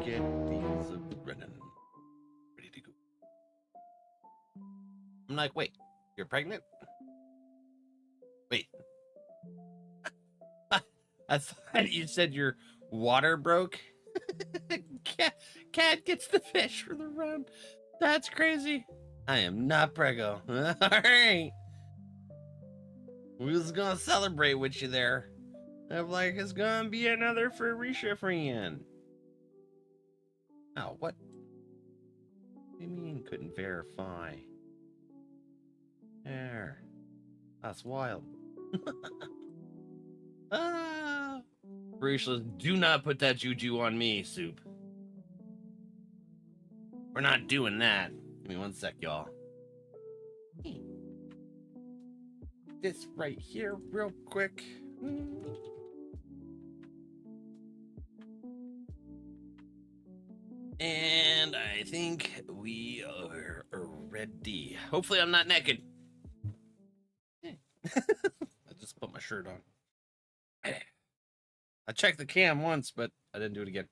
get these running. Ready to go. I'm like, wait, you're pregnant? Wait. I thought you said your water broke. Cat gets the fish for the run. That's crazy. I am not preggo. All right. We was gonna celebrate with you there. I'm like, it's gonna be another Furisha friend. Oh, what? What do you mean couldn't verify? There. That's wild. Ah. Furisha, do not put that juju on me, Soup. We're not doing that. Give me one sec, y'all. This right here, real quick. And I think we are ready. Hopefully I'm not naked. I just put my shirt on. I checked the cam once, but I didn't do it again.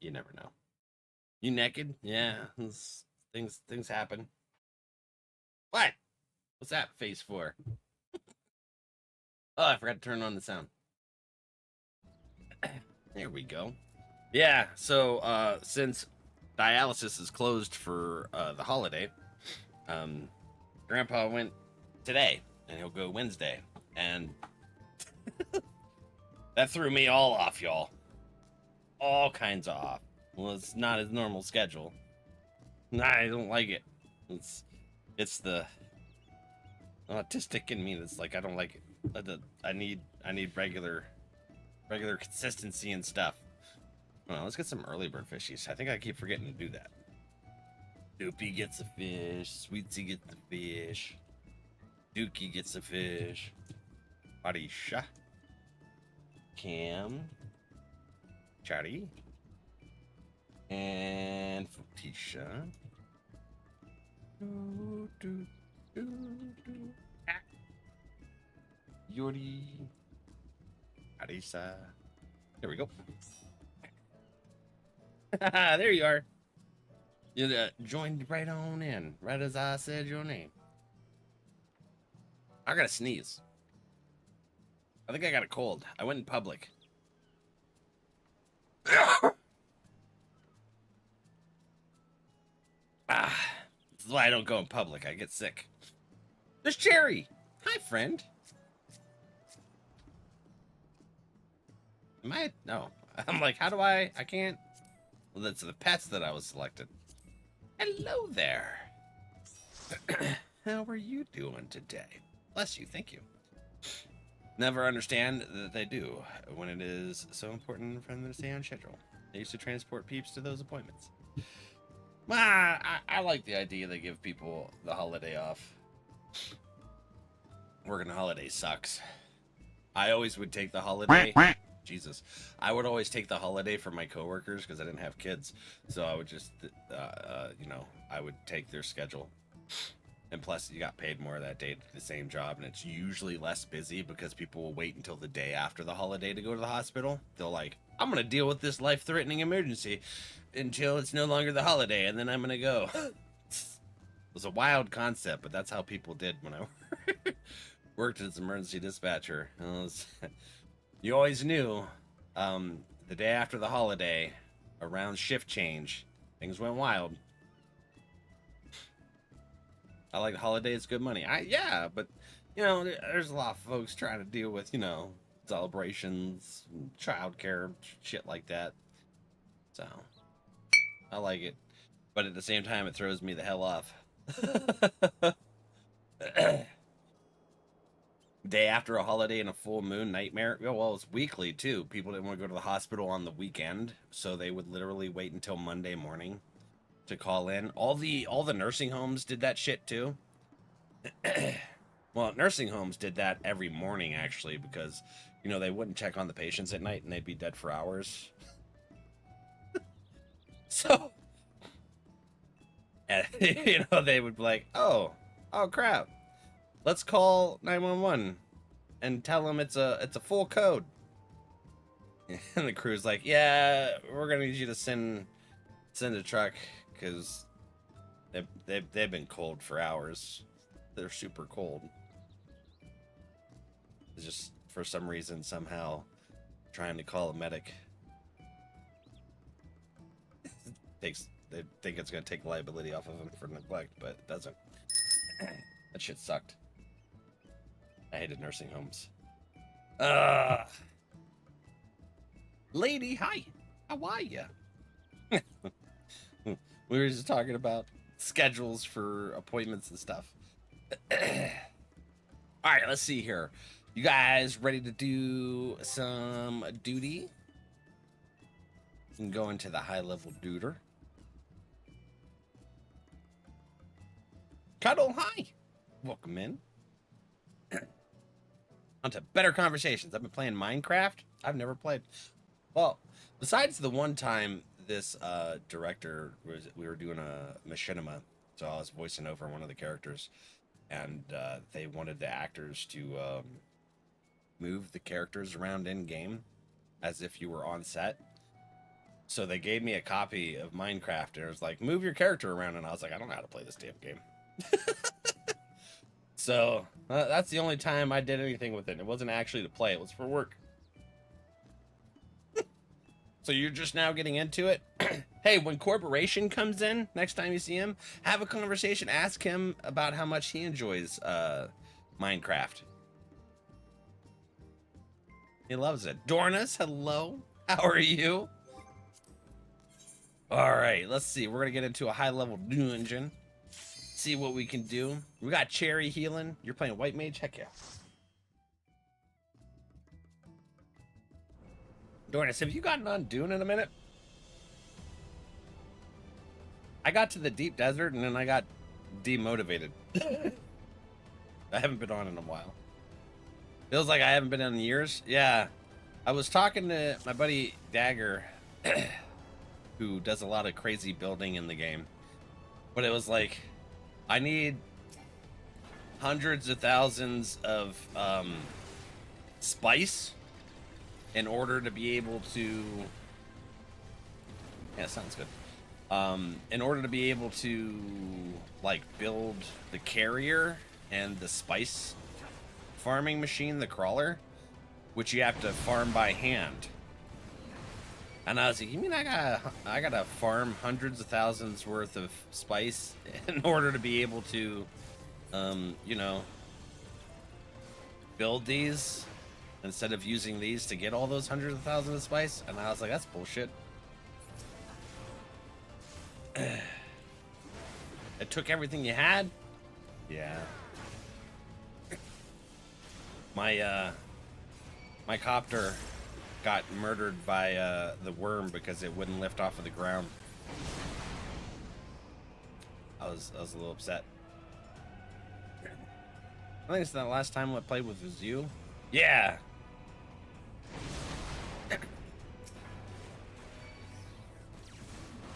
You never know. You naked? Yeah, things happen. What? What's that face for? Oh, I forgot to turn on the sound. There we go. Yeah, so since dialysis is closed for the holiday, Grandpa went today, and he'll go Wednesday, and that threw me all off, y'all. All kinds of off. Well, it's not his normal schedule. I don't like it. It's the autistic in me that's like, I don't like it. I need regular consistency and stuff. Well, let's get some early bird fishies. I think I keep forgetting to do that. Doopy gets a fish. Sweetsy gets the fish. Dookie gets a fish. Arisha. Cam. Chari. And Futisha. Yuri. Arisa. There we go. There you are. You joined right on in, right as I said your name. I gotta sneeze. I think I got a cold. I went in public. This is why I don't go in public. I get sick. There's Cherry. Hi, friend. Am I? No. I'm like, how do I can't. Well, that's the pets that I was selected. Hello there. How are you doing today? Bless you. Thank you. Never understand that they do when it is so important for them to stay on schedule. They used to transport peeps to those appointments. I like the idea they give people the holiday off. Working a holiday sucks. I always would take the holiday. Jesus. I would always take the holiday for my coworkers because I didn't have kids. So I would just, you know, I would take their schedule. And plus, you got paid more that day to do the same job. And it's usually less busy because people will wait until the day after the holiday to go to the hospital. They'll like, I'm going to deal with this life-threatening emergency until it's no longer the holiday. And then I'm going to go. It was a wild concept, but that's how people did when I worked as an emergency dispatcher. You always knew the day after the holiday, around shift change, things went wild. I like holidays, good money. Yeah, but you know, there's a lot of folks trying to deal with, you know, celebrations, childcare, shit like that. So I like it, but at the same time, it throws me the hell off. Day after a holiday and a full moon, nightmare. Well, it's weekly too. People didn't want to go to the hospital on the weekend, so they would literally wait until Monday morning to call in. All the nursing homes did that shit too. Well, nursing homes did that every morning actually, because you know they wouldn't check on the patients at night and they'd be dead for hours. So, and, you know, they would be like, oh crap. Let's call 911 and tell them it's a full code. And the crew's like, yeah, we're gonna need you to send a truck because they've been cold for hours. They're super cold. It's just for some reason somehow trying to call a medic they think it's gonna take liability off of him for neglect, but it doesn't. That shit sucked. I hated nursing homes. Lady, hi. How are ya? We were just talking about schedules for appointments and stuff. All right, let's see here. You guys ready to do some duty? You can go into the high-level duder. Cuddle, hi. Welcome in. On to better conversations. I've been playing Minecraft. I've never played. Well, besides the one time this director we were doing a machinima, so I was voicing over one of the characters, and they wanted the actors to move the characters around in game as if you were on set. So they gave me a copy of Minecraft, and it was like, move your character around, and I was like, I don't know how to play this damn game. So that's the only time I did anything with it. It wasn't actually to play, it was for work. So you're just now getting into it? Hey, when Corporation comes in, next time you see him, have a conversation. Ask him about how much he enjoys Minecraft. He loves it. Dornas, hello. How are you? All right, let's see. We're going to get into a high-level dungeon. See what we can do. We got Cherry healing. You're playing White Mage? Heck yeah. Dornas, have you gotten on Dune in a minute? I got to the deep desert and then I got demotivated. I haven't been on in a while. Feels like I haven't been on in years. Yeah. I was talking to my buddy Dagger, who does a lot of crazy building in the game. But it was like, I need hundreds of thousands of spice in order to be able to, yeah, sounds good. In order to be able to like build the carrier and the spice farming machine, the crawler, which you have to farm by hand. And I was like, you mean I gotta farm hundreds of thousands worth of spice in order to be able to, you know, build these instead of using these to get all those hundreds of thousands of spice? And I was like, that's bullshit. It took everything you had? Yeah. My copter got murdered by the worm because it wouldn't lift off of the ground. I was a little upset. I think it's the last time I played with was you. Yeah.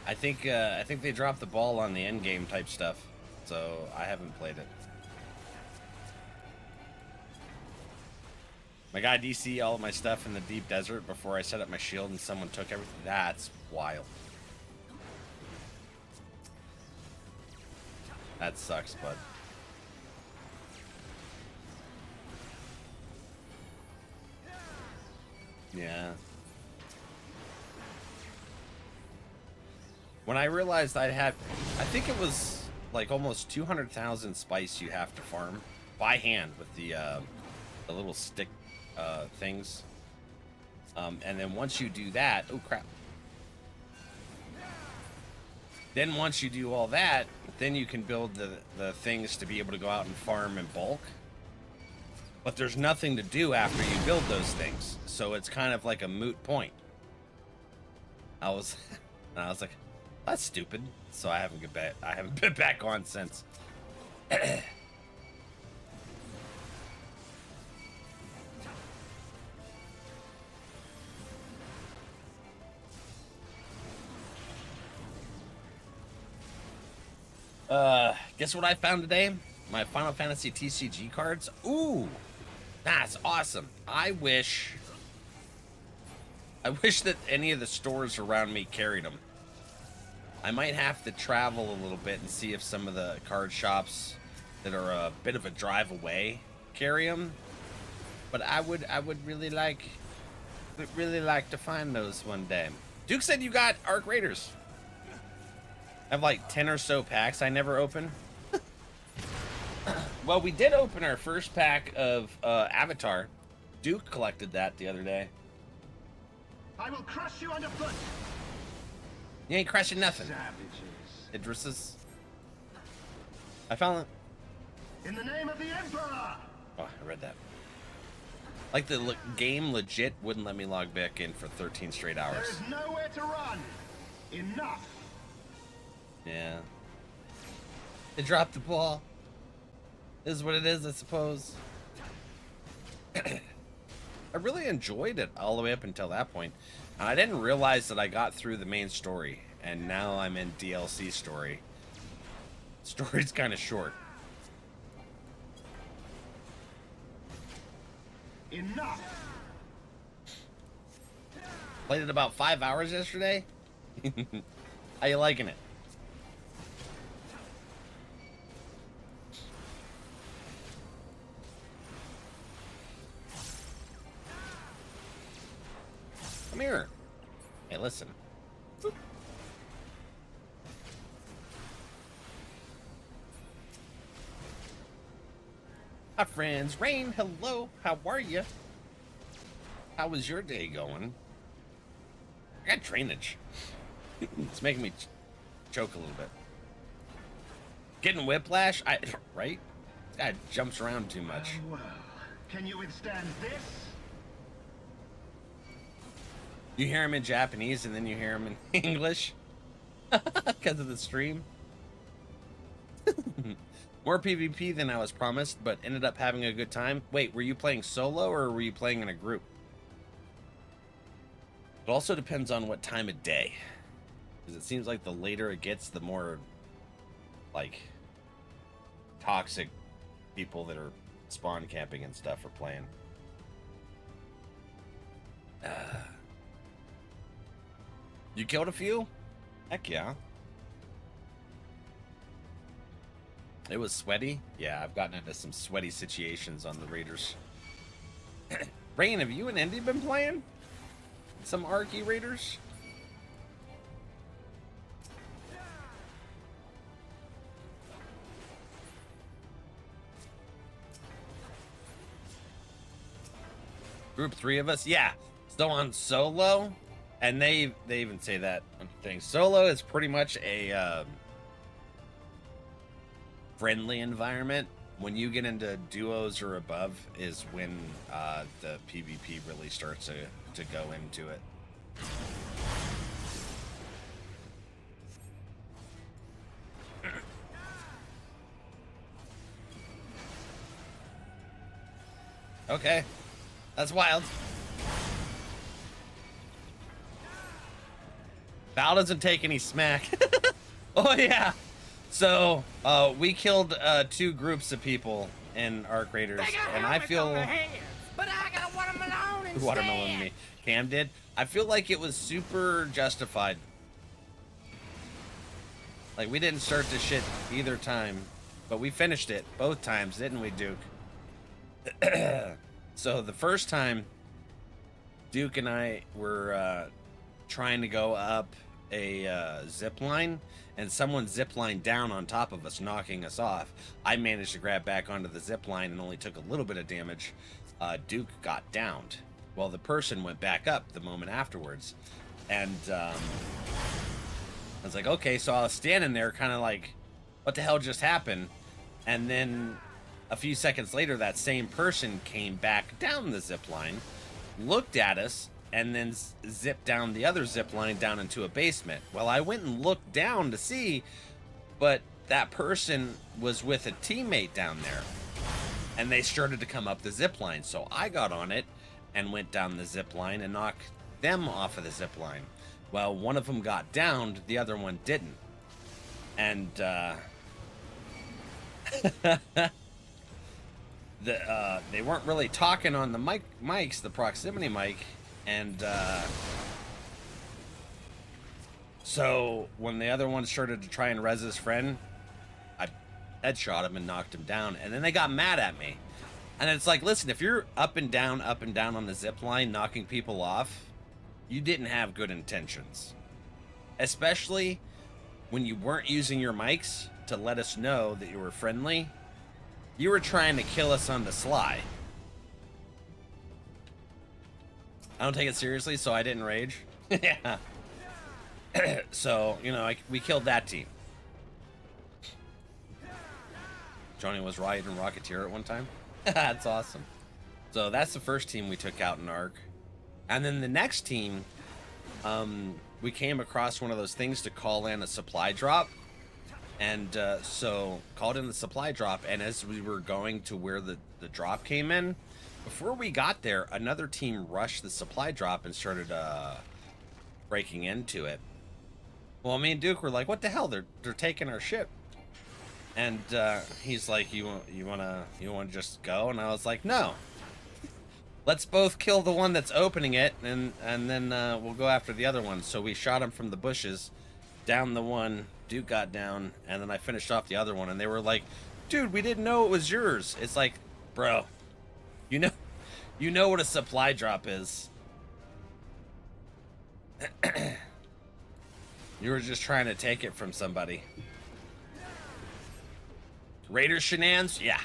I think they dropped the ball on the end game type stuff, so I haven't played it. My guy DC all of my stuff in the deep desert before I set up my shield and someone took everything. That's wild. That sucks, bud. Yeah. When I realized I had, I think it was like almost 200,000 spice you have to farm by hand with the little stick things. And then once you do that, oh crap. Then once you do all that, then you can build the things to be able to go out and farm in bulk. But there's nothing to do after you build those things. So it's kind of like a moot point. I was like, that's stupid. So I haven't been back on since. Guess what I found today? My Final Fantasy TCG cards. Ooh, that's awesome. I wish I wish that any of the stores around me carried them. I might have to travel a little bit and see if some of the card shops that are a bit of a drive away carry them. But I would really like to find those one day. Duke said you got Arc Raiders. I have like 10 or so packs I never open. Well, we did open our first pack of Avatar. Duke collected that the other day. I will crush you underfoot. You ain't crushing nothing. Savages. Idris's. I found it. In the name of the Emperor. Oh, I read that. Like the game legit wouldn't let me log back in for 13 straight hours. There is nowhere to run. Enough. Yeah. They dropped the ball. Is what it is, I suppose. I really enjoyed it all the way up until that point. And I didn't realize that I got through the main story, and now I'm in DLC story. Story's kind of short. Enough. Played it about 5 hours yesterday. How you liking it? Come here. Hey, listen. Hi, friends. Rain, hello. How are you? How was your day going? I got drainage. It's making me choke a little bit. Getting whiplash? Right? This guy jumps around too much. Well, can you withstand this? You hear him in Japanese and then you hear him in English because of the stream. More PvP than I was promised, but ended up having a good time. Wait, were you playing solo or were you playing in a group? It also depends on what time of day. Because it seems like the later it gets, the more, like, toxic people that are spawn camping and stuff are playing. You killed a few? Heck yeah. It was sweaty? Yeah, I've gotten into some sweaty situations on the Raiders. Rain, have you and Indy been playing? Some Arky Raiders? Group 3 of us? Yeah. Still on solo? And they even say that thing. Solo is pretty much a friendly environment. When you get into duos or above is when the PvP really starts to go into it. Okay. That's wild. Val doesn't take any smack. Oh yeah. So we killed 2 groups of people in Arc Raiders, and I feel. But I got watermelon instead. Watermelon me. Cam did. I feel like it was super justified. Like we didn't start this shit either time, but we finished it both times, didn't we, Duke? So the first time, Duke and I were trying to go up a zip line, and someone zip lined down on top of us, knocking us off. I managed to grab back onto the zip line and only took a little bit of damage. Duke got downed. Well, the person went back up the moment afterwards, and I was like, okay, so I was standing there kind of like, what the hell just happened? And then a few seconds later, that same person came back down the zip line, looked at us, and then zipped down the other zip line down into a basement. Well, I went and looked down to see, but that person was with a teammate down there, and they started to come up the zip line. So I got on it and went down the zip line and knocked them off of the zip line. Well, one of them got downed, the other one didn't. And they weren't really talking on the mics, the proximity mic, And so when the other one started to try and res his friend, I headshot him and knocked him down. And then they got mad at me. And it's like, listen, if you're up and down on the zip line, knocking people off, you didn't have good intentions. Especially when you weren't using your mics to let us know that you were friendly. You were trying to kill us on the sly. I don't take it seriously, so I didn't rage. Yeah. So, you know, we killed that team. Johnny was Riot and Rocketeer at one time. That's awesome. So that's the first team we took out in ARC. And then the next team, we came across one of those things to call in a supply drop. And so called in the supply drop, and as we were going to where the drop came in, before we got there, another team rushed the supply drop and started breaking into it. Well, me and Duke were like, what the hell? They're taking our ship. And he's like, you wanna just go? And I was like, no. Let's both kill the one that's opening it, and then we'll go after the other one. So we shot him from the bushes, down the one. Duke got down, and then I finished off the other one. And they were like, dude, we didn't know it was yours. It's like, bro, you know what a supply drop is. You were just trying to take it from somebody. Raider shenanigans? Yeah.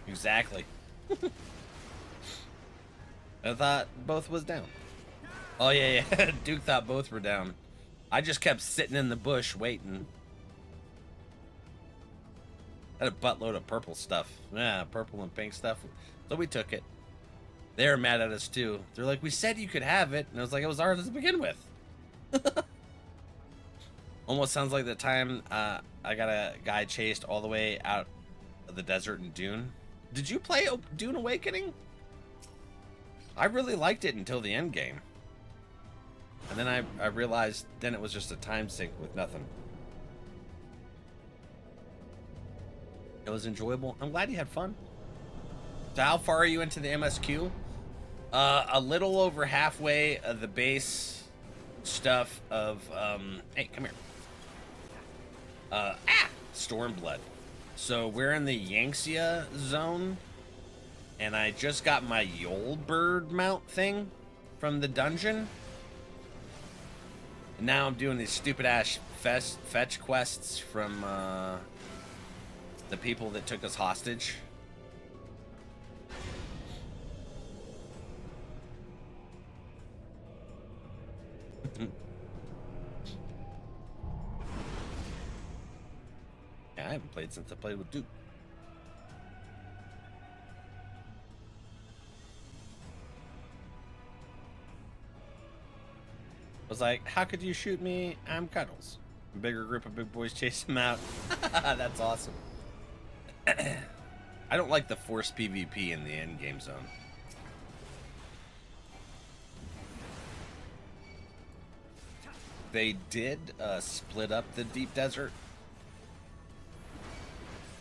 Exactly. I thought both was down. Oh, yeah. Duke thought both were down. I just kept sitting in the bush waiting. Had a buttload of purple stuff. Yeah, purple and pink stuff. So we took it. They were mad at us, too. They're like, we said you could have it. And I was like, it was ours to begin with. Almost sounds like the time I got a guy chased all the way out of the desert in Dune. Did you play Dune Awakening? I really liked it until the end game. And then I realized then it was just a time sink with nothing. It was enjoyable. I'm glad you had fun. So how far are you into the MSQ? A little over halfway of the base stuff of hey, come here. Stormblood. So we're in the Yangtze zone, and I just got my Yule Bird mount thing from the dungeon. And now I'm doing these stupid ass fetch quests from the people that took us hostage. Yeah, I haven't played since I played with Duke. Was like, how could you shoot me? I'm Cuddles. A bigger group of big boys chase him out. That's awesome. I don't like the forced PvP in the end game zone. They did split up the deep desert.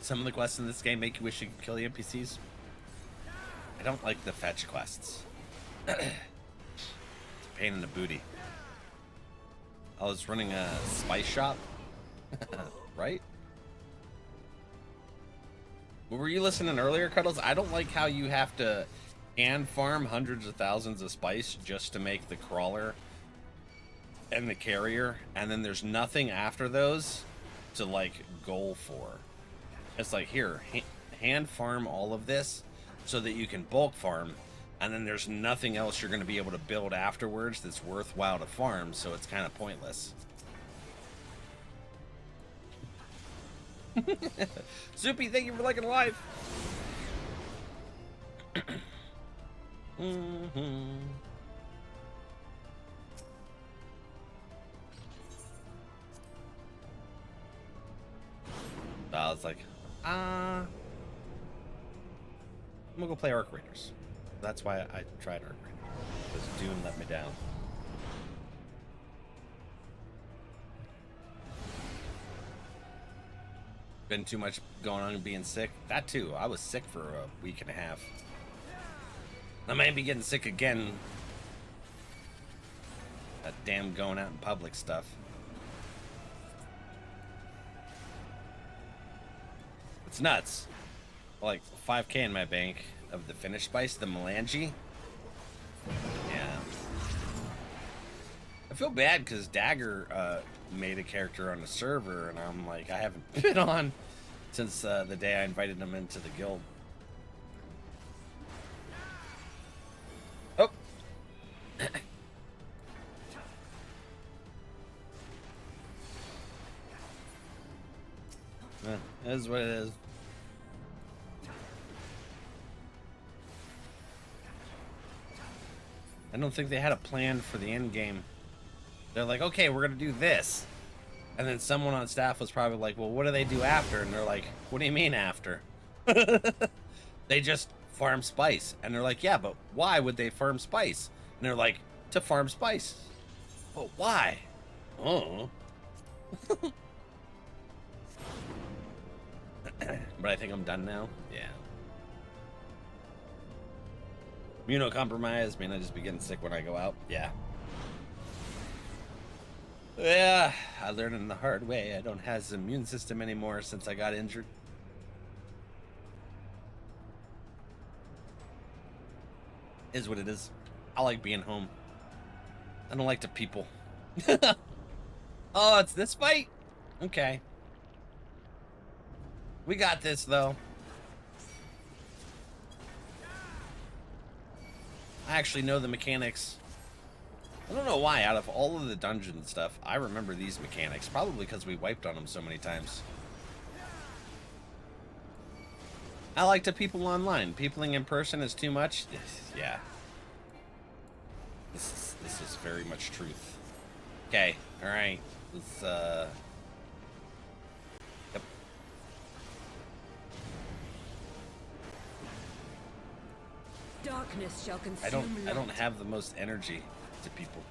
Some of the quests in this game make you wish you could kill the NPCs. I don't like the fetch quests. It's a pain in the booty. I was running a spice shop, right? Well, were you listening earlier, Cuddles? I don't like how you have to hand farm hundreds of thousands of spice just to make the crawler and the carrier, and then there's nothing after those to like goal for. It's like, here, hand farm all of this so that you can bulk farm, and then there's nothing else you're going to be able to build afterwards that's worthwhile to farm, so it's kind of pointless. Soupy, thank you for liking live. I was like, I'm gonna go play Arc Raiders. That's why I tried Arc Raiders, because Dune let me down. Been too much going on and being sick. That too. I was sick for a week and a half. I might be getting sick again That damn going out in public stuff. It's nuts. Like 5K in my bank of the finished spice, the melange. Yeah. I feel bad because Dagger made a character on the server, and I'm like, I haven't been on since the day I invited him into the guild. Oh. It is what it is. I don't think they had a plan for the end game. They're like, okay, we're gonna do this. And then someone on staff was probably like, well, what do they do after? And they're like, what do you mean after? They just farm spice. And they're like, yeah, but why would they farm spice? And they're like, to farm spice. But why? Oh. But I think I'm done now. Yeah. Immunocompromised. May I just be getting sick when I go out? Yeah. Yeah, I learned it the hard way. I don't have an immune system anymore since I got injured. Is what it is. I like being home. I don't like to people. Oh, it's this fight? Okay. We got this, though. I actually know the mechanics. I don't know why, out of all of the dungeon stuff, I remember these mechanics. Probably because we wiped on them so many times. I like to people online. Peopling in person is too much. Yeah. This is very much truth. Okay, alright. Let's, Yep. Darkness shall consume I don't have the most energy to people.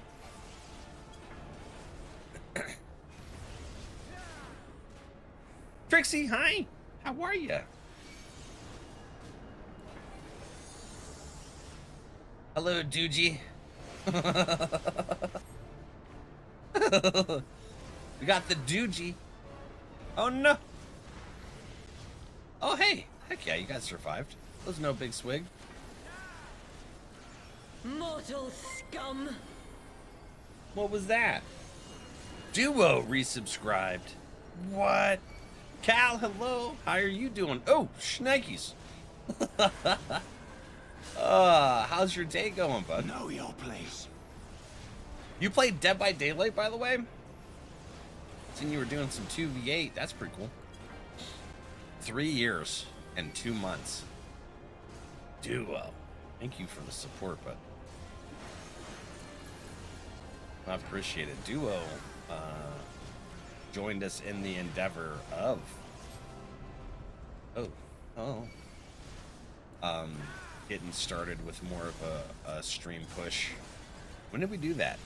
Trixie, hi. How are you? Hello, Doogie. We got the Doogie. Oh no. Oh hey. Heck yeah, you guys survived. That was no big swig. Mortal scum! What was that? Duo resubscribed. What? Cal, hello. How are you doing? Oh, shnikes. How's your day going, bud? Know your place. You played Dead by Daylight, by the way? Seen you were doing some 2v8. That's pretty cool. 3 years and 2 months. Duo. Thank you for the support, bud. I appreciate it. Duo joined us in the endeavor of getting started with more of a stream push. When did we do that?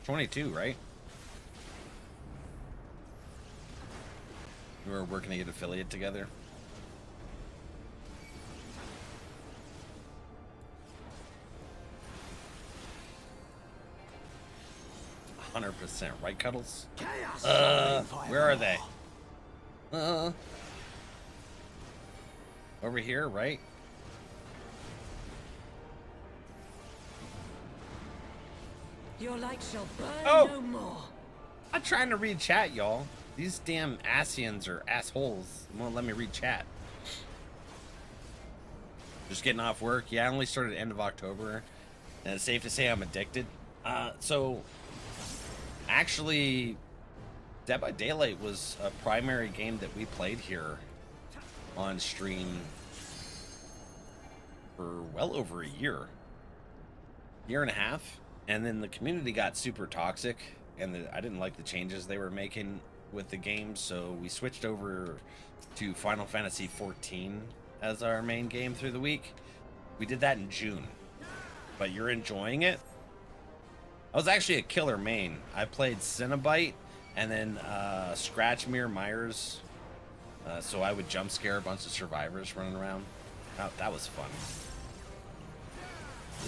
22, right? We were working to get affiliate together. 100%, right, Cuddles? Where are they? Over here, right? Your light shall burn no more. I'm trying to read chat, y'all. These damn Asians or assholes won't let me read chat. Just getting off work. Yeah, I only started end of October, and it's safe to say I'm addicted. So actually, Dead by Daylight was a primary game that we played here on stream for well over a year and a half, and then the community got super toxic, and I didn't like the changes they were making with the game, so we switched over to Final Fantasy XIV as our main game through the week. We did that in June, but you're enjoying it? I was actually a killer main. I played Cenobite and then Scratchmere Myers, so I would jump scare a bunch of survivors running around. That was fun.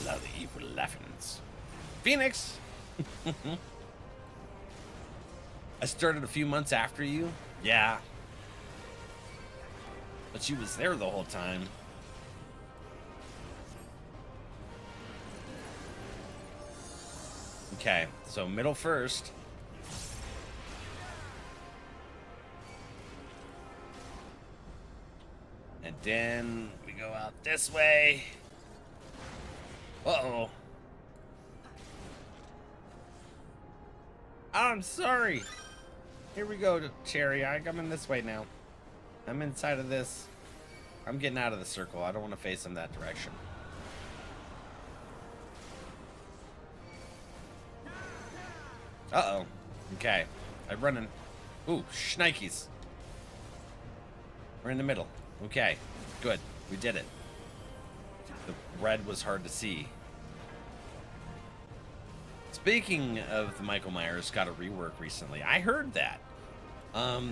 Love the evil laughings. Phoenix! I started a few months after you. Yeah. But she was there the whole time. Okay, so middle first. And then we go out this way. Uh-oh. I'm sorry. Here we go, Cherry. I'm coming this way now. I'm inside of this. I'm getting out of the circle. I don't want to face him that direction. Uh-oh. Okay. I'm running. Ooh, shnikes. We're in the middle. Okay. Good. We did it. The red was hard to see. Speaking of the Michael Myers, got a rework recently. I heard that.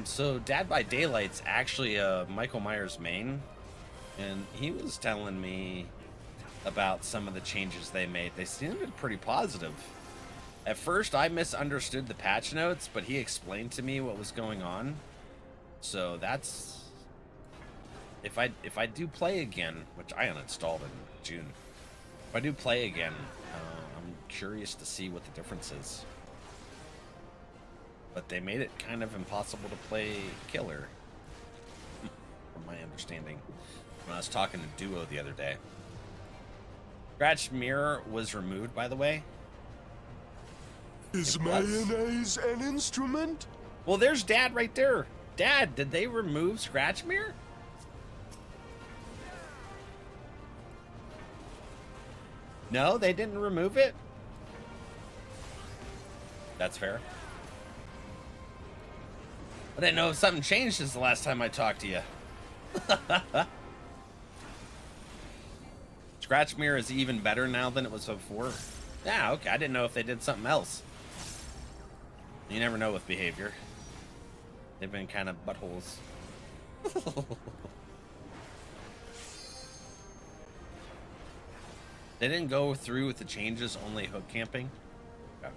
So Dead by Daylight's actually a Michael Myers main, and he was telling me about some of the changes they made. They seemed pretty positive. At first, I misunderstood the patch notes, but he explained to me what was going on. So that's if I do play again, which I uninstalled in June. If I do play again, I'm curious to see what the difference is. But they made it kind of impossible to play Killer, from my understanding, when I was talking to Duo the other day. Scratch Mirror was removed, by the way. Is mayonnaise an instrument? Well, there's Dad right there. Dad, did they remove Scratch Mirror? No, they didn't remove it? That's fair. I didn't know if something changed since the last time I talked to you. Scratch Mirror is even better now than it was before. Yeah, okay. I didn't know if they did something else. You never know with behavior. They've been kind of buttholes. They didn't go through with the changes, only hook camping. Okay.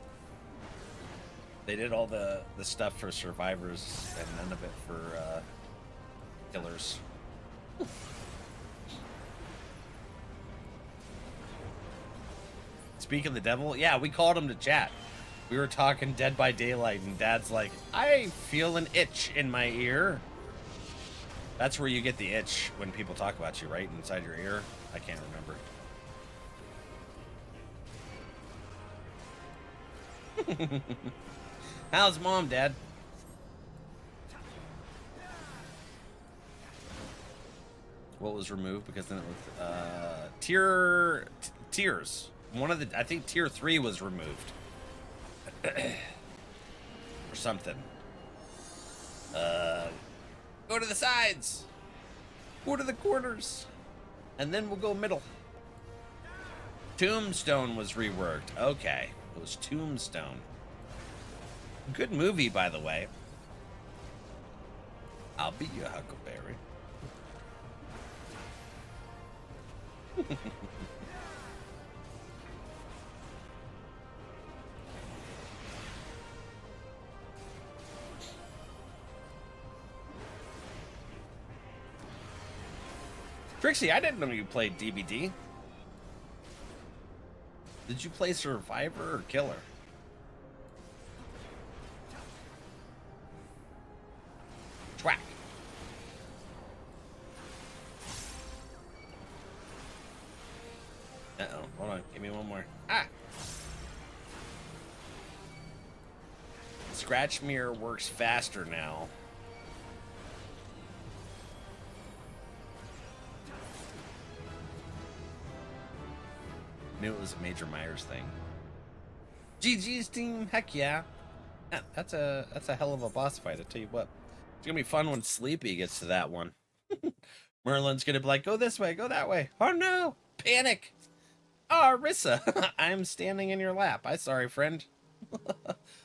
They did all the stuff for survivors and none of it for killers. Speak of the devil, yeah, we called him to chat. We were talking Dead by Daylight, and Dad's like, I feel an itch in my ear. That's where you get the itch when people talk about you, right? Inside your ear? I can't remember. How's Mom, Dad? What was removed? Because then it was tiers. One of the, I think tier 3 was removed. Or something. Go to the sides. Go to the corners. And then we'll go middle. Tombstone was reworked. Okay. It was Tombstone. Good movie, by the way. I'll be your Huckleberry. Trixie, I didn't know you played DBD. Did you play Survivor or Killer? Twack. Uh-oh. Hold on. Give me one more. Ah! Scratch Mirror works faster now. Knew it was a Major Myers thing. GG's team, heck yeah. That's a hell of a boss fight, I tell you what. It's gonna be fun when Sleepy gets to that one. Merlin's gonna be like, go this way, go that way. Oh no! Panic! Oh, Arissa, I'm standing in your lap. I'm sorry, friend.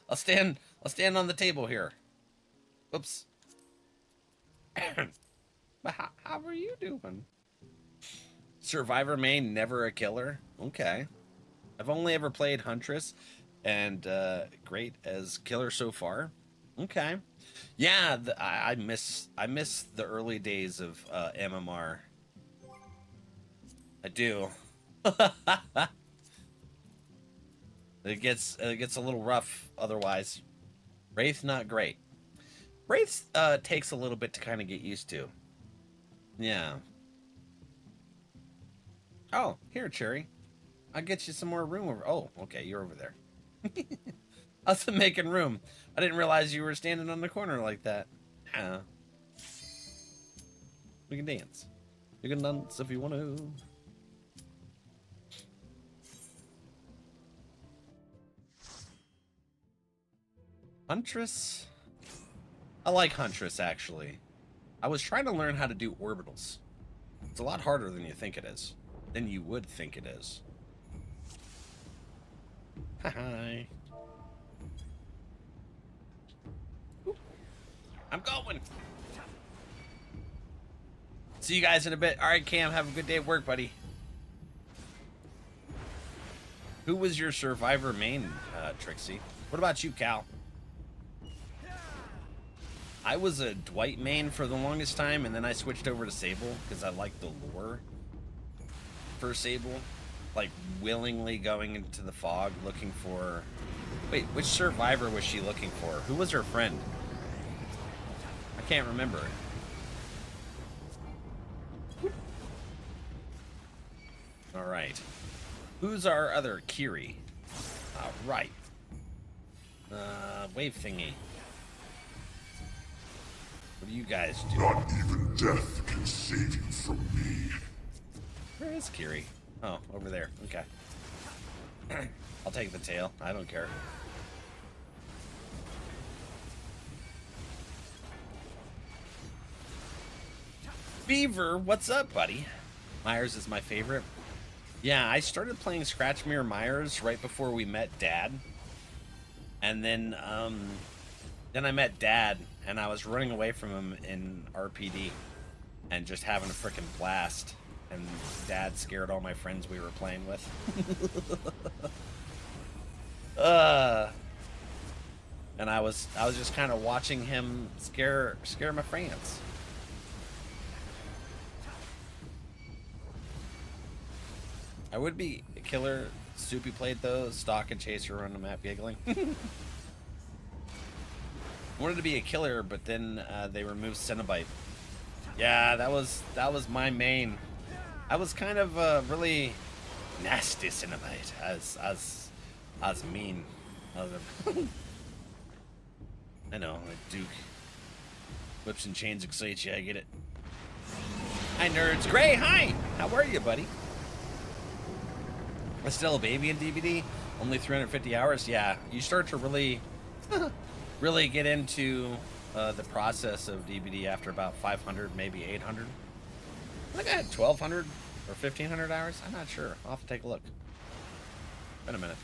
I'll stand on the table here. Oops. But how are you doing? Survivor main, never a killer? Okay. I've only ever played Huntress, and great as killer so far. Okay, yeah, I miss the early days of MMR. I do. It gets a little rough otherwise. Wraith not great. Wraith takes a little bit to kind of get used to. Yeah. Oh, here, Cherry. I'll get you some more room over. Oh, okay, you're over there. I was making room. I didn't realize you were standing on the corner like that. Yeah. We can dance. You can dance if you want to. Huntress? I like Huntress, actually. I was trying to learn how to do orbitals. It's a lot harder than you think it is. Than you would think it is. Hi. I'm going. See you guys in a bit. All right, Cam, have a good day at work, buddy. Who was your survivor main, Trixie? What about you, Cal? I was a Dwight main for the longest time, and then I switched over to Sable because I like the lore for Sable. Like, willingly going into the fog looking for... Wait, which survivor was she looking for? Who was her friend? I can't remember. Alright. Who's our other Kiri? Alright. Wave thingy. What do you guys do? Not even death can save you from me. Where is Kiri? Oh, over there. Okay. I'll take the tail. I don't care. Beaver, what's up, buddy? Myers is my favorite. Yeah, I started playing Scratch Mirror Myers right before we met Dad. And then I met Dad, and I was running away from him in RPD and just having a freaking blast. And Dad scared all my friends we were playing with. And I was just kind of watching him scare my friends. I would be a killer. Soupy played though. Stalk and chase around the map giggling. Wanted to be a killer, but then they removed Cenobite. Yeah, that was my main. I was kind of really nasty Cenobite, as mean. I know, like Duke. Whips and chains excite you, I get it. Hi nerds. Gray, hi! How are you, buddy? I'm still a baby in DVD. Only 350 hours. Yeah, you start to really really get into the process of DVD after about 500, maybe 800. I think I had 1,200 or 1,500 hours. I'm not sure. I'll have to take a look. Been a minute.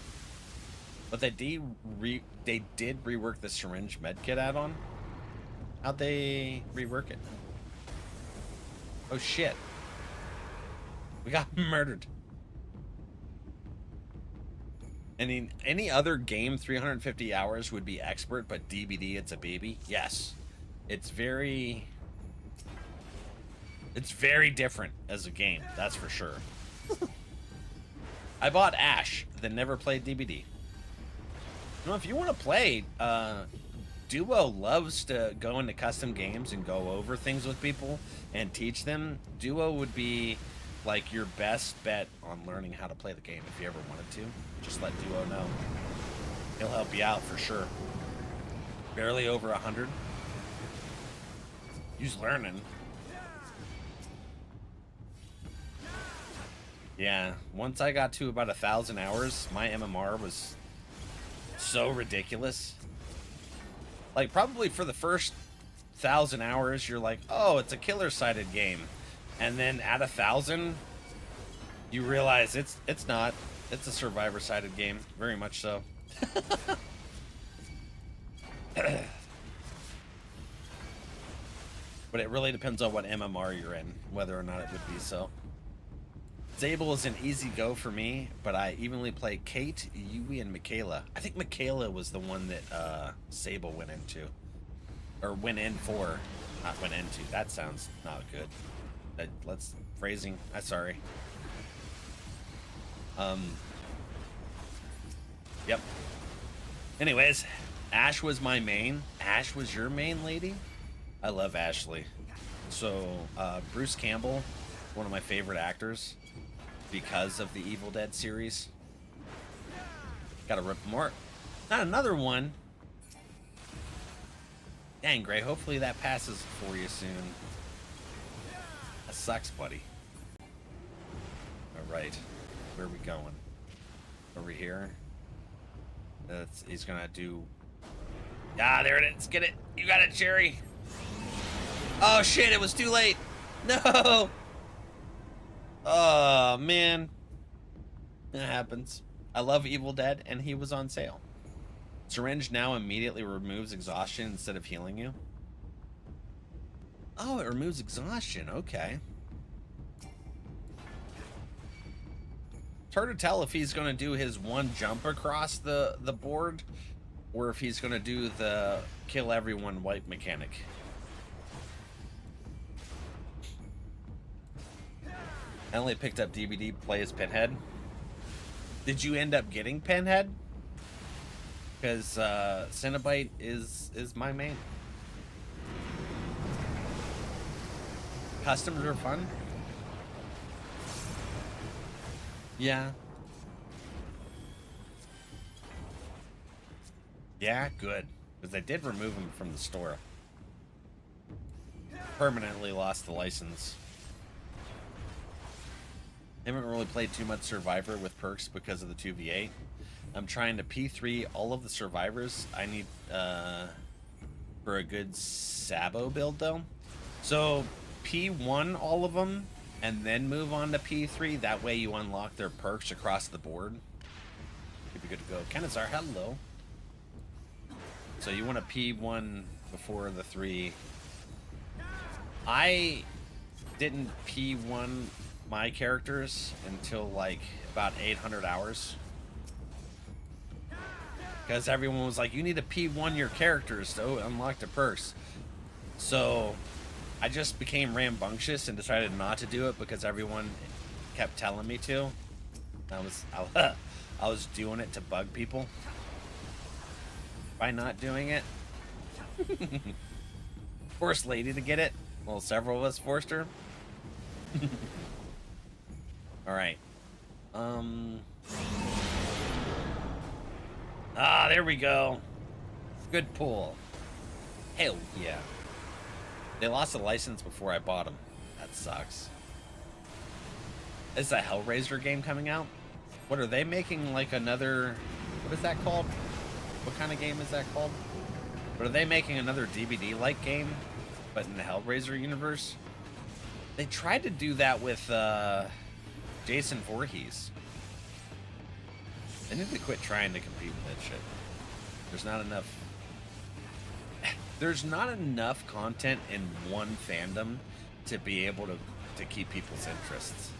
But they did rework the syringe medkit add-on. How'd they rework it? Oh shit. We got murdered. Any other game 350 hours would be expert, but DBD it's a baby. Yes. It's very different as a game, that's for sure. I bought Ash, then never played DBD. You know, if you want to play, Duo loves to go into custom games and go over things with people and teach them. Duo would be like your best bet on learning how to play the game if you ever wanted to. Just let Duo know. He'll help you out for sure. Barely over 100. He's learning. Yeah, once I got to about 1,000 hours, my MMR was so ridiculous. Like, probably for the first 1,000 hours, you're like, oh, it's a killer-sided game. And then at 1,000, you realize it's not. It's a survivor-sided game, very much so. But it really depends on what MMR you're in, whether or not it would be so. Sable is an easy go for me, but I evenly play Kate, Yui, and Michaela. I think Michaela was the one that Sable went into. Or went in for. Not went into. That sounds not good. Let's phrasing. I'm sorry. Yep. Anyways, Ash was my main. Ash was your main, lady? I love Ashley. So, Bruce Campbell, one of my favorite actors because of the Evil Dead series. Gotta rip more. Not another one. Dang, Gray, hopefully that passes for you soon. That sucks, buddy. Alright. Where are we going? Over here? He's gonna do... Ah, there it is. Get it. You got it, Cherry. Oh, shit. It was too late. No. Oh, man. That happens. I love Evil Dead, and he was on sale. Syringe now immediately removes exhaustion instead of healing you. Oh, it removes exhaustion. Okay. It's hard to tell if he's going to do his one jump across the board or if he's going to do the kill everyone wipe mechanic. I only picked up DVD play as Pinhead. Did you end up getting Pinhead? Because Cenobite is my main. Customs are fun. Yeah. Yeah, good. Because they did remove him from the store. Permanently lost the license. Haven't really played too much Survivor with perks because of the 2v8. I'm trying to P3 all of the survivors I need for a good Sabo build, though. So P1 all of them, and then move on to P3. That way you unlock their perks across the board. You'd be good to go. Kenazar, hello. So you want to P1 before the 3. I didn't P1 my characters until like about 800 hours. Because everyone was like, you need to P1 your characters to unlock the perks. So I just became rambunctious and decided not to do it because everyone kept telling me to. I was doing it to bug people. By not doing it. Forced Lady to get it. Well, several of us forced her. Alright. Ah, there we go. Good pull. Hell yeah. They lost the license before I bought them. That sucks. Is a Hellraiser game coming out? What are they making, like another... What is that called? What kind of game is that called? But are they making another DVD-like game, but in the Hellraiser universe? They tried to do that with Jason Voorhees. They need to quit trying to compete with that shit. There's not enough... There's not enough content in one fandom to be able to keep people's interests.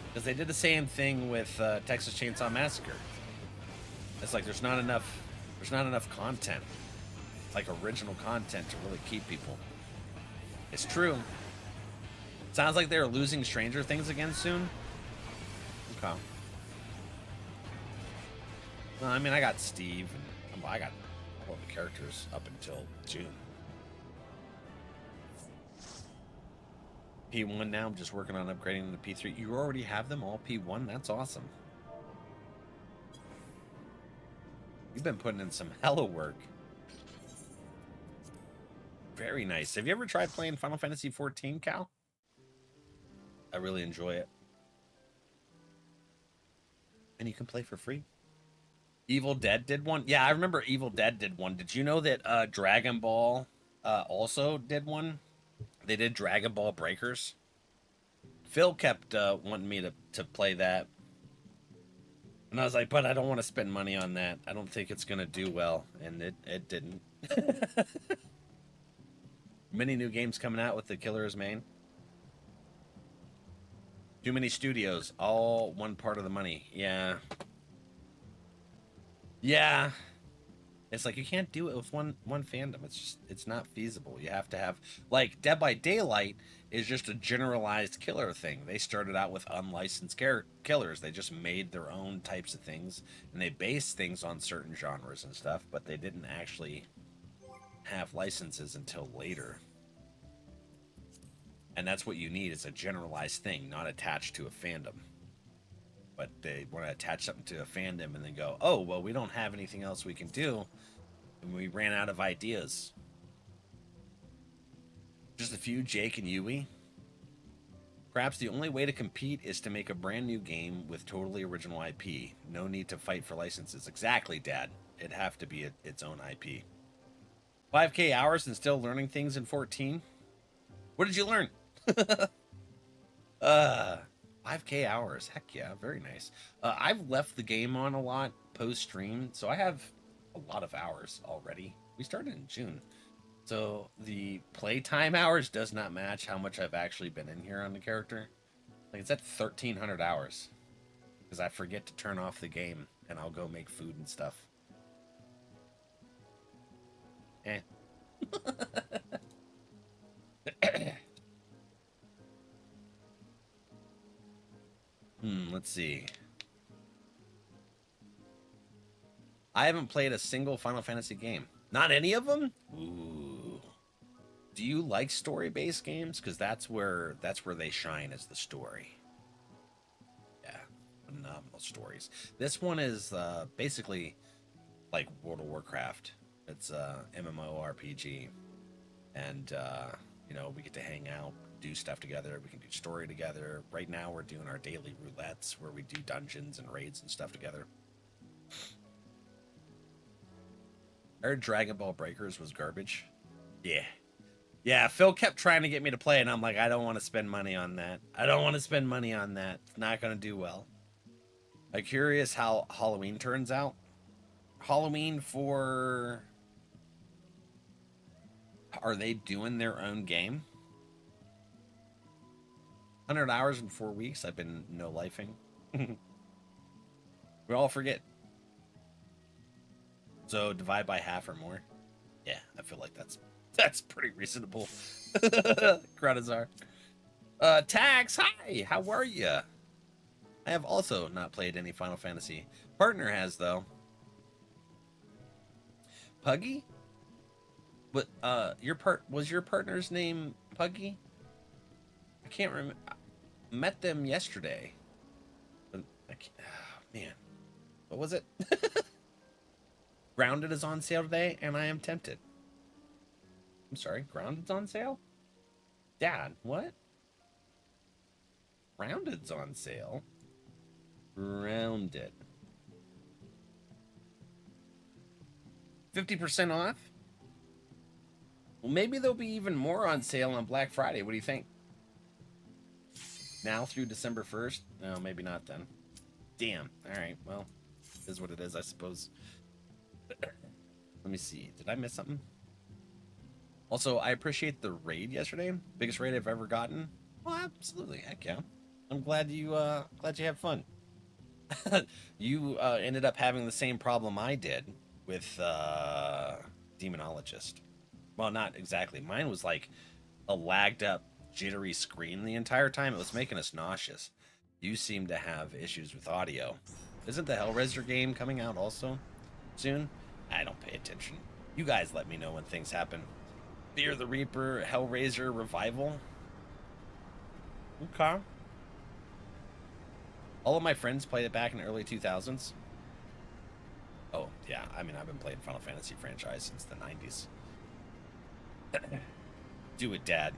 Because they did the same thing with Texas Chainsaw Massacre. It's like there's not enough content, like original content, to really keep people. It's true. Sounds like they're losing Stranger Things again soon. Okay. Well, I mean, I got Steve, and I got all the characters up until June. P1 now. I'm just working on upgrading to P3. You already have them all P1? That's awesome. You've been putting in some hella work. Very nice. Have you ever tried playing Final Fantasy XIV, Cal? I really enjoy it. And you can play for free. Evil Dead did one? Yeah, I remember Evil Dead did one. Did you know that Dragon Ball also did one? They did Dragon Ball Breakers. Phil kept wanting me to play that. And I was like, but I don't want to spend money on that. I don't think it's going to do well. And it didn't. Many new games coming out with the Killer's main. Too many studios, all one part of the money. Yeah. Yeah. It's like you can't do it with one fandom. It's not feasible. You have to have, like, Dead by Daylight is just a generalized killer thing. They started out with unlicensed killers. They just made their own types of things, and they based things on certain genres and stuff, but they didn't actually have licenses until later. And that's what you need, is a generalized thing, not attached to a fandom. But they want to attach something to a fandom and then go, oh, well, we don't have anything else we can do, and we ran out of ideas. Just a few, Jake and Yui. Perhaps the only way to compete is to make a brand new game with totally original IP. No need to fight for licenses. Exactly, Dad. It'd have to be its own IP. 5K hours and still learning things in 14? What did you learn? 5K hours. Heck yeah, very nice. I've left the game on a lot post-stream, so I have a lot of hours already. We started in June. So the playtime hours does not match how much I've actually been in here on the character. Like, it's at 1,300 hours. Because I forget to turn off the game, and I'll go make food and stuff. Eh. Let's see. I haven't played a single Final Fantasy game. Not any of them? Ooh. Do you like story-based games? Because that's where they shine, is the story. Yeah, phenomenal stories. This one is basically like World of Warcraft. It's a MMORPG, and you know, we get to hang out, do stuff together. We can do story together. Right now, we're doing our daily roulettes where we do dungeons and raids and stuff together. I heard Dragon Ball Breakers was garbage. Yeah, Phil kept trying to get me to play, and I'm like, I don't want to spend money on that. I don't want to spend money on that. It's not going to do well. I'm curious how Halloween turns out. Halloween for... Are they doing their own game? 100 hours in 4 weeks. I've been no-lifing. We all forget. So divide by half or more. Yeah, I feel like that's pretty reasonable. Granazar. Tax, hi, how are you? I have also not played any Final Fantasy. Partner has, though. Puggy? But was your partner's name Puggy? I can't remember. I met them yesterday. But I can't, oh, man. What was it? Grounded is on sale today, and I am tempted. I'm sorry, Grounded's on sale? Dad, what? Grounded's on sale? Grounded. 50% off? Well, maybe there'll be even more on sale on Black Friday. What do you think? Now through December 1st? No, maybe not then. Damn. All right, well, it is what it is, I suppose. Let me see. Did I miss something? Also, I appreciate the raid yesterday. Biggest raid I've ever gotten. Well, absolutely. Heck yeah. I'm glad you had fun. You ended up having the same problem I did with Demonologist. Well, not exactly. Mine was like a lagged up, jittery screen the entire time. It was making us nauseous. You seem to have issues with audio. Isn't the Hellraiser game coming out also soon? I don't pay attention. You guys let me know when things happen. Fear the Reaper, Hellraiser revival. Okay. All of my friends played it back in the early 2000s. Oh, yeah. I mean, I've been playing Final Fantasy franchise since the 90s. Do it, Dad.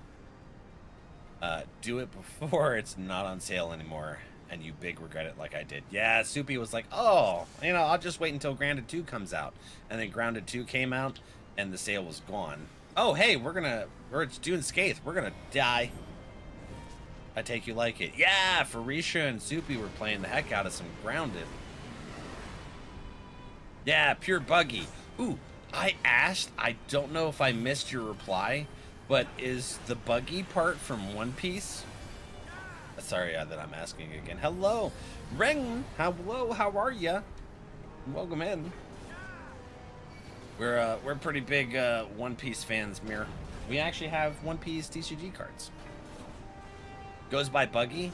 Do it before it's not on sale anymore, and you big regret it like I did. Yeah, Soupy was like, oh, you know, I'll just wait until Grounded 2 comes out. And then Grounded 2 came out, and the sale was gone. Oh, hey, we're doing Scathe. We're gonna die. I take you like it. Yeah, Farisha and Soupy were playing the heck out of some Grounded. Yeah, pure buggy. Ooh, I asked, I don't know if I missed your reply, but is the buggy part from One Piece? Sorry that I'm asking again. Hello, Ring. Hello, how are ya? Welcome in. We're pretty big One Piece fans, Mir. We actually have One Piece TCG cards. Goes by Buggy.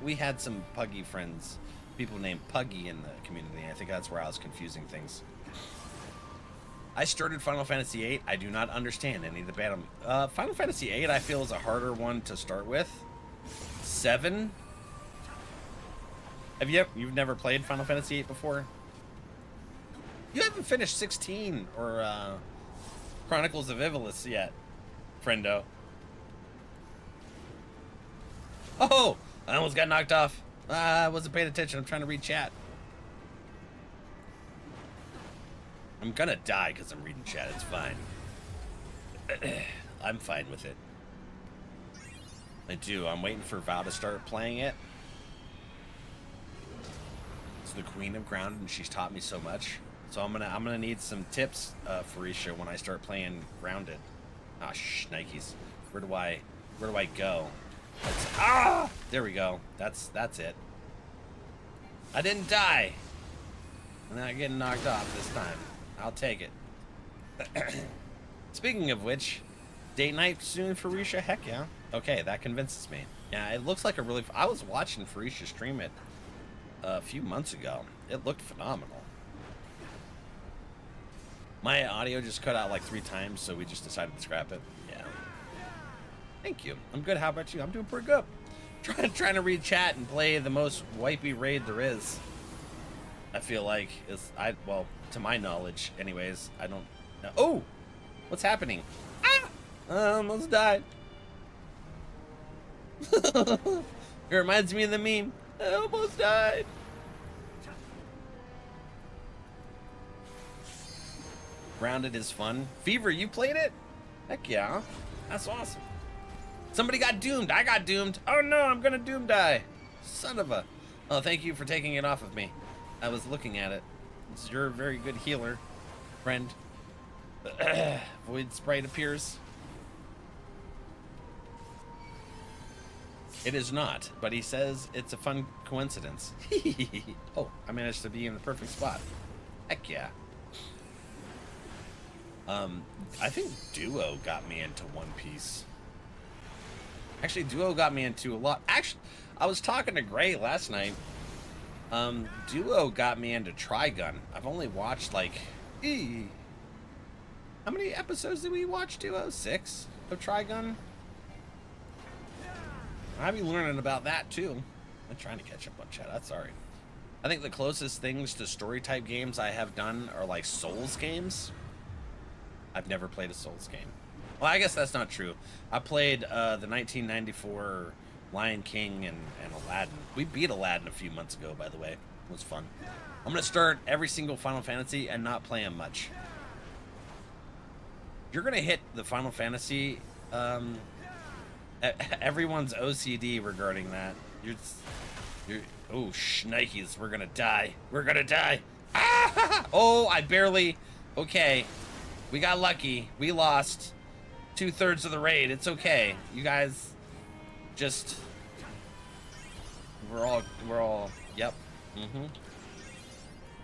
We had some Puggy friends, people named Puggy in the community. I think that's where I was confusing things. I started Final Fantasy VIII. I do not understand any of the battle. Final Fantasy VIII I feel is a harder one to start with. 7. You've never played Final Fantasy VIII before? You haven't finished 16 or Chronicles of Ivalice yet, friendo. Oh, I almost got knocked off. I wasn't paying attention. I'm trying to read chat. I'm gonna die because I'm reading chat. It's fine. I'm fine with it. I do. I'm waiting for Val to start playing it. It's the Queen of Ground, and she's taught me so much. So I'm gonna need some tips, Farisha, when I start playing Grounded. Ah, shnikes. Where do I go? There we go. That's it. I didn't die. I'm not getting knocked off this time. I'll take it. Speaking of which, date night soon, Farisha? Heck yeah. Okay, that convinces me. Yeah, it looks like a really... I was watching Farisha stream it a few months ago. It looked phenomenal. My audio just cut out like 3 times, so we just decided to scrap it. Yeah. Thank you. I'm good. How about you? I'm doing pretty good. Trying to read chat and play the most wipey raid there is. I feel like well, to my knowledge, anyways. I don't know. Oh, what's happening? Ah! I almost died. It reminds me of the meme. I almost died. Grounded is fun. Fever, you played it? Heck yeah. That's awesome. Somebody got doomed. I got doomed. Oh no, I'm gonna doom die. Son of a... Oh, thank you for taking it off of me. I was looking at it. You're a very good healer, friend. Void Sprite appears. It is not, but he says it's a fun coincidence. Oh, I managed to be in the perfect spot. Heck yeah. I think Duo got me into One Piece. Actually, Duo got me into a lot. Actually, I was talking to Gray last night. Duo got me into Trigun. I've only watched like... How many episodes did we watch, Duo? 6 of Trigun? I'll be learning about that too. I'm trying to catch up on chat. That's alright. I think the closest things to story type games I have done are like Souls games. I've never played a Souls game. Well, I guess that's not true. I played the 1994 Lion King and Aladdin. We beat Aladdin a few months ago, by the way. It was fun. I'm going to start every single Final Fantasy and not play them much. You're going to hit the Final Fantasy... everyone's OCD regarding that. Oh, shnikes. We're going to die. We're going to die. Ah! Oh, I barely... Okay. We got lucky. We lost 2/3 of the raid. It's okay. You guys just... We're all... Yep.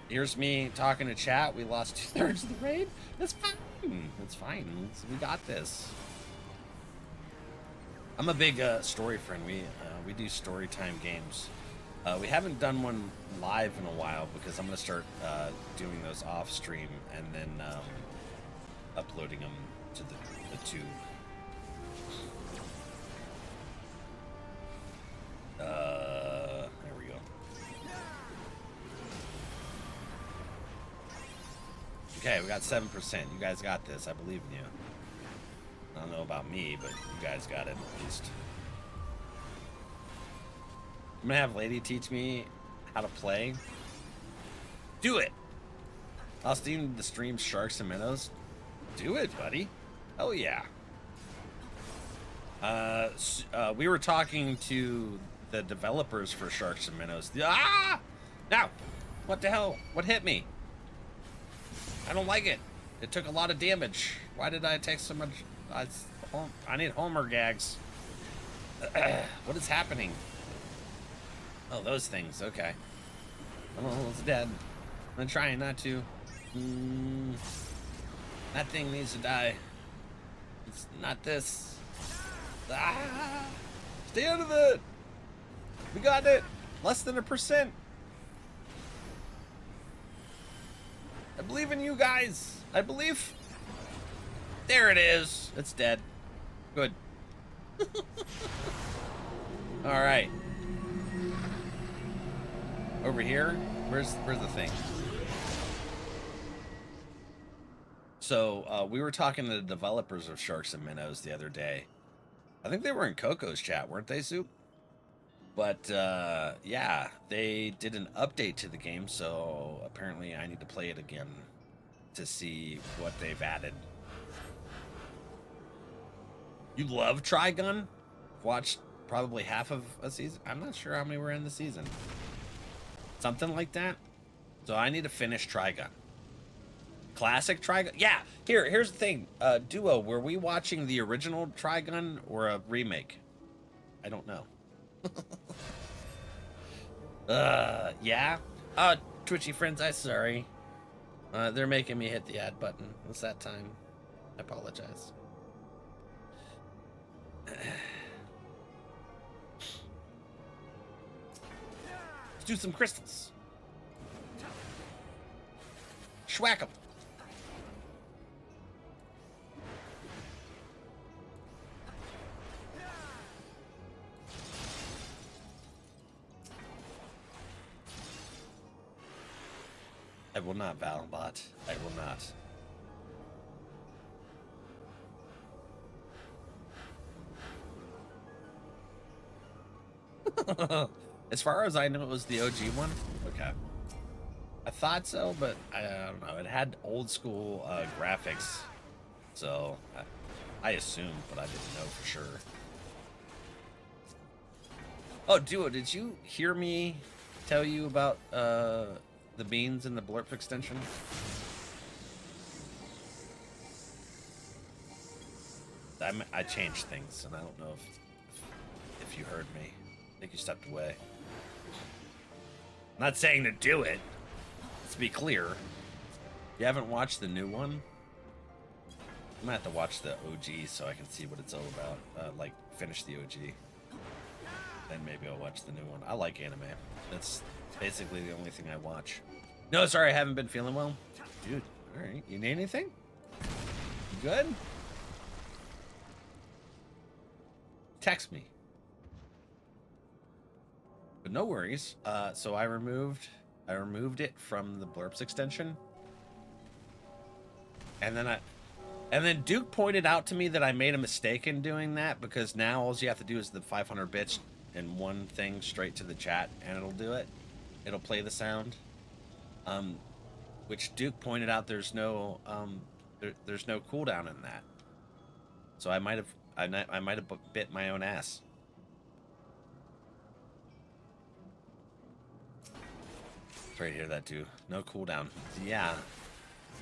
Here's me talking to chat. We lost 2/3 of the raid. That's fine. It's fine. We got this. I'm a big story friend. We do story time games. We haven't done one live in a while because I'm going to start doing those off stream and then uploading them to the tube. There we go. Okay, we got 7%. You guys got this. I believe in you. I don't know about me, but you guys got it at least. I'm gonna have Lady teach me how to play. Do it! I'll stream the stream Sharks and Minnows. Do it, buddy. Oh yeah. We were talking to the developers for Sharks and Minnows. Ah! Now! What the hell? What hit me? I don't like it. It took a lot of damage. Why did I take so much? I need Homer gags. What is happening? Oh, those things. Okay. Oh, it's dead. I'm trying not to. That thing needs to die. It's not this. Ah! Stay out of it. We got it. Less than 1%. I believe in you guys. I believe. There it is. It's dead. Good. All right. Over here. Where's the thing? So we were talking to the developers of Sharks and Minnows the other day. I think they were in Coco's chat, weren't they, Soup? But yeah, they did an update to the game, so apparently I need to play it again to see what they've added. You love Trigun? Watched probably half of a season. I'm not sure how many were in the season. Something like that. So I need to finish Trigun. Classic Trigun? Yeah, here's the thing. Duo, were we watching the original Trigun or a remake? I don't know. Yeah? Twitchy friends, I'm sorry. They're making me hit the add button. It's that time. I apologize. Let's do some crystals. Schwack 'em. I will not, Valbot. I will not. As far as I know, it was the OG one. Okay. I thought so, but I don't know. It had old school graphics, so I assumed, but I didn't know for sure. Oh, Duo, did you hear me tell you about the beans and the blurp extension? I changed things, and I don't know if you heard me. I think you stepped away. I'm not saying to do it. Let's be clear. You haven't watched the new one? I'm gonna have to watch the OG so I can see what it's all about. Like, finish the OG. Then maybe I'll watch the new one. I like anime. That's basically the only thing I watch. No, sorry, I haven't been feeling well. Dude, alright. You need anything? You good? Text me. But no worries. So I removed it from the blurps extension. And then Duke pointed out to me that I made a mistake in doing that, because now all you have to do is the 500 bits and one thing straight to the chat and it'll do it. It'll play the sound. Which Duke pointed out there's no there's no cooldown in that. So I might have bit my own ass. Sorry to hear that too. No cooldown. Yeah.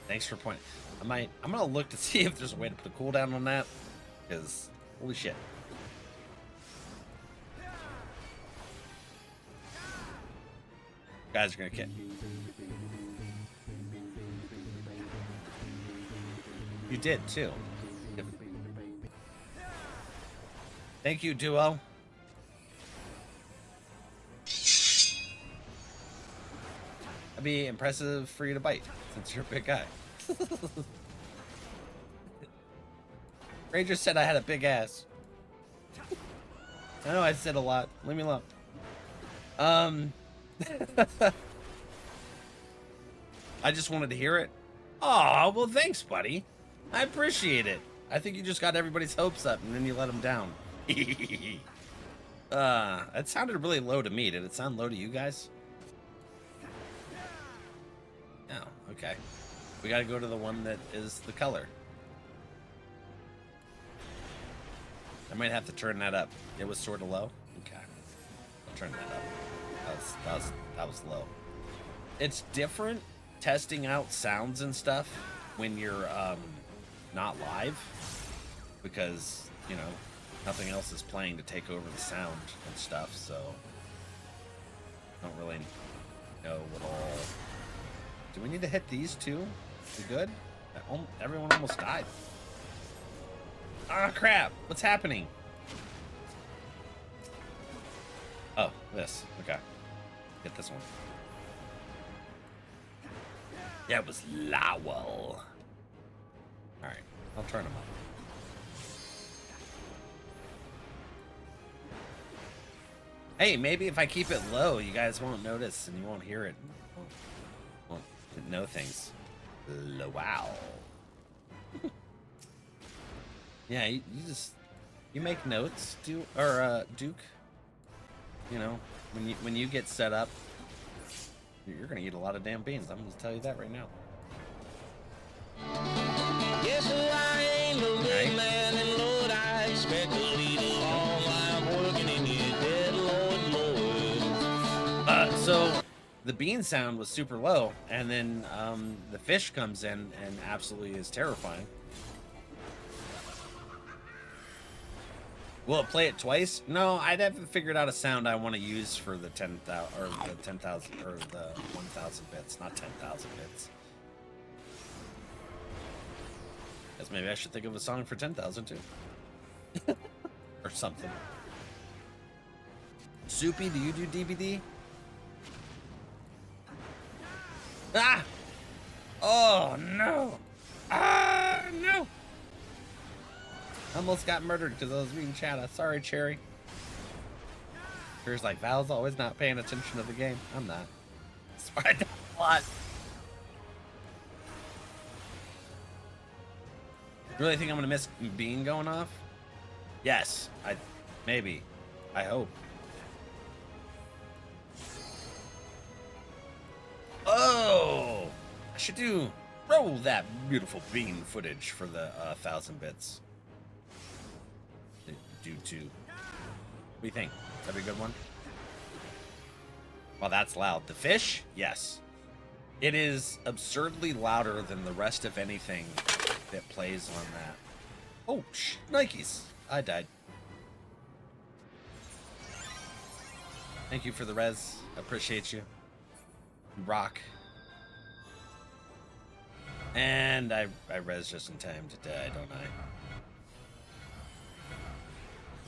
Thanks for pointing. I'm gonna look to see if there's a way to put a cooldown on that, because holy shit. Guys are gonna kick. You did too. Thank you, Duo. That'd be impressive for you to bite, since you're a big guy. Ranger said I had a big ass. I know I said a lot. Leave me alone. I just wanted to hear it. Oh, well, thanks, buddy. I appreciate it. I think you just got everybody's hopes up and then you let them down. It sounded really low to me. Did it sound low to you guys? No, okay. We gotta go to the one that is the color. I might have to turn that up. It was sort of low. Okay, I'll turn that up. That was low. It's different testing out sounds and stuff when you're not live, because you know nothing else is playing to take over the sound and stuff, so don't really know what all. Do we need to hit these two? We good? Everyone almost died. Ah, crap! What's happening? Oh, this. Okay. Get this one. Yeah, it was Lowell. Alright, I'll turn him up. Hey, maybe if I keep it low, you guys won't notice and you won't hear it. Won't know things. Wow. Yeah, you make notes, Duke. You know, when you get set up, you're gonna eat a lot of damn beans. I'm gonna tell you that right now. Yes, I ain't no big man, and Lord, I expect to lead a long life working in your dead, Lord. So the bean sound was super low, and then the fish comes in and absolutely is terrifying. Will it play it twice? No, I'd haven't figured out a sound I want to use for the 10,000 or the 10,000 or the 1,000 bits, not 10,000 bits. Guess maybe I should think of a song for 10,000 too, or something. Soupy, do you do DVD? Ah! Oh no! Ah no! Almost got murdered because I was reading chat. Sorry, Cherry. Cherry's like, Val's always not paying attention to the game. I'm not. Sorry, a lot. Really think I'm gonna miss Bean going off? Yes, maybe. I hope. Oh, I should roll that beautiful Bean footage for the 1,000 bits. Do too. What do you think? That'd be a good one. Well, that's loud. The fish? Yes. It is absurdly louder than the rest of anything that plays on that. Oh, Nikes. I died. Thank you for the res. Appreciate you. You rock. And I res just in time to die, don't I?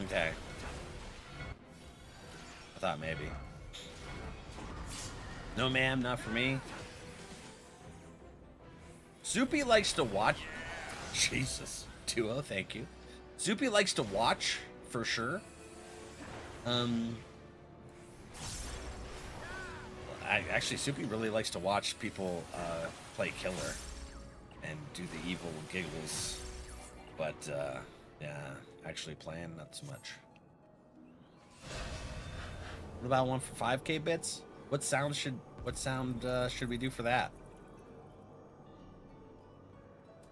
Okay. I thought maybe. No, ma'am, not for me. Soupy likes to watch. Jesus. 2-0, thank you. Soupy likes to watch, for sure. Actually, Soupy really likes to watch people play killer and do the evil giggles. But, yeah, actually playing, not so much. What about one for 5K bits? What sound should we do for that?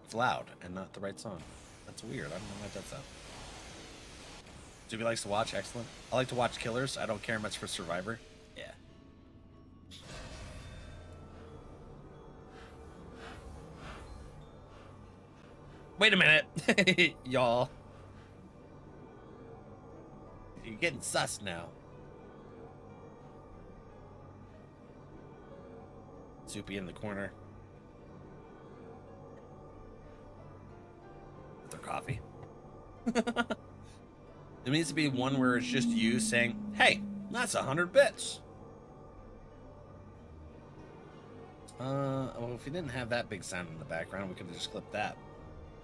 It's loud and not the right song. That's weird. I don't know why that's that. Soupy likes to watch. Excellent. I like to watch killers. I don't care much for Survivor. Yeah. Wait a minute, y'all. You're getting sus now. Soupy in the corner. With their coffee. There needs to be one where it's just you saying, hey, that's 100 bits. Well, if you didn't have that big sound in the background, we could have just clipped that.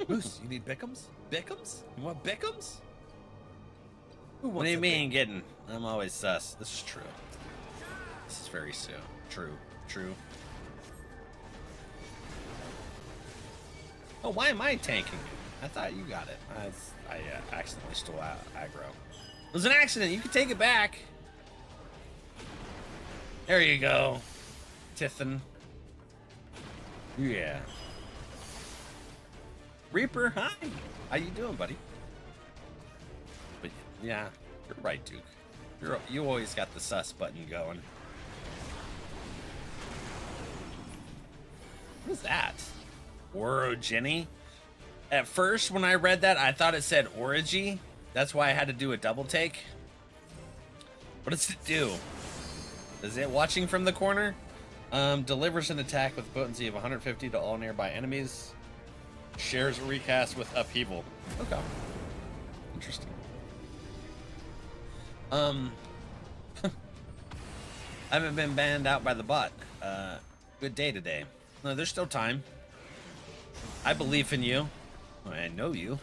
Moose, you need Bickums? Bickums? You want Bickums? What do you mean getting? I'm always sus. This is true. This is very true. True. Oh, why am I tanking? I thought you got it. I accidentally stole aggro. It was an accident. You can take it back. There you go. Tiffin. Yeah. Reaper, hi. How you doing, buddy? But yeah, you're right, Duke. You always got the sus button going. What is that? Orogeny? At first, when I read that, I thought it said orgy. That's why I had to do a double take. What does it do? Is it watching from the corner? Delivers an attack with potency of 150 to all nearby enemies. Shares a recast with upheaval. Okay. Interesting. I haven't been banned out by the bot. Good day today. No, there's still time. I believe in you. I know you.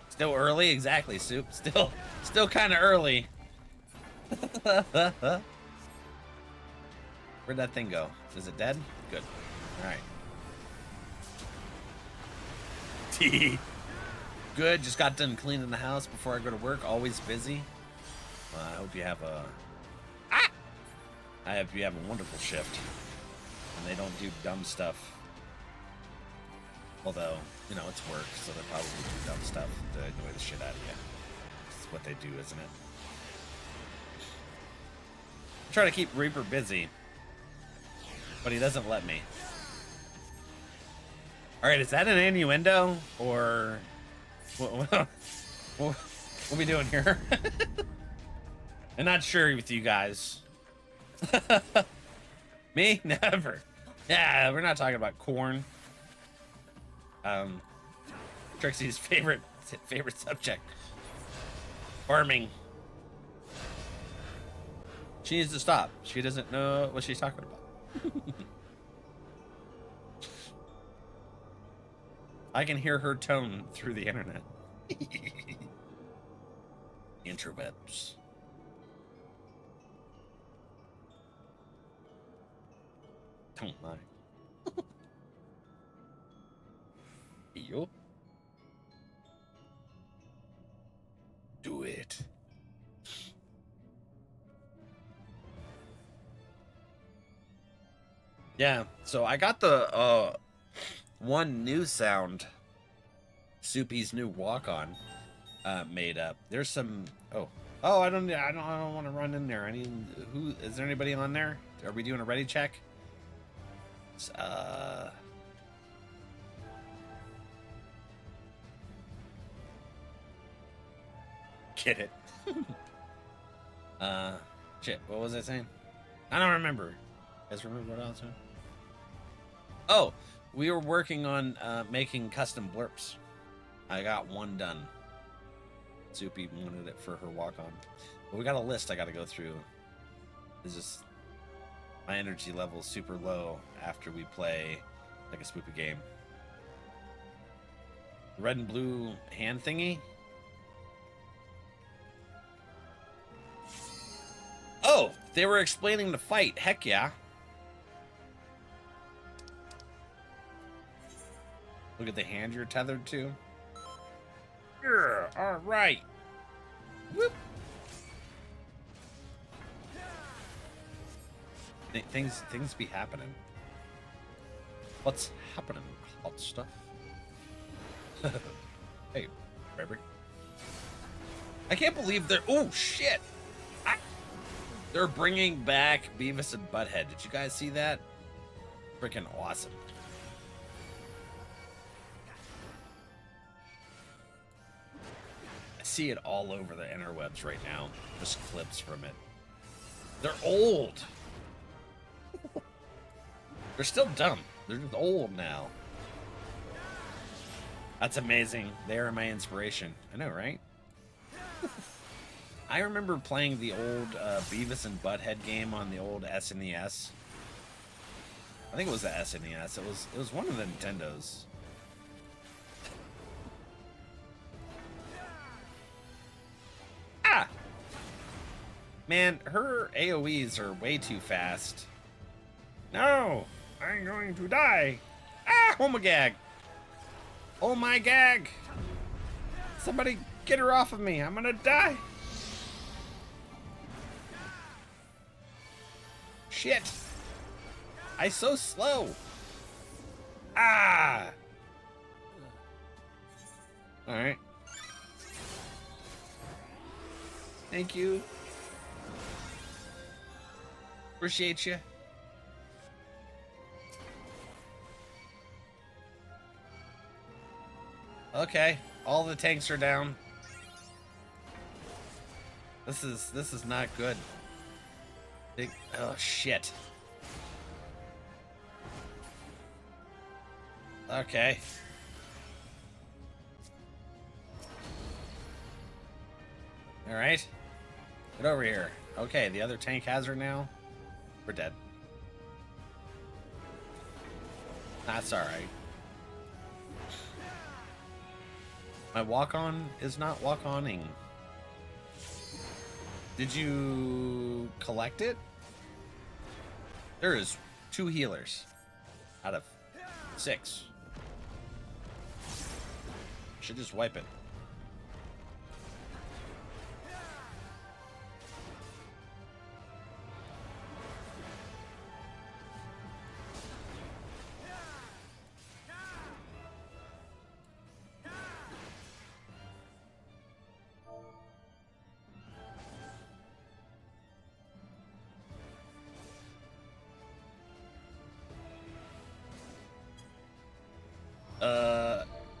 Still early? Exactly, Soup. Still kind of early. Where'd that thing go? Is it dead? Good. Alright. Good. Just got done cleaning the house before I go to work. Always busy. I hope you have a... I hope you have a wonderful shift. And they don't do dumb stuff. Although, you know, it's work, so they probably do dumb stuff to annoy the shit out of you. That's what they do, isn't it? I try to keep Reaper busy, but he doesn't let me. Alright, is that an innuendo? Or... what we doing here? I'm not sure with you guys. Me? Never. Yeah, we're not talking about corn. Trixie's favorite subject. Farming. She needs to stop. She doesn't know what she's talking about. I can hear her tone through the internet. Interwebs. Don't lie. Yo. Do it. Yeah, so I got the one new sound, Soupy's new walk-on, made up. There's some I don't want to run in there. Who is there? Anybody on there? Are we doing a ready check? Get it. Shit, what was I saying? I don't remember. You guys remember what I was saying? Oh, we were working on making custom blurps. I got one done. Soupy wanted it for her walk-on. But we got a list I got to go through. It's just my energy level is super low after we play like a spoopy game. Red and blue hand thingy. Oh, they were explaining the fight. Heck yeah. Look at the hand you're tethered to. Yeah, all right. Whoop. Things be happening. What's happening? Hot stuff. Hey, baby. I can't believe they're... Oh, shit. They're bringing back Beavis and Butthead. Did you guys see that? Freaking awesome. I see it all over the interwebs right now. Just clips from it. They're old. They're still dumb. They're just old now. That's amazing. They are my inspiration. I know, right? I remember playing the old Beavis and Butthead game on the old SNES. I think it was the SNES. It was one of the Nintendos. Ah! Man, her AoEs are way too fast. No! I'm going to die! Ah! Oh my gag! Oh my gag! Somebody get her off of me! I'm gonna die! Shit! I'm so slow! Ah! Alright. Thank you. Appreciate you. Okay, all the tanks are down. This is not good. Oh shit. Okay. All right. Get over here. Okay, the other tank has her now. We're dead. That's all right. My walk-on is not walk-oning. Did you collect it? There is 2 healers out of 6. Should just wipe it.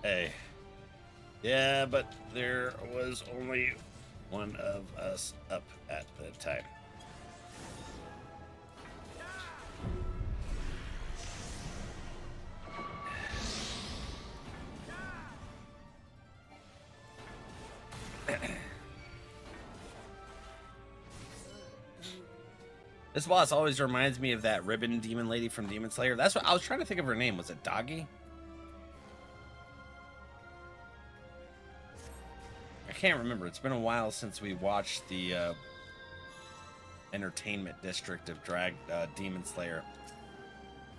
Hey. Yeah, but there was only one of us up at the time. This boss always reminds me of that ribbon demon lady from Demon Slayer. That's what I was trying to think of her name. Was it Doggy? I can't remember. It's been a while since we watched the entertainment district of Demon Slayer.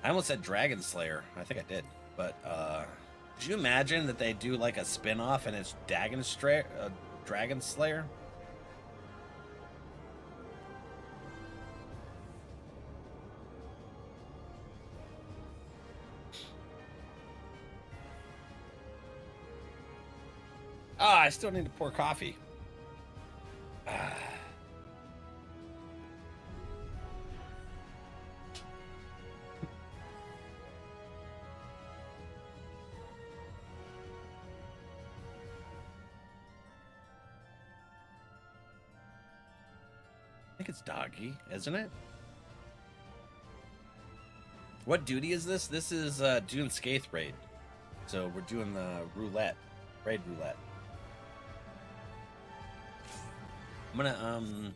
I almost said Dragon Slayer. I think I did. But could you imagine that they do like a spin-off and it's Dragon Slayer? Ah, I still need to pour coffee. Ah. I think it's Doggy, isn't it? What duty is this? This is Dune Skaith raid. So we're doing the roulette. Raid roulette. I'm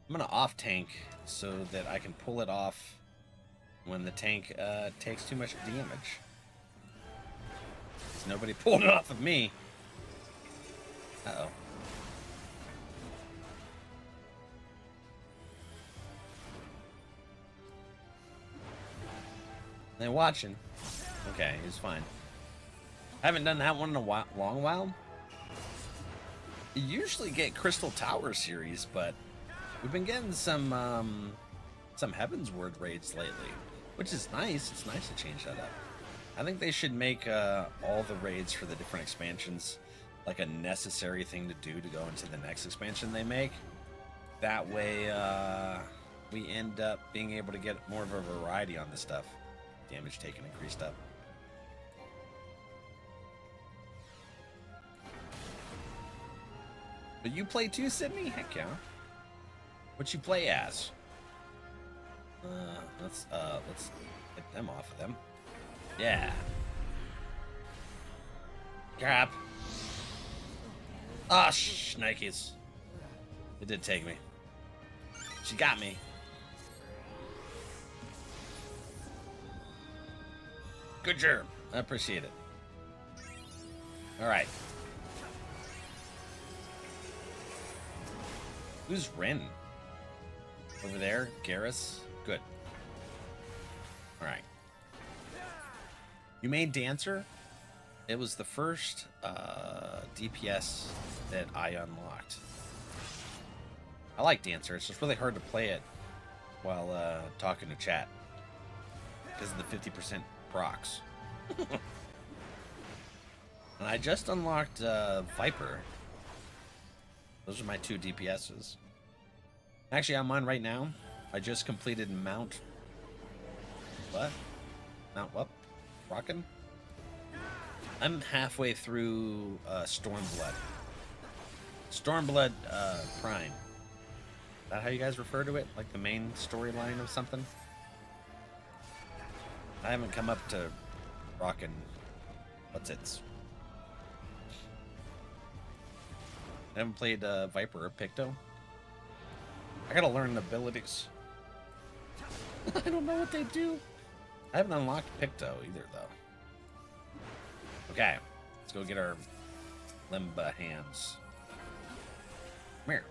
gonna off tank so that I can pull it off when the tank takes too much damage. There's nobody pulled it off of me. Uh-oh. They're watching. Okay, he's fine. I haven't done that one in a long while. You usually get Crystal Tower series, but we've been getting some Heavensward raids lately, which is nice. It's nice to change that up. I think they should make all the raids for the different expansions like a necessary thing to do to go into the next expansion they make. That way, we end up being able to get more of a variety on the stuff. Damage taken increased up. But you play too, Sydney? Heck yeah. What you play as? Let's get them off of them. Yeah. Crap. Ah, shnikes. It did take me. She got me. Good job. I appreciate it. All right. Who's Ren? Over there? Garrus? Good. Alright. You made Dancer? It was the first DPS that I unlocked. I like Dancer. It's just really hard to play it while talking to chat. Because of the 50% procs. And I just unlocked Viper. Those are my 2 DPSs. Actually, I'm on right now. I just completed Mount... What? Mount what? Rockin'? I'm halfway through Stormblood. Stormblood Prime. Is that how you guys refer to it? Like the main storyline of something? I haven't come up to rockin' what's it? I haven't played Viper or Picto. I gotta learn the abilities. I don't know what they do. I haven't unlocked Picto either, though. Okay, let's go get our Limba hands. Come here.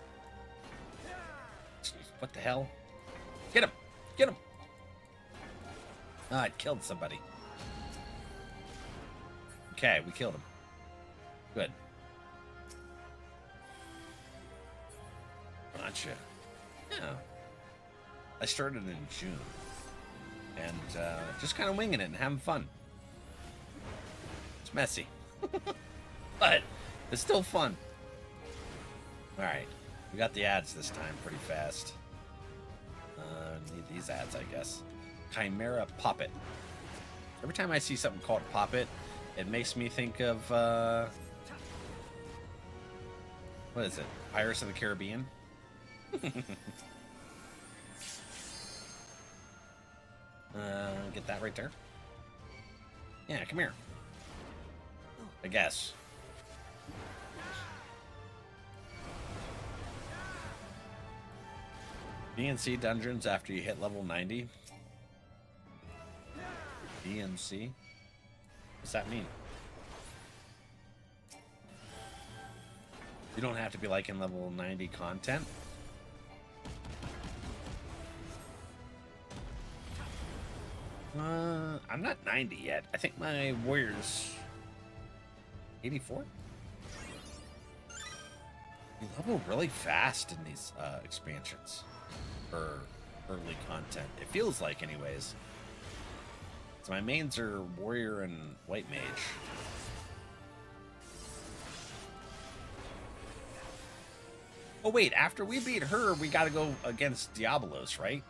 Jeez, what the hell? Get him! Get him! Ah, I killed somebody. Okay, we killed him. Good. Gotcha. Yeah. I started in June. And just kind of winging it and having fun. It's messy. But it's still fun. Alright. We got the ads this time pretty fast. Need these ads, I guess. Chimera Poppet. Every time I see something called Poppet, it makes me think of, what is it? Pirates of the Caribbean? Get that right there. Yeah, come here. I guess. DNC dungeons after you hit level 90. DNC? What's that mean? You don't have to be like in level 90 content. I'm not 90 yet. I think my warrior's 84. You level really fast in these expansions for early content. It feels like, anyways. So my mains are warrior and white mage. Oh wait, after we beat her, we gotta go against Diabolos, right?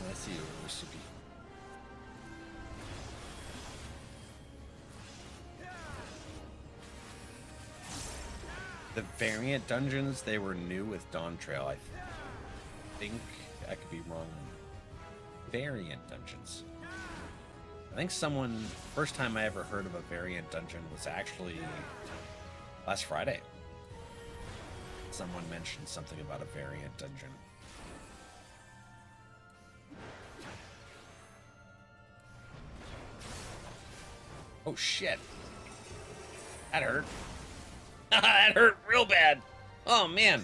Let's see what this should be. The variant dungeons, they were new with Dawn Trail. I think I could be wrong. Variant dungeons. I think first time I ever heard of a variant dungeon was actually last Friday. Someone mentioned something about a variant dungeon. Oh shit. That hurt. That hurt real bad. Oh man.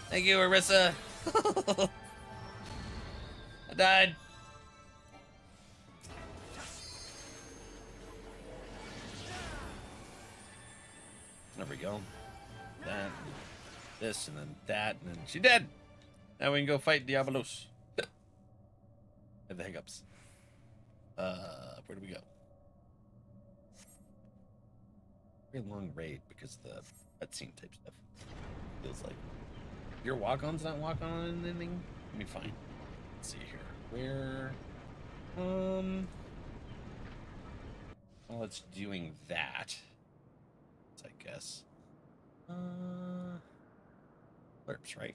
Thank you, Arissa. I died. There we go. That, and this, and then that, and then she dead. Now we can go fight Diabolos. I have the hiccups. Where do we go? Very long raid because of the cutscene type stuff. Feels like. Your walk-on's not walk-on anything? Let me find. Let's see here. Where? Well, it's doing that. I guess. Lerps, right?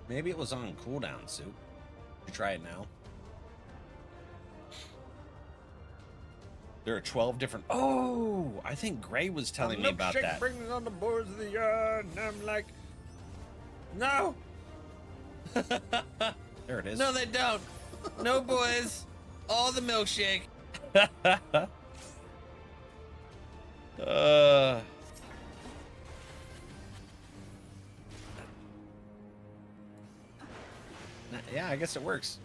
Maybe it was on cooldown, Soup. You try it now. There are 12 different. Oh, I think Gray was telling me about that. Brings on the boards of the yard, and I'm like, no. There it is. No, they don't. No, boys. All the milkshake. Yeah, I guess it works.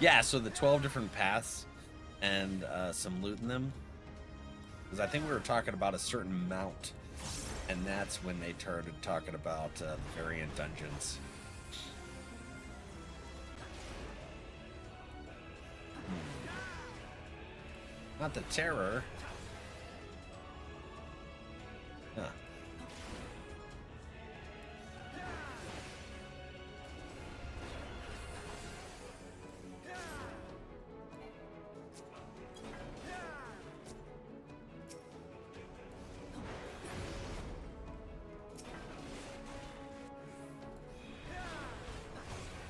Yeah, so the 12 different paths and some loot in them. Because I think we were talking about a certain mount, and that's when they started talking about the variant dungeons. Not the terror. Huh.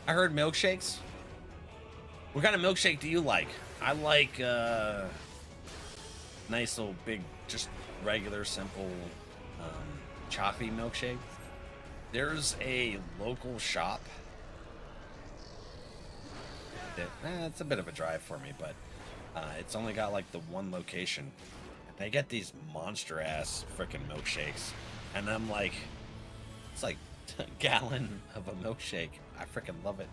I heard milkshakes. What kind of milkshake do you like? I like nice little big, just regular, simple chocolatey milkshake. There's a local shop that it's a bit of a drive for me, but it's only got like the one location. They get these monster ass freaking milkshakes, and I'm like, it's like a gallon of a milkshake. I freaking love it.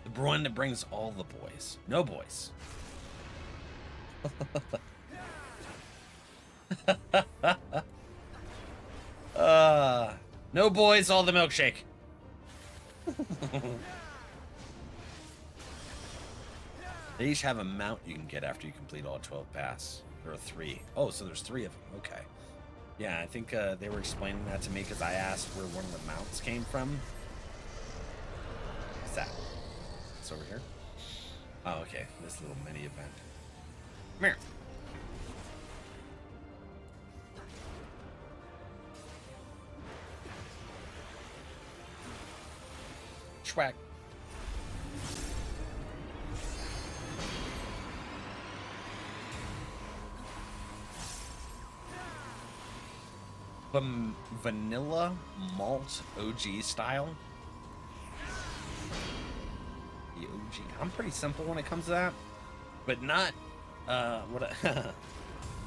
The one that brings all the boys. No boys. No boys, all the milkshake. They each have a mount you can get after you complete all 12 paths. There are 3. Oh, so there's 3 of them. Okay. Yeah, I think they were explaining that to me because I asked where one of the mounts came from. What's that? It's over here. Oh, okay. This little mini event. Come here. Schwack. Vanilla malt OG style. The OG. I'm pretty simple when it comes to that, but not what.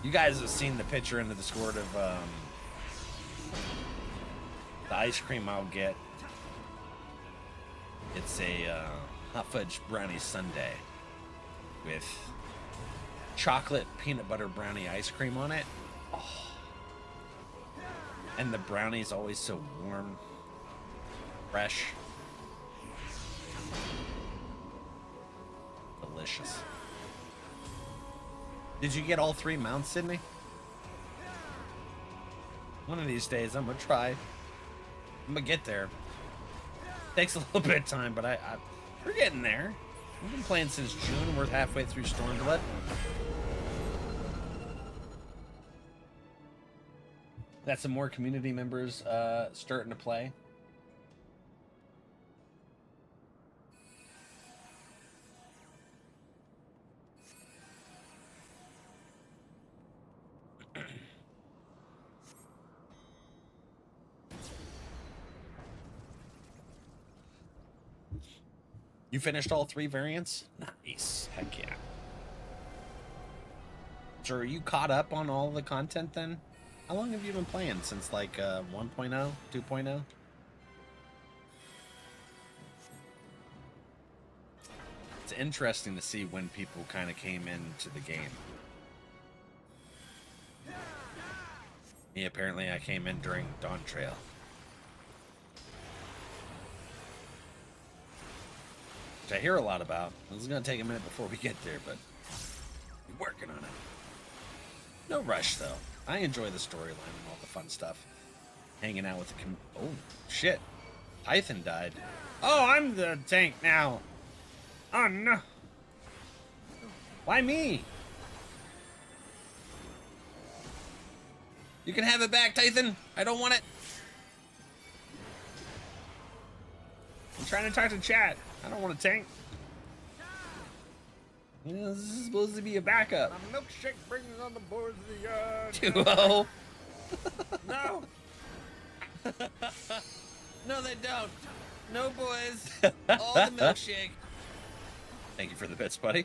You guys have seen the picture in the Discord of the ice cream I'll get. It's a hot fudge brownie sundae with chocolate peanut butter brownie ice cream on it. Oh. And the brownie's always so warm, fresh, delicious. Did you get all 3 mounts, Sydney? One of these days, I'm gonna try. I'm gonna get there. Takes a little bit of time, but we're getting there. We've been playing since June. We're halfway through Stormblood. Got some more community members starting to play. You finished all 3 variants? Nice. Heck yeah. So are you caught up on all the content then? How long have you been playing? Since like 1.0, 2.0? It's interesting to see when people kind of came into the game. Me, apparently I came in during Dawn Trail. Which I hear a lot about. This is going to take a minute before we get there, but we're working on it. No rush, though. I enjoy the storyline and all the fun stuff. Hanging out with the oh, shit. Tython died. Oh, I'm the tank now. Oh, no. Why me? You can have it back, Tython. I don't want it. I'm trying to talk to chat. I don't want a tank. Yeah, this is supposed to be a backup. A milkshake brings on the boards of the yard. 2-0. No. No, they don't. No, boys. All the milkshake. Thank you for the bits, buddy.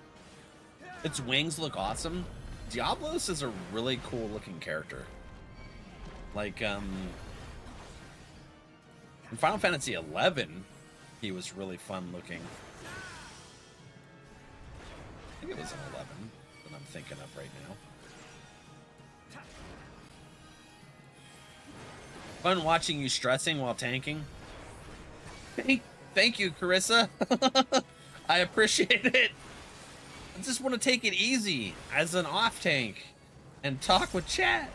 Its wings look awesome. Diablos is a really cool looking character. Like, in Final Fantasy XI, he was really fun looking. I think it was an 11 that I'm thinking of right now. Fun watching you stressing while tanking. Thank you, Carissa. I appreciate it. I just want to take it easy as an off tank and talk with chat.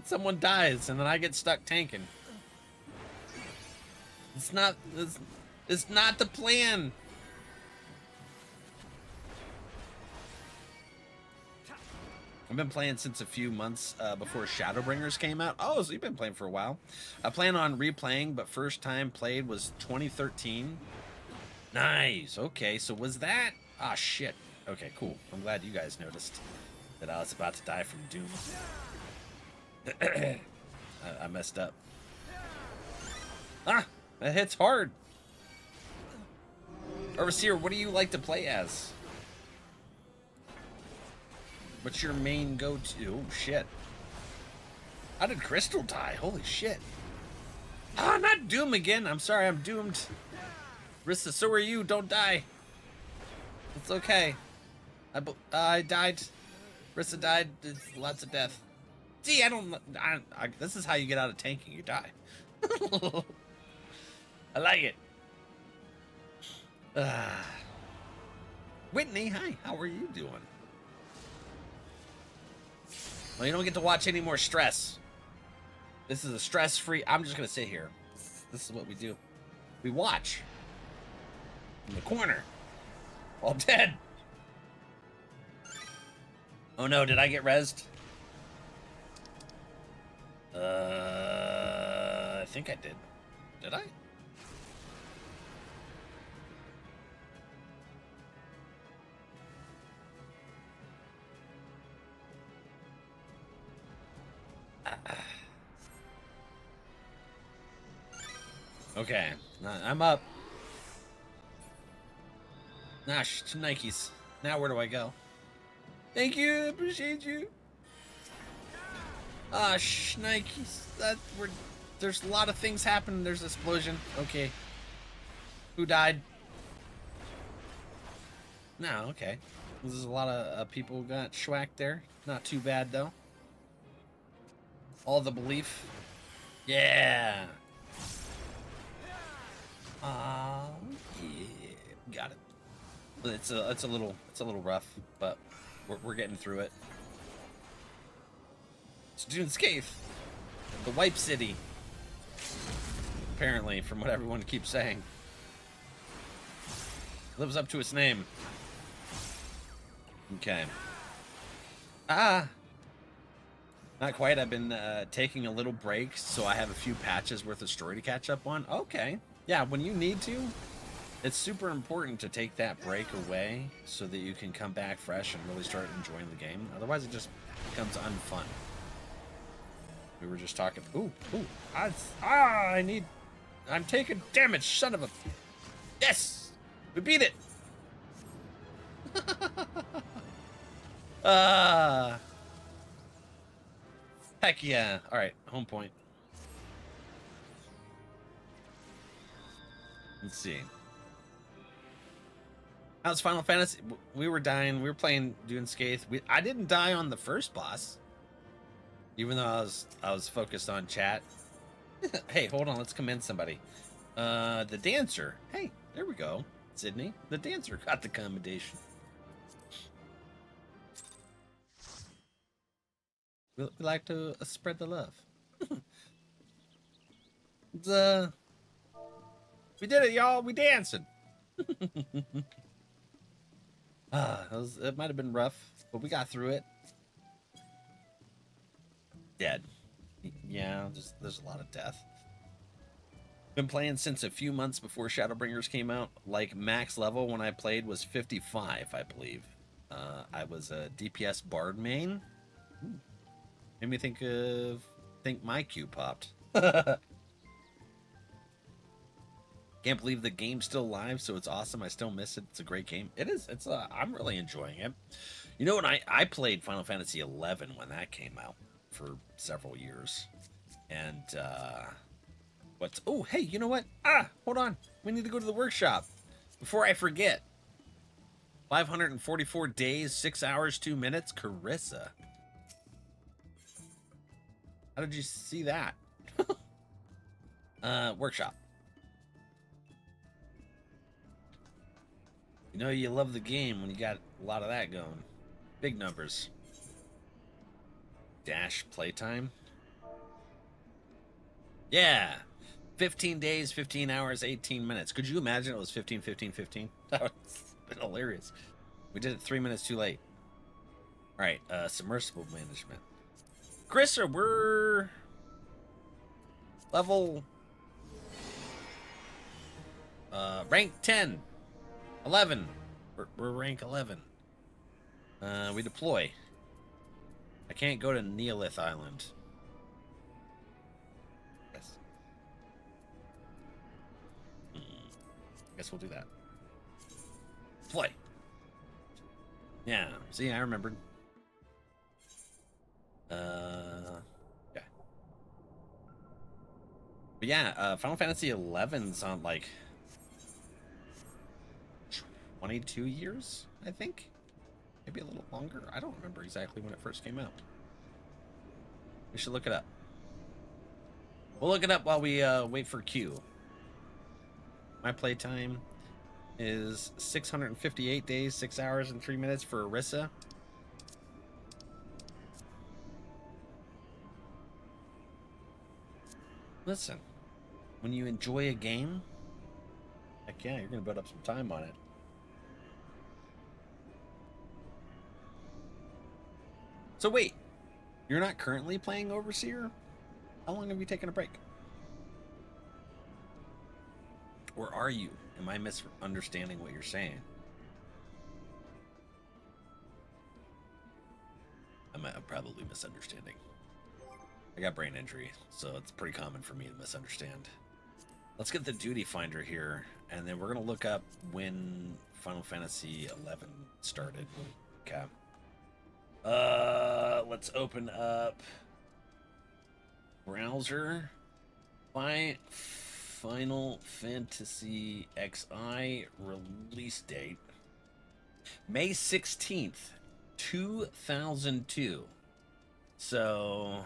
Someone dies and then I get stuck tanking. It's not the plan. I've been playing since a few months before Shadowbringers came out. Oh, so you've been playing for a while. I plan on replaying, but first time played was 2013. Nice. Okay, so was that... Ah, shit. Okay, cool. I'm glad you guys noticed that I was about to die from Doom. I messed up. Ah, that hits hard. Overseer, what do you like to play as? What's your main go-to? Oh, shit. How did Crystal die? Holy shit. Ah, not Doom again. I'm sorry, I'm doomed. Rissa, so are you. Don't die. It's okay. I died. Rissa died. There's lots of death. See, this is how you get out of tanking. You die. I like it. Whitney, hi. How are you doing? Well, you don't get to watch any more stress. This is a stress-free... I'm just going to sit here. This is what we do. We watch. In the corner. All dead. Oh no, did I get rezzed? I think I did. Did I? Okay, I'm up. Nash, to Nikes. Now where do I go? Thank you, appreciate you. Ah, Nikes. There's a lot of things happening. There's an explosion. Okay. Who died? No, okay. There's a lot of people got schwacked there. Not too bad though. All the belief. Yeah. Yeah, got it. It's a little rough, but we're getting through it. It's Dune Scathe, the Wipe City. Apparently, from what everyone keeps saying, lives up to its name. Okay. Not quite. I've been taking a little break, so I have a few patches worth of story to catch up on. Okay. Yeah, when you need to, it's super important to take that break away so that you can come back fresh and really start enjoying the game. Otherwise, it just becomes unfun. We were just talking. I'm taking damage, son of a... Yes! We beat it! Heck yeah. Alright, home point. Let's see. How's Final Fantasy? We were dying. We were playing Dune Scathe. I didn't die on the first boss, even though I was focused on chat. Hey, hold on. Let's commend somebody. The dancer. Hey, there we go. Sydney, the dancer got the commendation. We like to spread the love. We did it, y'all. We dancing. It might have been rough, but we got through it. Dead. Yeah, there's a lot of death. Been playing since a few months before Shadowbringers came out. Like, max level when I played was 55, I believe. I was a DPS Bard main. Made me think my Q popped. Can't believe the game's still live, so it's awesome. I still miss it. It's a great game. It is. I'm really enjoying it. You know what? I played Final Fantasy XI when that came out. for several years. And what's oh hey, you know what? Ah, hold on. We need to go to the workshop before I forget. 544 days, 6 hours, 2 minutes. Carissa. How did you see that? Workshop. You know you love the game when you got a lot of that going. Big numbers. Dash playtime. Yeah. 15 days, 15 hours, 18 minutes. Could you imagine it was 15, 15, 15? That would have been hilarious. We did it 3 minutes too late. Alright, submersible management. Carissa, we're level rank 10. 11. We're rank 11. We deploy. I can't go to Neolith Island. Yes. Guess we'll do that. Deploy. Yeah. See, I remembered. Yeah. But yeah, Final Fantasy XI's on like 22 years, I think. Maybe a little longer. I don't remember exactly when it first came out. We should look it up. We'll look it up while we wait for Q. My playtime is 658 days, 6 hours, and 3 minutes for Arissa. Listen, when you enjoy a game, heck yeah, you're going to build up some time on it. So wait, you're not currently playing Overseer? How long have you taken a break? Or are you? Am I misunderstanding what you're saying? I'm probably misunderstanding. I got brain injury, so it's pretty common for me to misunderstand. Let's get the duty finder here, and then we're going to look up when Final Fantasy XI started. Okay. Let's open up browser. Final Fantasy XI release date May 16th, 2002. So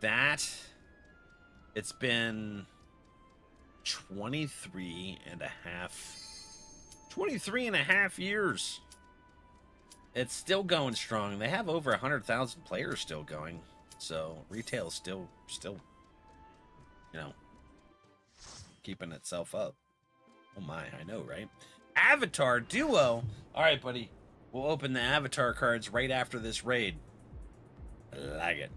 that it's been 23 and a half years. It's still going strong. They have over 100,000 players still going. So retail is still, you know, keeping itself up. Oh my, I know, right? Avatar Duo. All right, buddy. We'll open the Avatar cards right after this raid. I like it.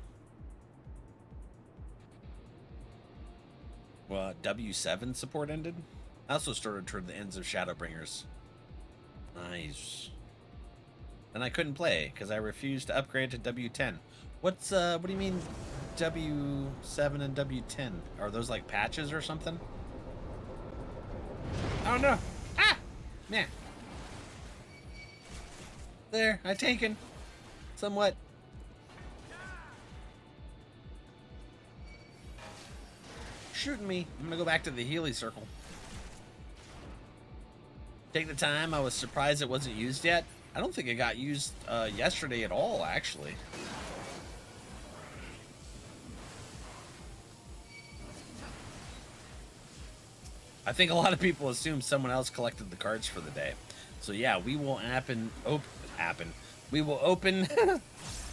Well, W7 support ended. I also started toward the ends of Shadowbringers. Nice. And I couldn't play because I refused to upgrade to W10. What do you mean W7 and W10? Are those like patches or something? Oh no! Ah! Man. There, I taken. Somewhat. Shooting me. I'm gonna go back to the Healy circle. Take the time. I was surprised it wasn't used yet. I don't think it got used yesterday at all, actually. I think a lot of people assume someone else collected the cards for the day. So yeah, we will we will open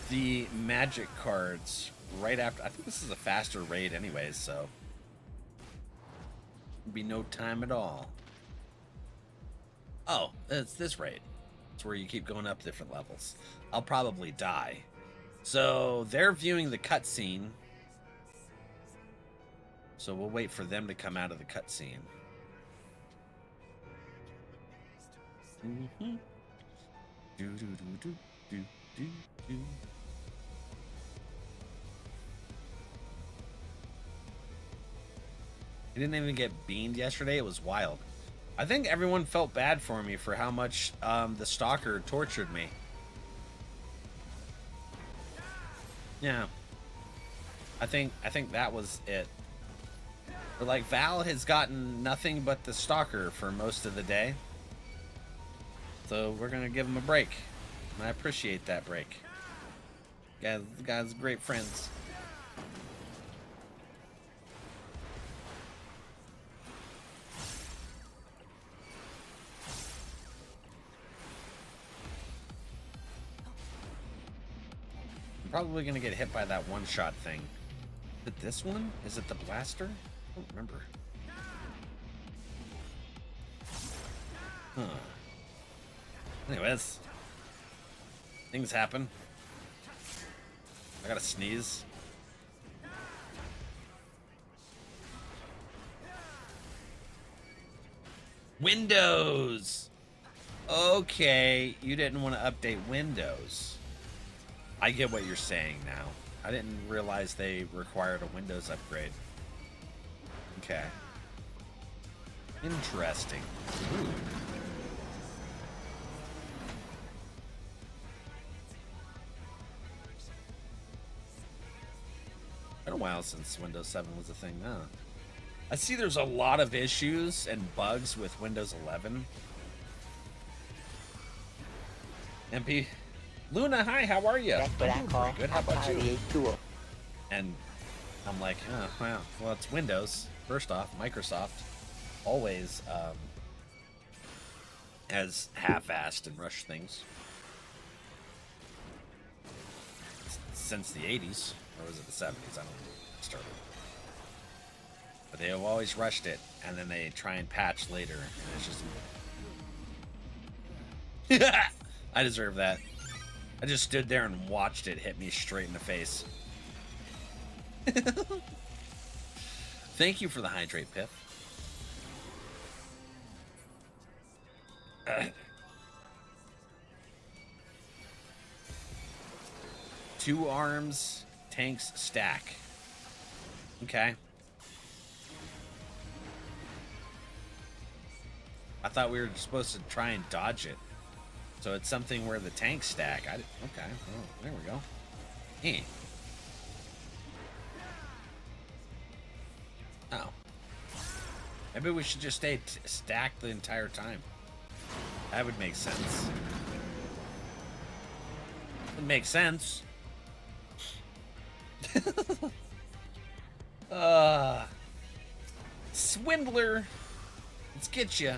the magic cards right after. I think this is a faster raid anyways, so it'll be no time at all. Oh, it's this raid. It's where you keep going up different levels. I'll probably die. So they're viewing the cutscene. So we'll wait for them to come out of the cutscene. Mm-hmm. Do do do do do do do. He didn't even get beamed yesterday. It was wild. I think everyone felt bad for me for how much the stalker tortured me. Yeah. I think that was it. But like Val has gotten nothing but the stalker for most of the day. So we're gonna give him a break. And I appreciate that break. Guys, great friends. I'm probably gonna get hit by that one-shot thing. Is it this one? Is it the blaster? I don't remember. Huh. Anyways. Things happen. I gotta sneeze. Windows! Okay, you didn't want to update Windows. I get what you're saying now. I didn't realize they required a Windows upgrade. Okay. Interesting. Ooh. Been a while since Windows 7 was a thing, huh? I see there's a lot of issues and bugs with Windows 11. MP Luna, hi, how are you? That's what I call Good, how about you? a tool. And I'm like, oh, wow, well, it's Windows. First off, Microsoft always has half-assed and rushed things. Since the 80s, or was it the 70s? I don't know when it started. But they have always rushed it, and then they try and patch later, and it's just... I deserve that. I just stood there and watched it hit me straight in the face. Thank you for the hydrate, Piff. Two arms, tanks stack. Okay. I thought we were supposed to try and dodge it. So it's something where the tanks stack. Okay. Oh, there we go. Hey. Oh. Maybe we should just stay stacked the entire time. That would make sense. Would make sense. Swindler. Let's get you.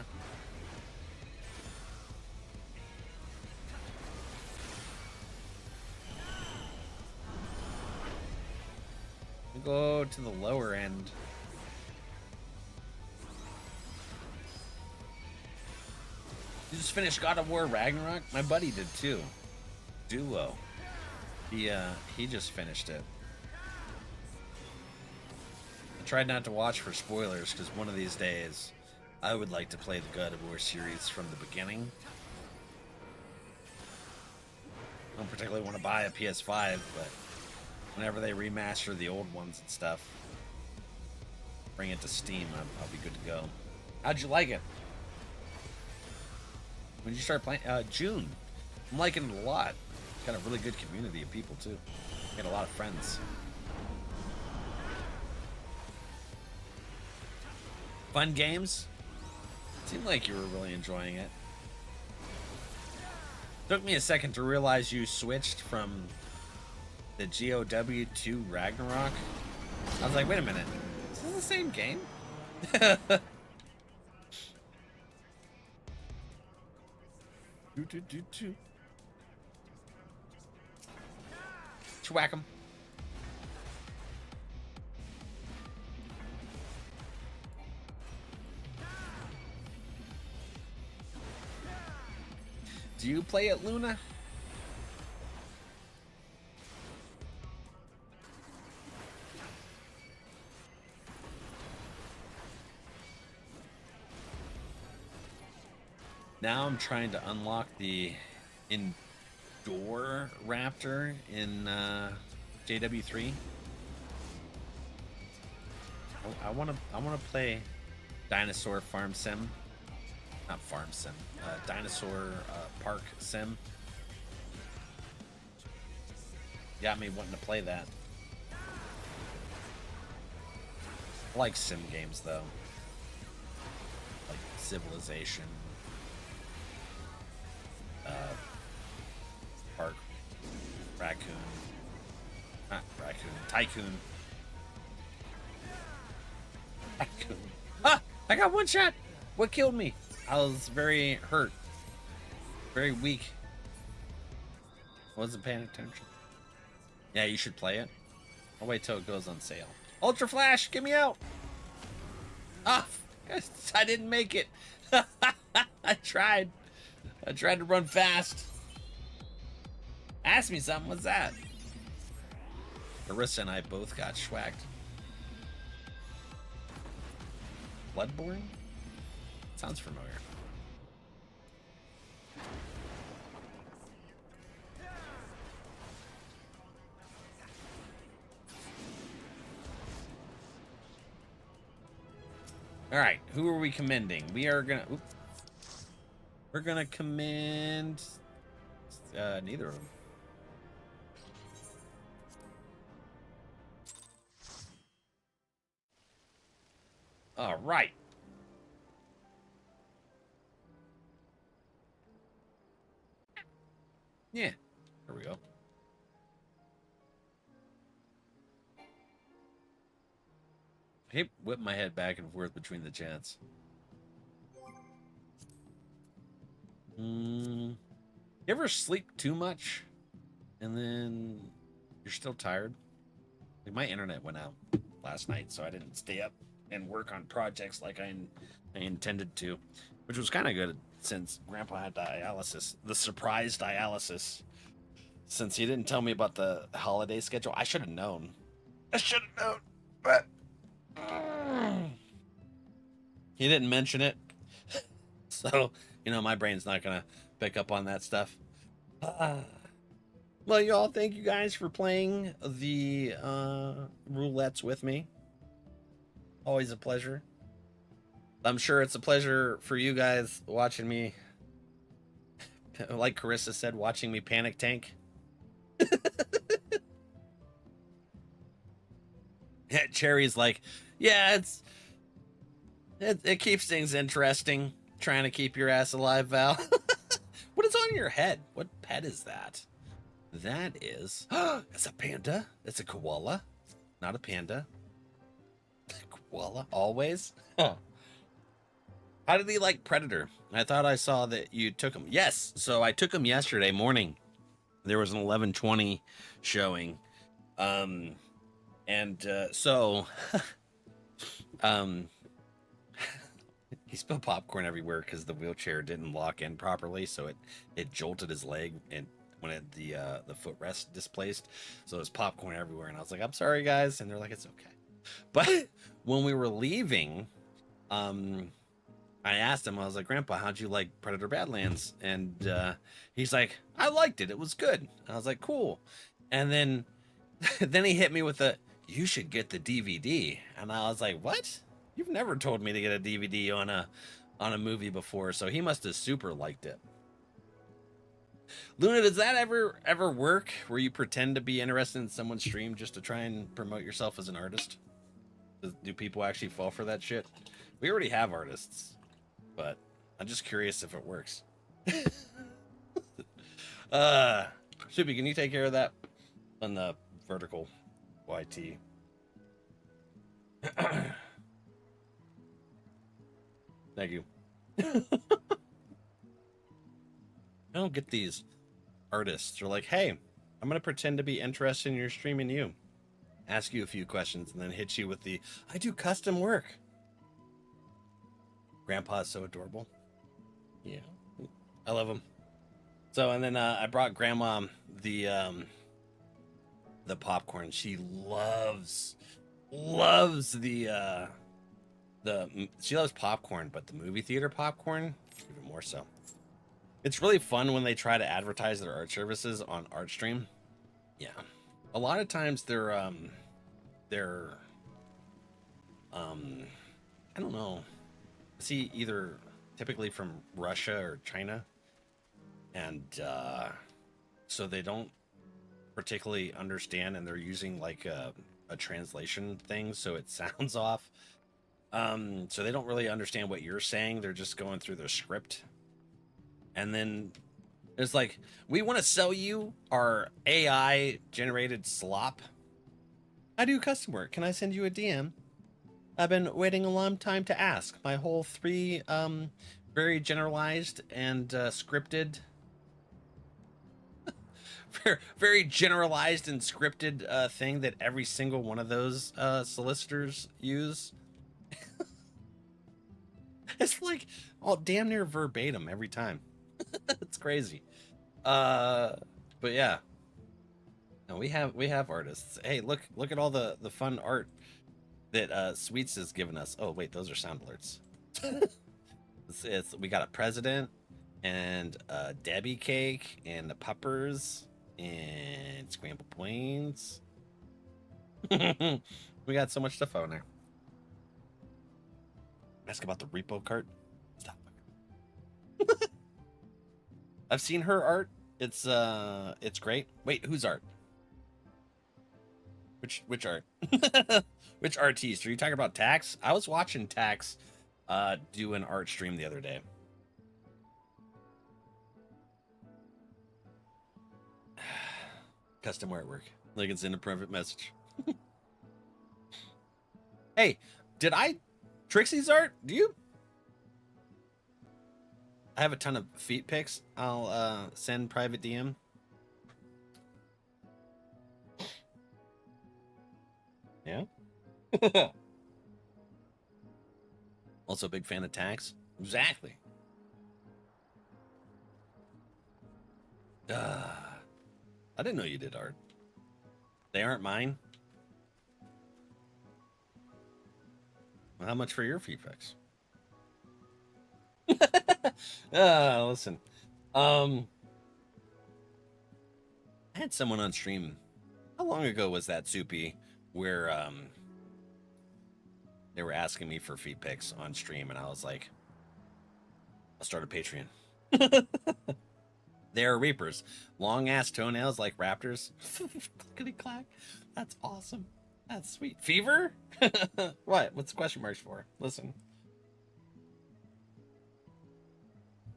Go to the lower end. You just finished God of War Ragnarok? My buddy did too. Duo. He just finished it. I tried not to watch for spoilers because one of these days I would like to play the God of War series from the beginning. I don't particularly want to buy a PS5, but whenever they remaster the old ones and stuff, bring it to Steam, I'll be good to go. How'd you like it? When did you start playing? June. I'm liking it a lot. Got a really good community of people, too. Got a lot of friends. Fun games? Seemed like you were really enjoying it. Took me a second to realize you switched from the GOW to Ragnarok. I was like, wait a minute. Is this the same game? Whack him. Do you play it, Luna? Now I'm trying to unlock the indoor raptor in JW3. I want to play dinosaur farm sim, not farm sim, dinosaur park sim. got me wanting to play that. I like sim games though, like Civilization, Park, Tycoon. Ah! I got one shot! What killed me? I was very hurt. Very weak. Wasn't paying attention. Yeah, you should play it. I'll wait till it goes on sale. Ultra Flash, get me out! Ah! I didn't make it. I tried. I tried to run fast. Ask me something, what's that? Marissa and I both got schwacked. Bloodborne? Sounds familiar. All right, who are we commending? We are gonna. We're gonna commend neither of them. All right. Yeah, there we go. I hate whip my head back and forth between the chats. You ever sleep too much and then you're still tired? Like my internet went out last night, so I didn't stay up and work on projects like I intended to, which was kind of good since Grandpa had dialysis, the surprise dialysis. Since he didn't tell me about the holiday schedule, I should have known. I should have known, but he didn't mention it. So, you know, my brain's not going to pick up on that stuff. Well, y'all, thank you guys for playing the roulettes with me. Always a pleasure. I'm sure it's a pleasure for you guys watching me, like Carissa said, watching me panic tank. Cherry's like, yeah, it keeps things interesting, trying to keep your ass alive, Val. What is on your head? What pet is that? That is, it's a panda. It's a koala, not a panda. Koala, always. Huh. How did he like Predator? I thought I saw that you took him. Yes, so I took him yesterday morning. There was an 11:20 showing, so he spilled popcorn everywhere because the wheelchair didn't lock in properly, so it jolted his leg and when the footrest displaced, so there's popcorn everywhere. And I was like, I'm sorry, guys, and they're like, it's okay. But when we were leaving, I asked him, I was like, Grandpa, how'd you like Predator Badlands? And he's like, I liked it. It was good. I was like, cool. And then he hit me with you should get the DVD. And I was like, what? You've never told me to get a DVD on a movie before. So he must have super liked it. Luna, does that ever work where you pretend to be interested in someone's stream just to try and promote yourself as an artist? Do people actually fall for that shit? We already have artists. But I'm just curious if it works. Soupy, can you take care of that on the vertical YT? Thank you. I don't get these artists. They're like, hey, I'm going to pretend to be interested in your stream and you. Ask you a few questions and then hit you with I do custom work. Grandpa is so adorable. Yeah, I love him. So, and then I brought Grandma the popcorn. She loves she loves popcorn, but the movie theater popcorn even more so. It's really fun when they try to advertise their art services on ArtStream. Yeah, a lot of times they're I don't know. See, either typically from Russia or China, and so they don't particularly understand, and they're using like a translation thing, so it sounds off. So they don't really understand what you're saying. They're just going through their script. And then it's like, we want to sell you our AI generated slop. I do custom work. Can I send you a DM? I've been waiting a long time to ask. My whole 3 very generalized and scripted, very generalized and scripted thing that every single one of those solicitors use. It's like all damn near verbatim every time. It's crazy. But yeah. No, we have artists. Hey, look at all the fun art that Sweets has given us. Oh wait, those are sound alerts. We got a president and a Debbie cake and the puppers and scrambled plains. We got so much stuff on there. Ask about the repo cart. Stop. I've seen her art. It's great. Wait, whose art? Which art? Which artiste? Are you talking about Tax? I was watching Tax do an art stream the other day. Custom artwork. Like it's in a private message. Hey, did I Trixie's art? Do you? I have a ton of feet pics. I'll send private DM. Yeah. Also a big fan of Tax. Exactly. I didn't know you did art. They aren't mine. Well, how much for your feet pics? Listen. I had someone on stream. How long ago was that, Soupy? Where they were asking me for feet pics on stream, and I was like, I'll start a Patreon. They're reapers. Long ass toenails like raptors. Clickety clack. That's awesome. That's sweet. Fever? What? What's the question marks for? Listen.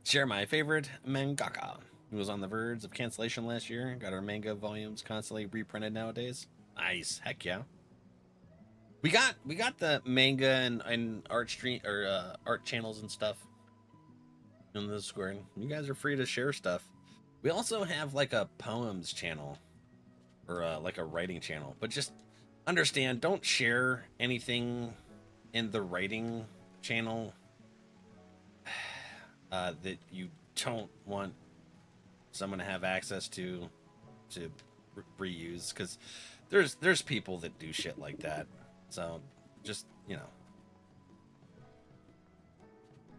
Share my favorite mangaka, who was on the verge of cancellation last year. Got our manga volumes constantly reprinted nowadays. Nice. Heck yeah. We got the manga and art stream or art channels and stuff in the Discord. You guys are free to share stuff. We also have like a poems channel or like a writing channel, but just understand, don't share anything in the writing channel that you don't want someone to have access to reuse, because there's people that do shit like that. So just, you know,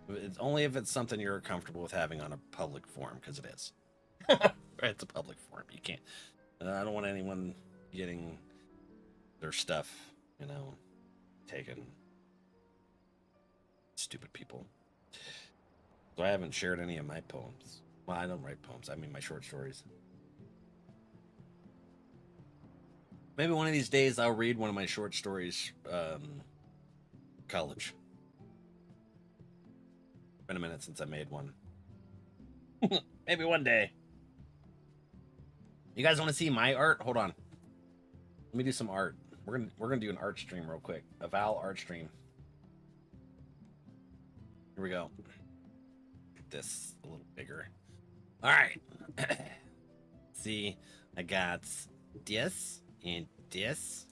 it's only if it's something you're comfortable with having on a public forum, because it is. It's a public forum. You can't. I don't want anyone getting their stuff, you know, taken. Stupid people. So I haven't shared any of my poems. Well, I don't write poems. I mean my short stories. Maybe one of these days I'll read one of my short stories. College. Been a minute since I made one. Maybe one day. You guys want to see my art? Hold on. Let me do some art. We're gonna do an art stream real quick. A Val art stream. Here we go. Get this a little bigger. All right. See, I got this and this,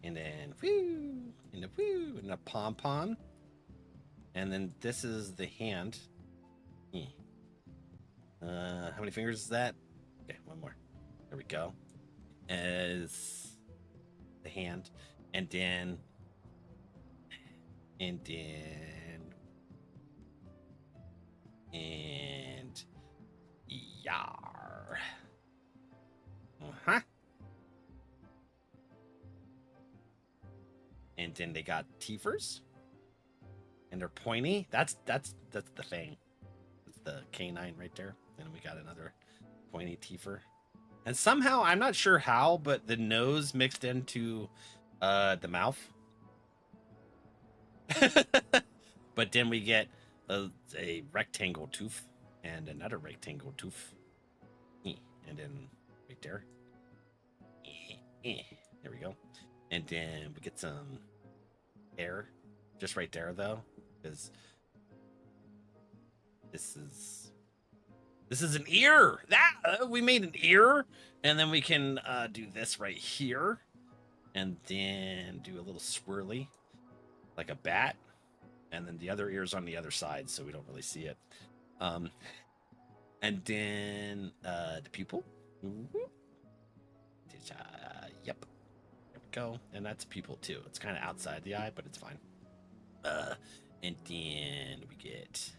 and then whoo, and a whoo, and a pom pom, and then this is the hand. How many fingers is that? Okay, one more. There we go. As the hand, and then yar. And then they got teethers, and they're pointy. That's the thing. That's the canine right there. Then we got another pointy teether. And somehow, I'm not sure how, but the nose mixed into the mouth. But then we get a rectangle tooth and another rectangle tooth. And then right there. There we go. And then we get some hair just right there, though, because this is an ear. That we made an ear, and then we can do this right here, and then do a little swirly, like a bat, and then the other ear's on the other side, so we don't really see it. And then the pupil. Yep. There we go. And that's a pupil too. It's kind of outside the eye, but it's fine. And then we get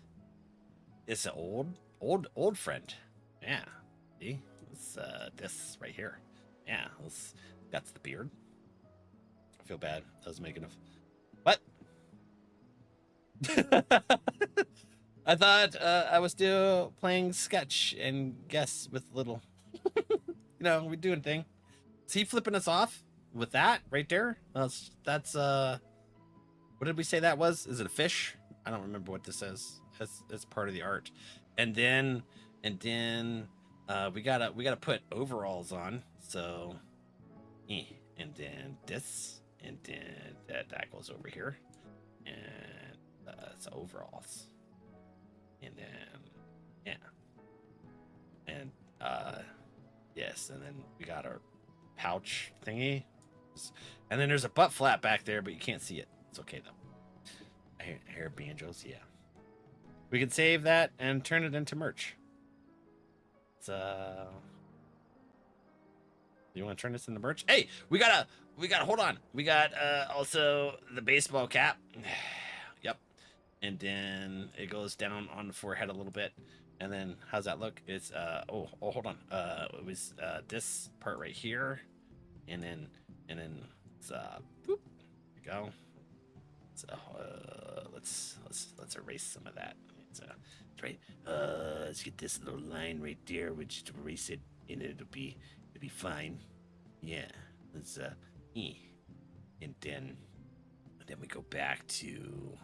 this old friend. Yeah. See? It's this right here. Yeah. That's the beard. I feel bad. I was making a... What? I thought I was still playing sketch and guess with little... we're doing a thing. Is he flipping us off with that right there? That's what did we say that was? Is it a fish? I don't remember what this is. It's part of the art. And then we gotta put overalls on. So and then this, and then that goes over here, and it's overalls. And then and yes, and then we got our pouch thingy, and then there's a butt flap back there, but you can't see it. It's okay though. Hair banjos, yeah. We can save that and turn it into merch. So you want to turn this into merch? Hey, we gotta hold on. We got also the baseball cap. Yep. And then it goes down on the forehead a little bit. And then how's that look? It's oh hold on. It was this part right here, and then it's boop. There we go. So let's erase some of that. It's right. Let's get this little line right there. We just erase it, and it'll be fine. Yeah. Let's and then we go back to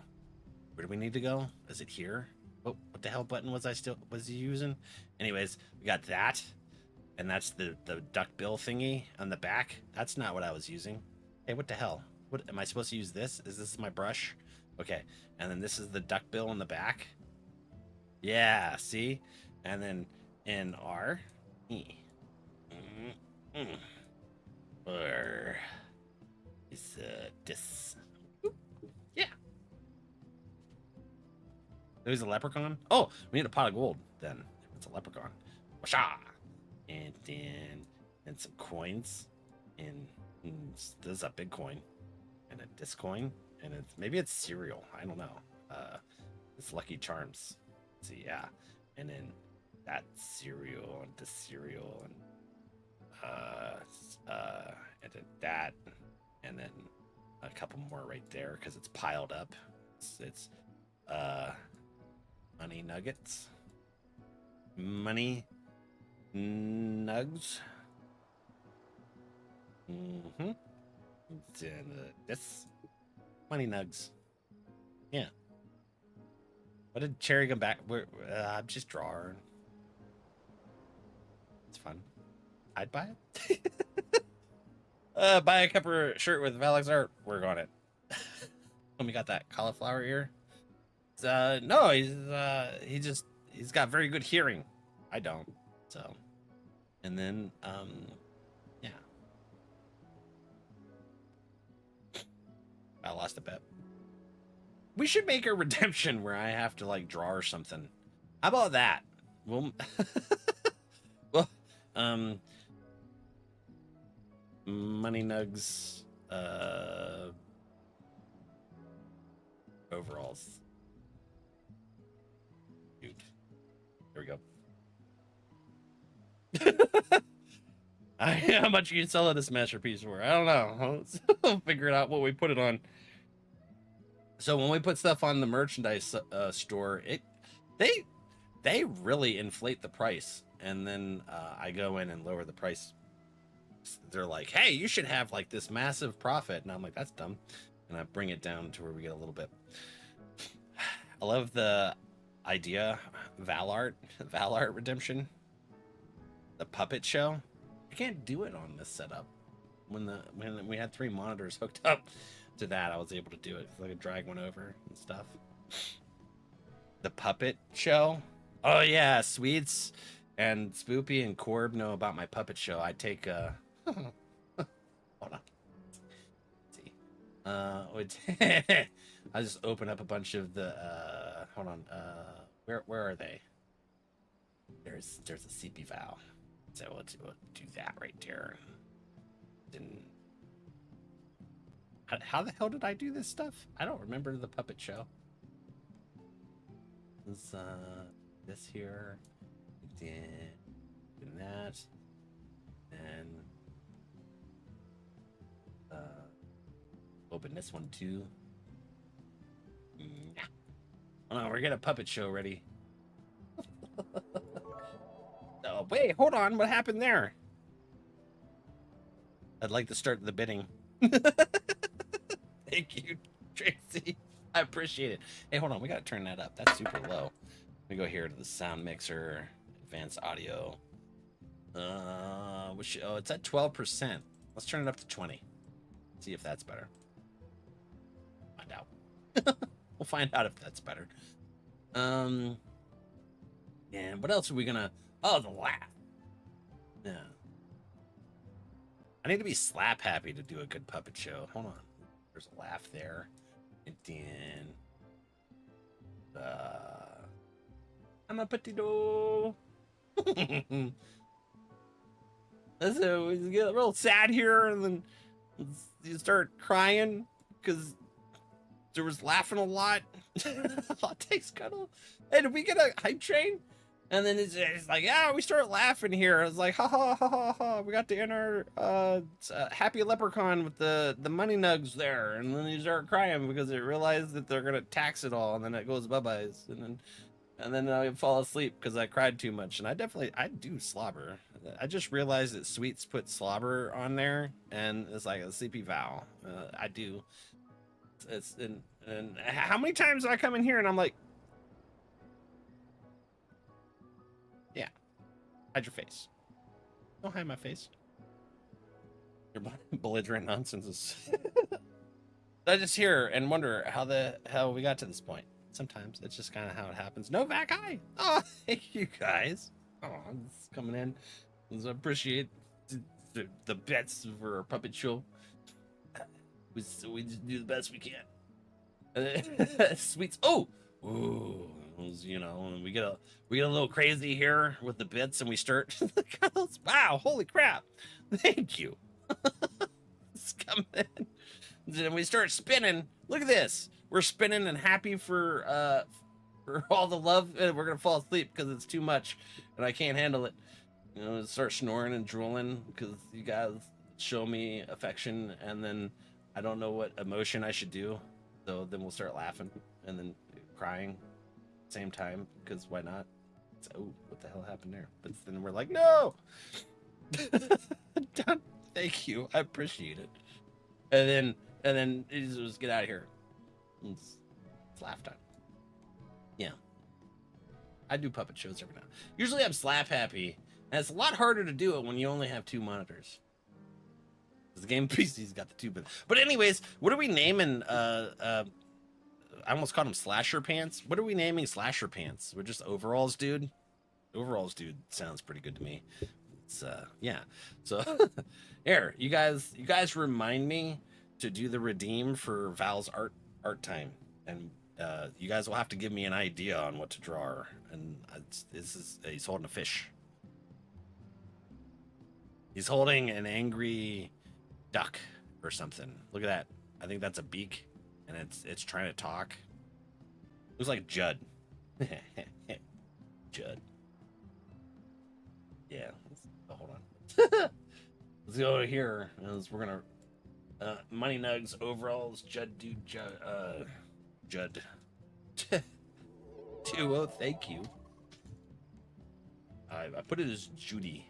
where do we need to go? Is it here? Oh, what the hell button was he using? Anyways, we got that, and that's the duck bill thingy on the back. That's not what I was using. Hey, what the hell? What am I supposed to use? This? Is this my brush? Okay, and then this is the duck bill on the back. Yeah, see? And then in R, or is this? Yeah. There's a leprechaun. Oh, we need a pot of gold then. It's a leprechaun. Washa! And then some coins. And there's a big coin. And a disc coin. And maybe it's cereal. I don't know. It's Lucky Charms. So yeah. And then that cereal and this cereal and then that. And then a couple more right there because it's piled up. It's money nuggets. Money nugs. Mm-hmm. Then this. Money nugs. Yeah. What did Cherry come back? I'm just drawing. It's fun. I'd buy it. Buy a Cupper shirt with Valak's art. Work on it. When we got that cauliflower ear. No, he's got very good hearing. I don't. So, and then yeah. I lost a bet. We should make a redemption where I have to like draw or something. How about that? Well, money nugs, overalls. Dude. There we go. How much you can sell this masterpiece for? I don't know. We'll figure it out what we put it on. So when we put stuff on the merchandise store, they really inflate the price. and then I go in and lower the price. They're like, hey, you should have like this massive profit, and I'm like, that's dumb, and I bring it down to where we get a little bit. I love the idea, Valart Redemption, the puppet show. I can't do it on this setup. When we had 3 monitors hooked up to that, I was able to do it. So I could drag one over and stuff. The puppet show. Oh yeah, Sweets and Spoopy and Corb know about my puppet show. I take hold on. Let's see. I just open up a bunch of the hold on. Where are they? There's a CP Val. So we'll do that right there. Then how the hell did I do this stuff? I don't remember the puppet show. This here, then that, and open this one too. Oh, we're getting a puppet show ready. Oh, wait, hold on. What happened there? I'd like to start the bidding. Thank you, Tracy. I appreciate it. Hey, hold on. We got to turn that up. That's super low. Let me go here to the sound mixer, advanced audio. Oh, it's at 12%. Let's turn it up to 20. See if that's better. Find out. We'll find out if that's better. And what else are we gonna? Oh, the laugh. Yeah. I need to be slap happy to do a good puppet show. Hold on. There's a laugh there. And then I'm a potato. So we get real sad here, and then you start crying because there was laughing a lot. Hot takes cuddle. Hey, did we get a hype train? And then it's like, yeah, we start laughing here. It's like, ha ha ha ha ha. We got to enter Happy Leprechaun with the money nugs there, and then you start crying because they realize that they're gonna tax it all, and then it goes bye-byes, and then I fall asleep because I cried too much. And I do slobber. I just realized that Sweets put slobber on there, and it's like a CP Val. I do. And how many times do I come in here and I'm like, yeah, hide your face. Don't hide my face. Your belligerent nonsense is. I just hear and wonder how the hell we got to this point. Sometimes it's just kind of how it happens. No vac eye. Oh, thank you guys. Oh, it's coming in. I appreciate the bets for our puppet show. We just do the best we can. Sweets. Oh, ooh, you know, we get a little crazy here with the bits, and we start. Wow, holy crap! Thank you. It's coming in. Then we start spinning. Look at this. We're spinning and happy for all the love, and we're gonna fall asleep because it's too much, and I can't handle it. You know, start snoring and drooling because you guys show me affection, and then I don't know what emotion I should do. So then we'll start laughing and then crying at the same time because why not? It's, oh, what the hell happened there? But then we're like, no. Thank you, I appreciate it. And then just get out of here. It's laugh time. Yeah, I do puppet shows every now. Usually I'm slap happy, and it's a lot harder to do it when you only have 2 monitors. The game PC's got the 2 but anyways, what are we naming? I almost called them slasher pants. What are we naming slasher pants? We're just overalls, dude. Overalls, dude, sounds pretty good to me. It's yeah. So here, you guys remind me to do the redeem for Val's art time, and you guys will have to give me an idea on what to draw. And he's holding a fish. He's holding an angry duck or something. Look at that. I think that's a beak, and it's trying to talk. Looks like Judd. Judd. Yeah. Hold on. Let's go over here. We're gonna money nugs, overalls, Judd. 2-0. Thank you. I put it as Judy.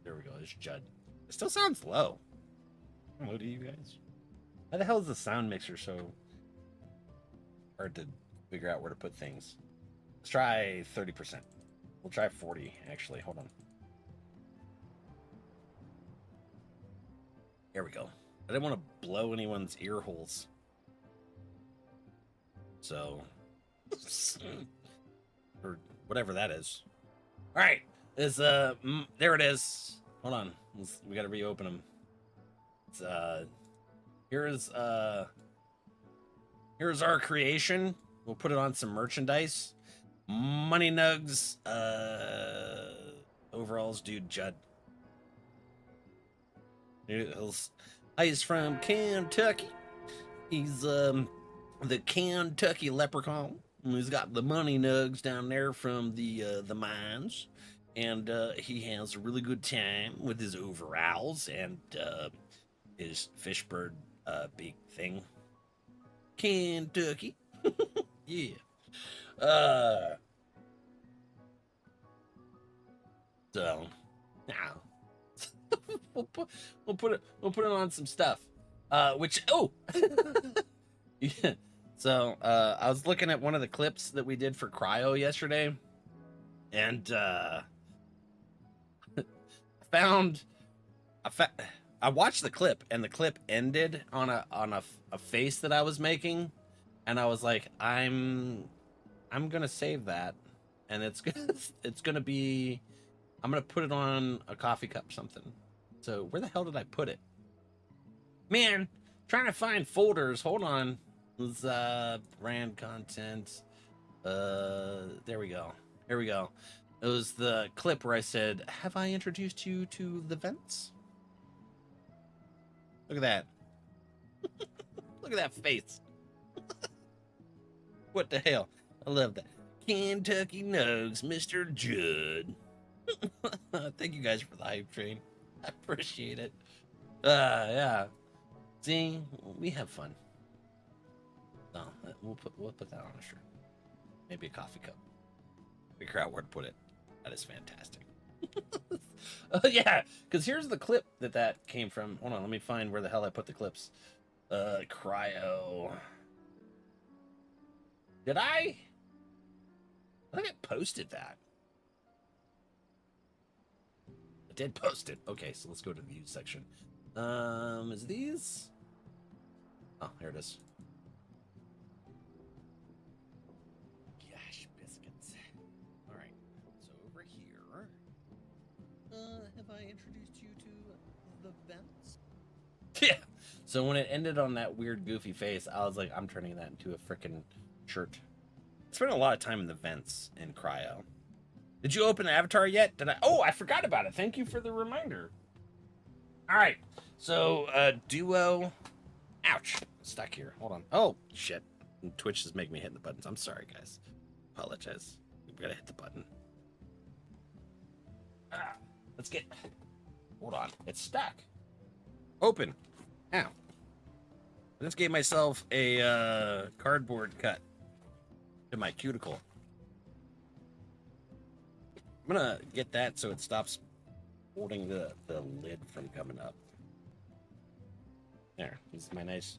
There we go. It's Judd. It still sounds low. Hello to you guys. How the hell is the sound mixer so hard to figure out where to put things? Let's try 30%. We'll try 40, actually. Hold on. There we go. I didn't want to blow anyone's ear holes. So, or whatever that is. All right. There it is. Hold on. We got to reopen them. It's, here's our creation. We'll put it on some merchandise. Money Nugs, overalls, dude, Judd. He's from Kentucky. He's the Kentucky leprechaun. He's got the money nugs down there from the mines, and he has a really good time with his overalls and his fishbird beak thing. Kentucky, yeah. So now we'll put it on some stuff. Yeah. So I was looking at one of the clips that we did for Cryo yesterday, and I watched the clip, and the clip ended on a face that I was making, and I was like, I'm gonna save that, and it's gonna be, I'm gonna put it on a coffee cup or something. So where the hell did I put it? Man, trying to find folders. Hold on. It was brand content. There we go. Here we go. It was the clip where I said, "Have I introduced you to the vents?" Look at that. Look at that face. What the hell? I love that. Kentucky Nugs, Mr. Judd. Thank you guys for the hype train. I appreciate it. Yeah. See, we have fun. No, we'll put that on a shirt. Maybe a coffee cup. Figure out where to put it. That is fantastic. Yeah, because here's the clip that came from. Hold on, let me find where the hell I put the clips. Cryo. Did I? I think I posted that. I did post it. Okay, so let's go to the views section. Is these? Oh, here it is. Gosh, biscuits. All right. So over here, have I introduced you to the vents? Yeah. So when it ended on that weird, goofy face, I was like, I'm turning that into a freaking shirt. I spent a lot of time in the vents in Cryo. Did you open Avatar yet? Did I? Oh, I forgot about it. Thank you for the reminder. All right. So, duo. Ouch. Stuck here. Hold on. Oh, shit. Twitch is making me hit the buttons. I'm sorry, guys. Apologize. We gotta hit the button. Let's get. Hold on. It's stuck. Open. Ow. I just gave myself a cardboard cut to my cuticle. I'm gonna get that so it stops holding the lid from coming up. There. This is my nice,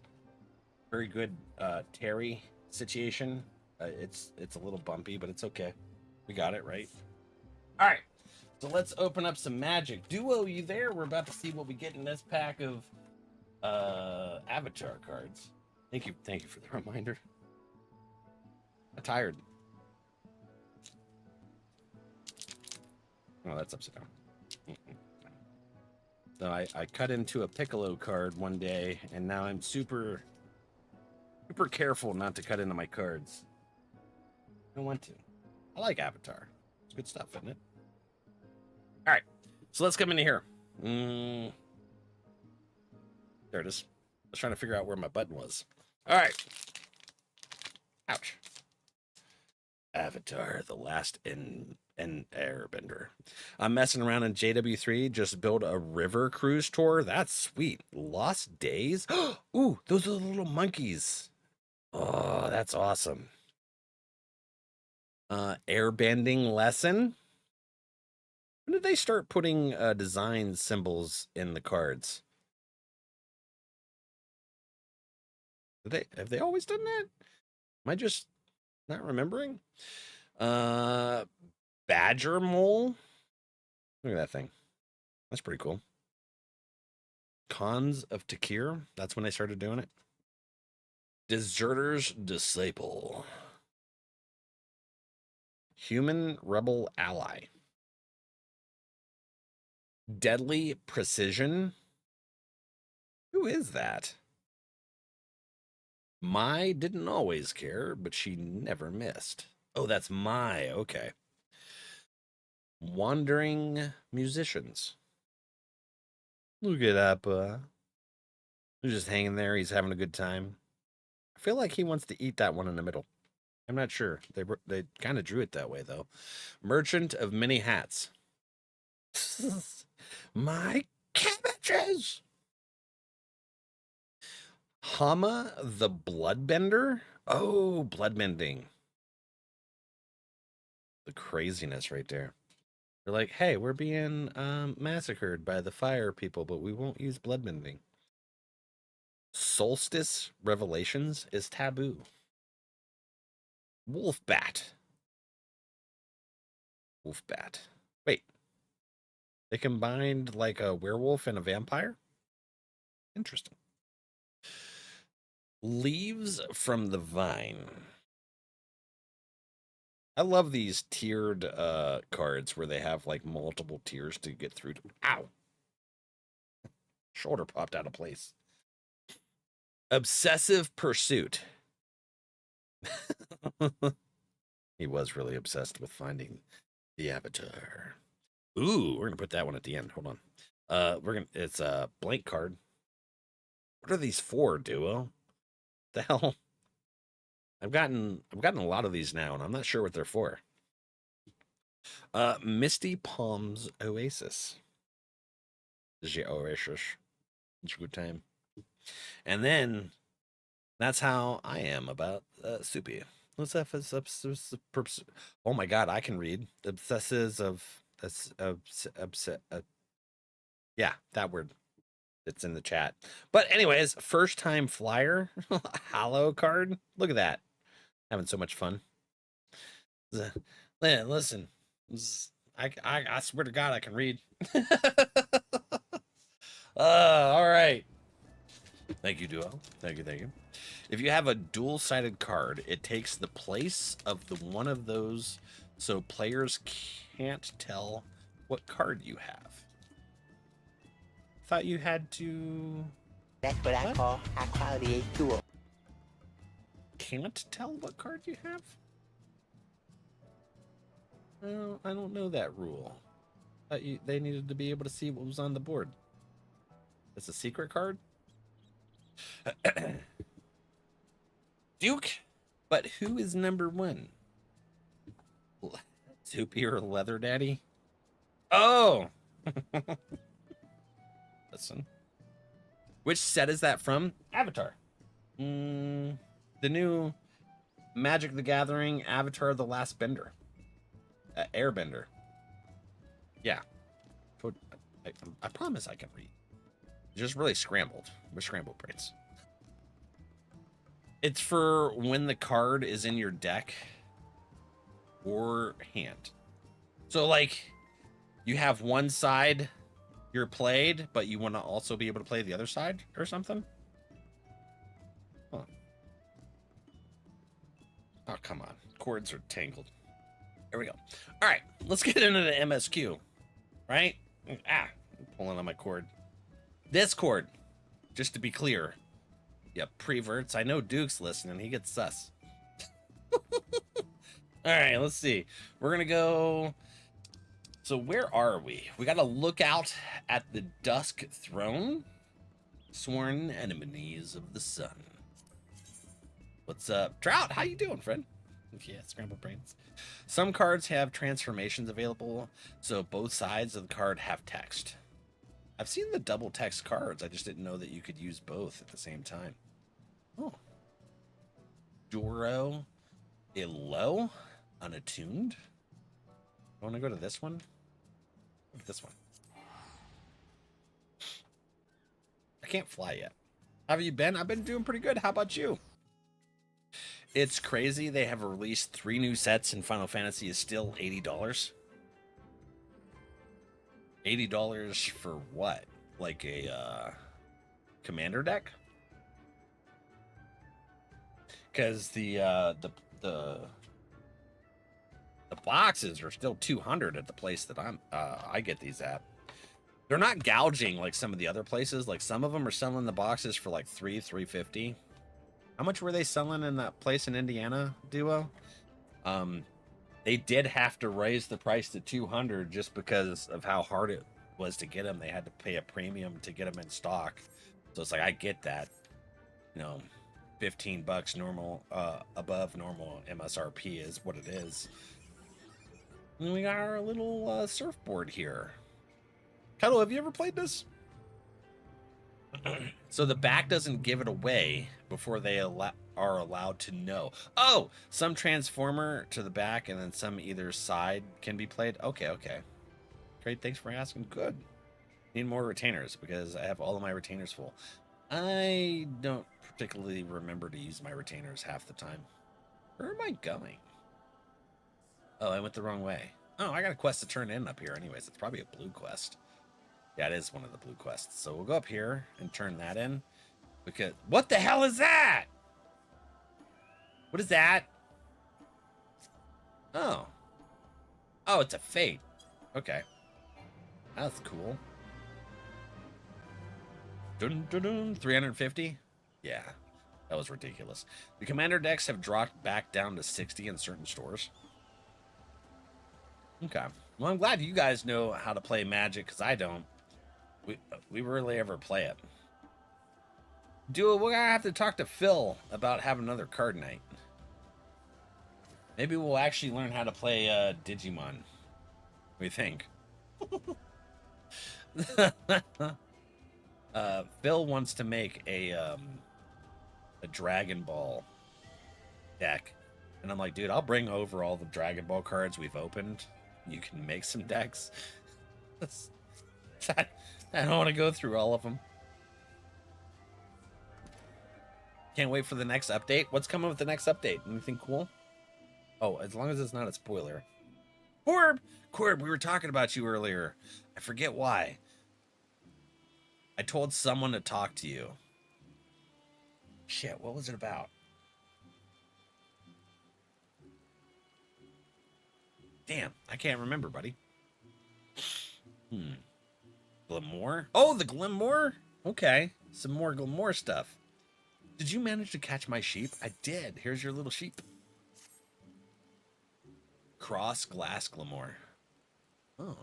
very good Terry situation. It's a little bumpy, but it's okay. We got it right. All right. So let's open up some magic. Duo, you there? We're about to see what we get in this pack of Avatar cards. Thank you for the reminder. I'm tired. Oh, that's upside down. So I cut into a Piccolo card one day, and now I'm super careful not to cut into my cards. I don't want to. I like Avatar. It's good stuff, isn't it? All right, so let's come into here. There it is. I was trying to figure out where my button was. All right. Ouch. Avatar, the last Airbender. I'm messing around in JW3. Just build a river cruise tour. That's sweet. Lost Days. Ooh, those are the little monkeys. Oh, that's awesome. Airbending lesson. did they start putting design symbols in the cards? Have they always done that? Am I just not remembering? Badger mole. Look at that thing. That's pretty cool. Cons of Takir. That's when they started doing it. Deserter's Disciple. Human Rebel Ally. Deadly Precision. Who is that? My didn't always care, but she never missed. Oh, that's my. Okay. Wandering Musicians. Look at that. He's just hanging there. He's having a good time. I feel like he wants to eat that one in the middle. I'm not sure. They kind of drew it that way, though. Merchant of Many Hats. My cabbages! Hama the Bloodbender? Oh, bloodbending. The craziness right there. They're like, hey, we're being massacred by the fire people, but we won't use bloodbending. Solstice Revelations is taboo. Wolfbat. Wolfbat. Wait. They combined like a werewolf and a vampire? Interesting. Leaves from the Vine. I love these tiered cards where they have like multiple tiers to get through to. Ow! Shoulder popped out of place. Obsessive Pursuit. He was really obsessed with finding the avatar. Ooh, we're gonna put that one at the end. Hold on. It's a blank card. What are these for, Duo? The hell? I've gotten a lot of these now, and I'm not sure what they're for. Misty Palms Oasis. This is your oasis. It's a good time. And then that's how I am about Soupy. What's that? Oh my god, I can read. Obsessives of yeah, that word. It's in the chat. But anyways, first time flyer. Hollow card. Look at that. Having so much fun. Listen. I swear to God I can read. All right. Thank you, Duo. Thank you. If you have a dual-sided card, it takes the place of the one of those, so players can't tell what card you have. Thought you had to. That's what I call high quality A2. Can't tell what card you have? Well, I don't know that rule. They needed to be able to see what was on the board. It's a secret card? Duke? But who is number one? Soupy or Leather Daddy? Oh! Listen. Which set is that from? Avatar. The new Magic the Gathering Avatar the Last Bender. Airbender. Yeah. I promise I can read. Just really scrambled. With scrambled brains. It's for when the card is in your deck or hand. So, like, you have one side you're played, but you want to also be able to play the other side or something? Huh. Oh, come on. Cords are tangled. There we go. All right, let's get into the MSQ. Right? I'm pulling on my cord. This cord, just to be clear. Yeah, preverts. I know Duke's listening. He gets sus. All right, let's see. We're going to go... So where are we? We got to look out at the Dusk Throne. Sworn enemies of the sun. What's up? Trout, how you doing, friend? Yeah, scrambled brains. Some cards have transformations available, so both sides of the card have text. I've seen the double text cards. I just didn't know that you could use both at the same time. Oh. Duro Ilo, unattuned. I want to go to this one. Look at this one. I can't fly yet. How have you been? I've been doing pretty good. How about you? It's crazy. They have released 3 new sets, and Final Fantasy is still $80. $80 for what? Like a commander deck? Because the boxes are still $200 at the place that I get these at. They're not gouging like some of the other places. Like some of them are selling the boxes for like $350. How much were they selling in that place in Indiana, Duo? They did have to raise the price to $200 just because of how hard it was to get them. They had to pay a premium to get them in stock. So it's like, I get that, you know, $15 normal, above normal MSRP is what it is. And we got our little surfboard here. Kettle, have you ever played this? So the back doesn't give it away before they are allowed to know. Oh, some transformer to the back and then some either side can be played. Okay. Great, thanks for asking. Good. Need more retainers because I have all of my retainers full. I don't particularly remember to use my retainers half the time. Where am I going? Oh, I went the wrong way. Oh, I got a quest to turn in up here anyways. It's probably a blue quest. Yeah, it is one of the blue quests. So we'll go up here and turn that in. Because what the hell is that? What is that? Oh. Oh, it's a fate. Okay. That's cool. Dun, dun, dun. 350? Yeah. That was ridiculous. The commander decks have dropped back down to 60 in certain stores. Okay. Well, I'm glad you guys know how to play Magic, because I don't. We rarely ever play it. Duo, we're gonna have to talk to Phil about having another card night. Maybe we'll actually learn how to play Digimon. What do you think? Phil wants to make a Dragon Ball deck, and I'm like, dude, I'll bring over all the Dragon Ball cards we've opened. You can make some decks. I don't want to go through all of them. Can't wait for the next update. What's coming with the next update? Anything cool? Oh, as long as it's not a spoiler. Corb, we were talking about you earlier. I forget why. I told someone to talk to you. Shit, what was it about? Damn, I can't remember, buddy. Glamour? Oh, the Glamour? Okay, some more Glamour stuff. Did you manage to catch my sheep? I did. Here's your little sheep. Cross Glass Glamour. Oh.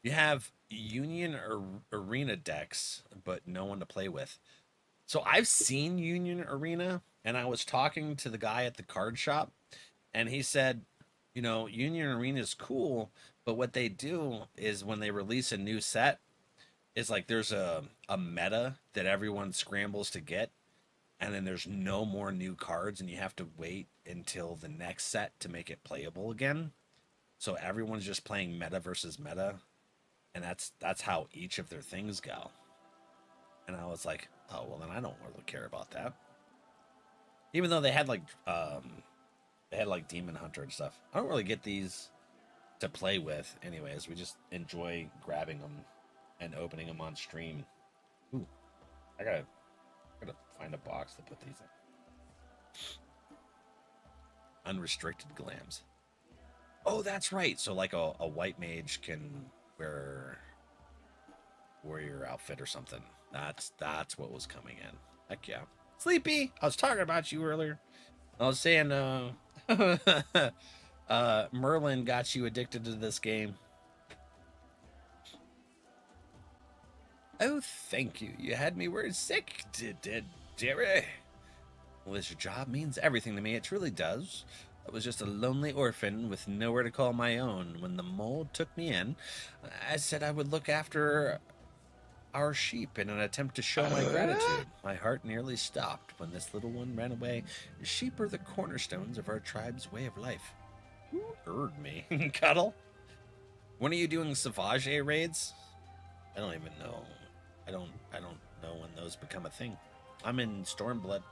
You have Union Arena decks, but no one to play with. So I've seen Union Arena, and I was talking to the guy at the card shop, and he said, you know, Union Arena is cool, but what they do is when they release a new set, it's like there's a meta that everyone scrambles to get, and then there's no more new cards, and you have to wait until the next set to make it playable again. So everyone's just playing meta versus meta, and that's how each of their things go. And I was like, oh, well, then I don't really care about that. Even though they had like Demon Hunter and stuff. I don't really get these to play with anyways. We just enjoy grabbing them and opening them on stream. Ooh, I gotta find a box to put these in. Unrestricted glams. Oh, that's right. So like a white mage can wear warrior outfit or something. That's what was coming in. Heck yeah. Sleepy, I was talking about you earlier. I was saying Merlin got you addicted to this game. Oh, thank you. You had me worried sick, did Jerry? Well, this job means everything to me. It truly does. I was just a lonely orphan with nowhere to call my own. When the mole took me in, I said I would look after our sheep in an attempt to show my gratitude. My heart nearly stopped when this little one ran away. Sheep are the cornerstones of our tribe's way of life. Who heard me? Cuddle? When are you doing Sauvage raids? I don't even know. I don't know when those become a thing. I'm in Stormblood.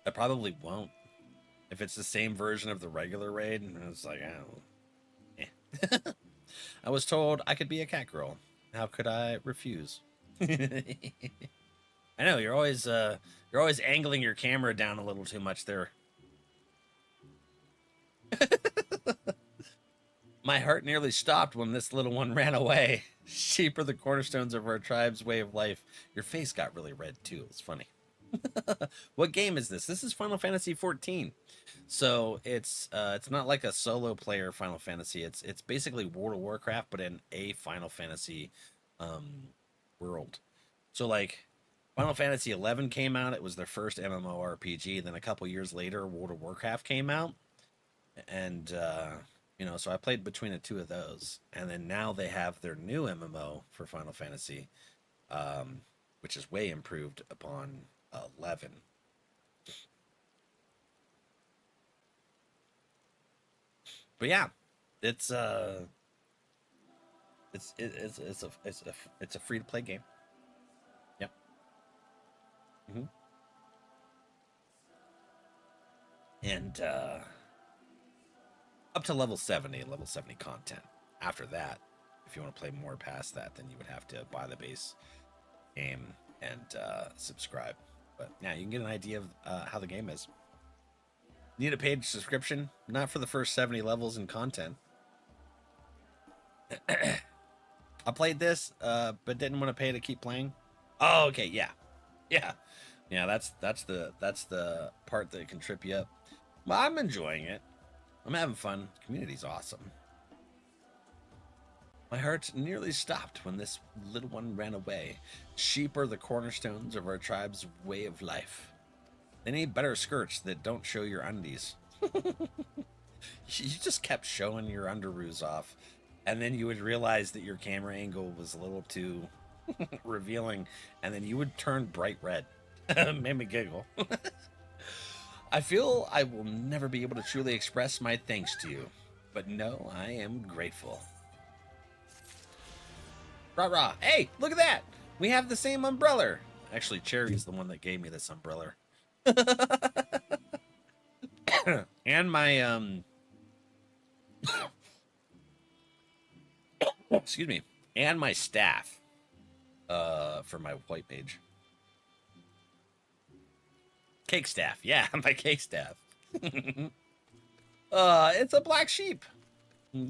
I probably won't. If it's the same version of the regular raid, and it's like, I was told I could be a cat girl. How could I refuse? I know you're always angling your camera down a little too much there. My heart nearly stopped when this little one ran away. Sheep are the cornerstones of our tribe's way of life. Your face got really red too. It's funny. What game is this? This is Final Fantasy XIV. So it's not like a solo player Final Fantasy. It's basically World of Warcraft, but in a Final Fantasy world. So like Final Fantasy XI came out. It was their first MMORPG. Then a couple years later, World of Warcraft came out, and you know, so I played between the two of those. And then now they have their new MMO for Final Fantasy, which is way improved upon 11. But yeah, it's a free to play game. Yep. And up to level 70 content. After that, if you want to play more past that, then you would have to buy the base game and subscribe. But yeah, you can get an idea of how the game is. Need a paid subscription? Not for the first 70 levels in content. I played this, but didn't want to pay to keep playing. Oh, okay, yeah. That's the part that can trip you up. Well, I'm enjoying it. I'm having fun. The community's awesome. My heart nearly stopped when this little one ran away. Sheep are the cornerstones of our tribe's way of life. They need better skirts that don't show your undies. You just kept showing your underoos off, and then you would realize that your camera angle was a little too revealing, and then you would turn bright red. Made me giggle. I feel I will never be able to truly express my thanks to you, but no, I am grateful. Rah rah. Hey, look at that. We have the same umbrella. Actually, Cherry's the one that gave me this umbrella. And my excuse me, and my staff for my white mage. Cake staff. Yeah, my cake staff. It's a black sheep.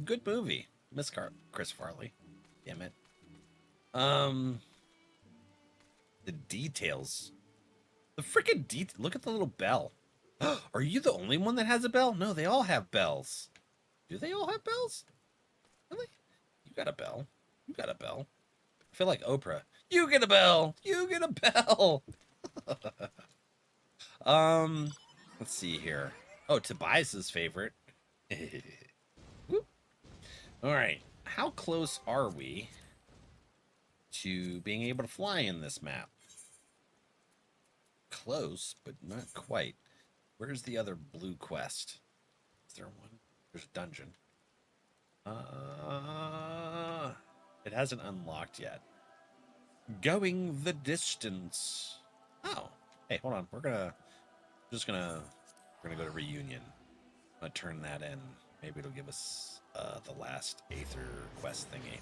Good movie. Miss Chris Farley. Damn it. The details. The freaking look at the little bell. Are you the only one that has a bell? No, they all have bells. Do they all have bells? Really? You got a bell. You got a bell. I feel like Oprah. You get a bell. You get a bell. Let's see here. Oh, Tobias's favorite. Whoop. All right. How close are we to being able to fly in this map? Close, but not quite. Where's the other blue quest? Is there one? There's a dungeon. It hasn't unlocked yet. Going the distance. Oh, hey, hold on. We're gonna go to reunion. I'm gonna turn that in. Maybe it'll give us the last Aether quest thingy.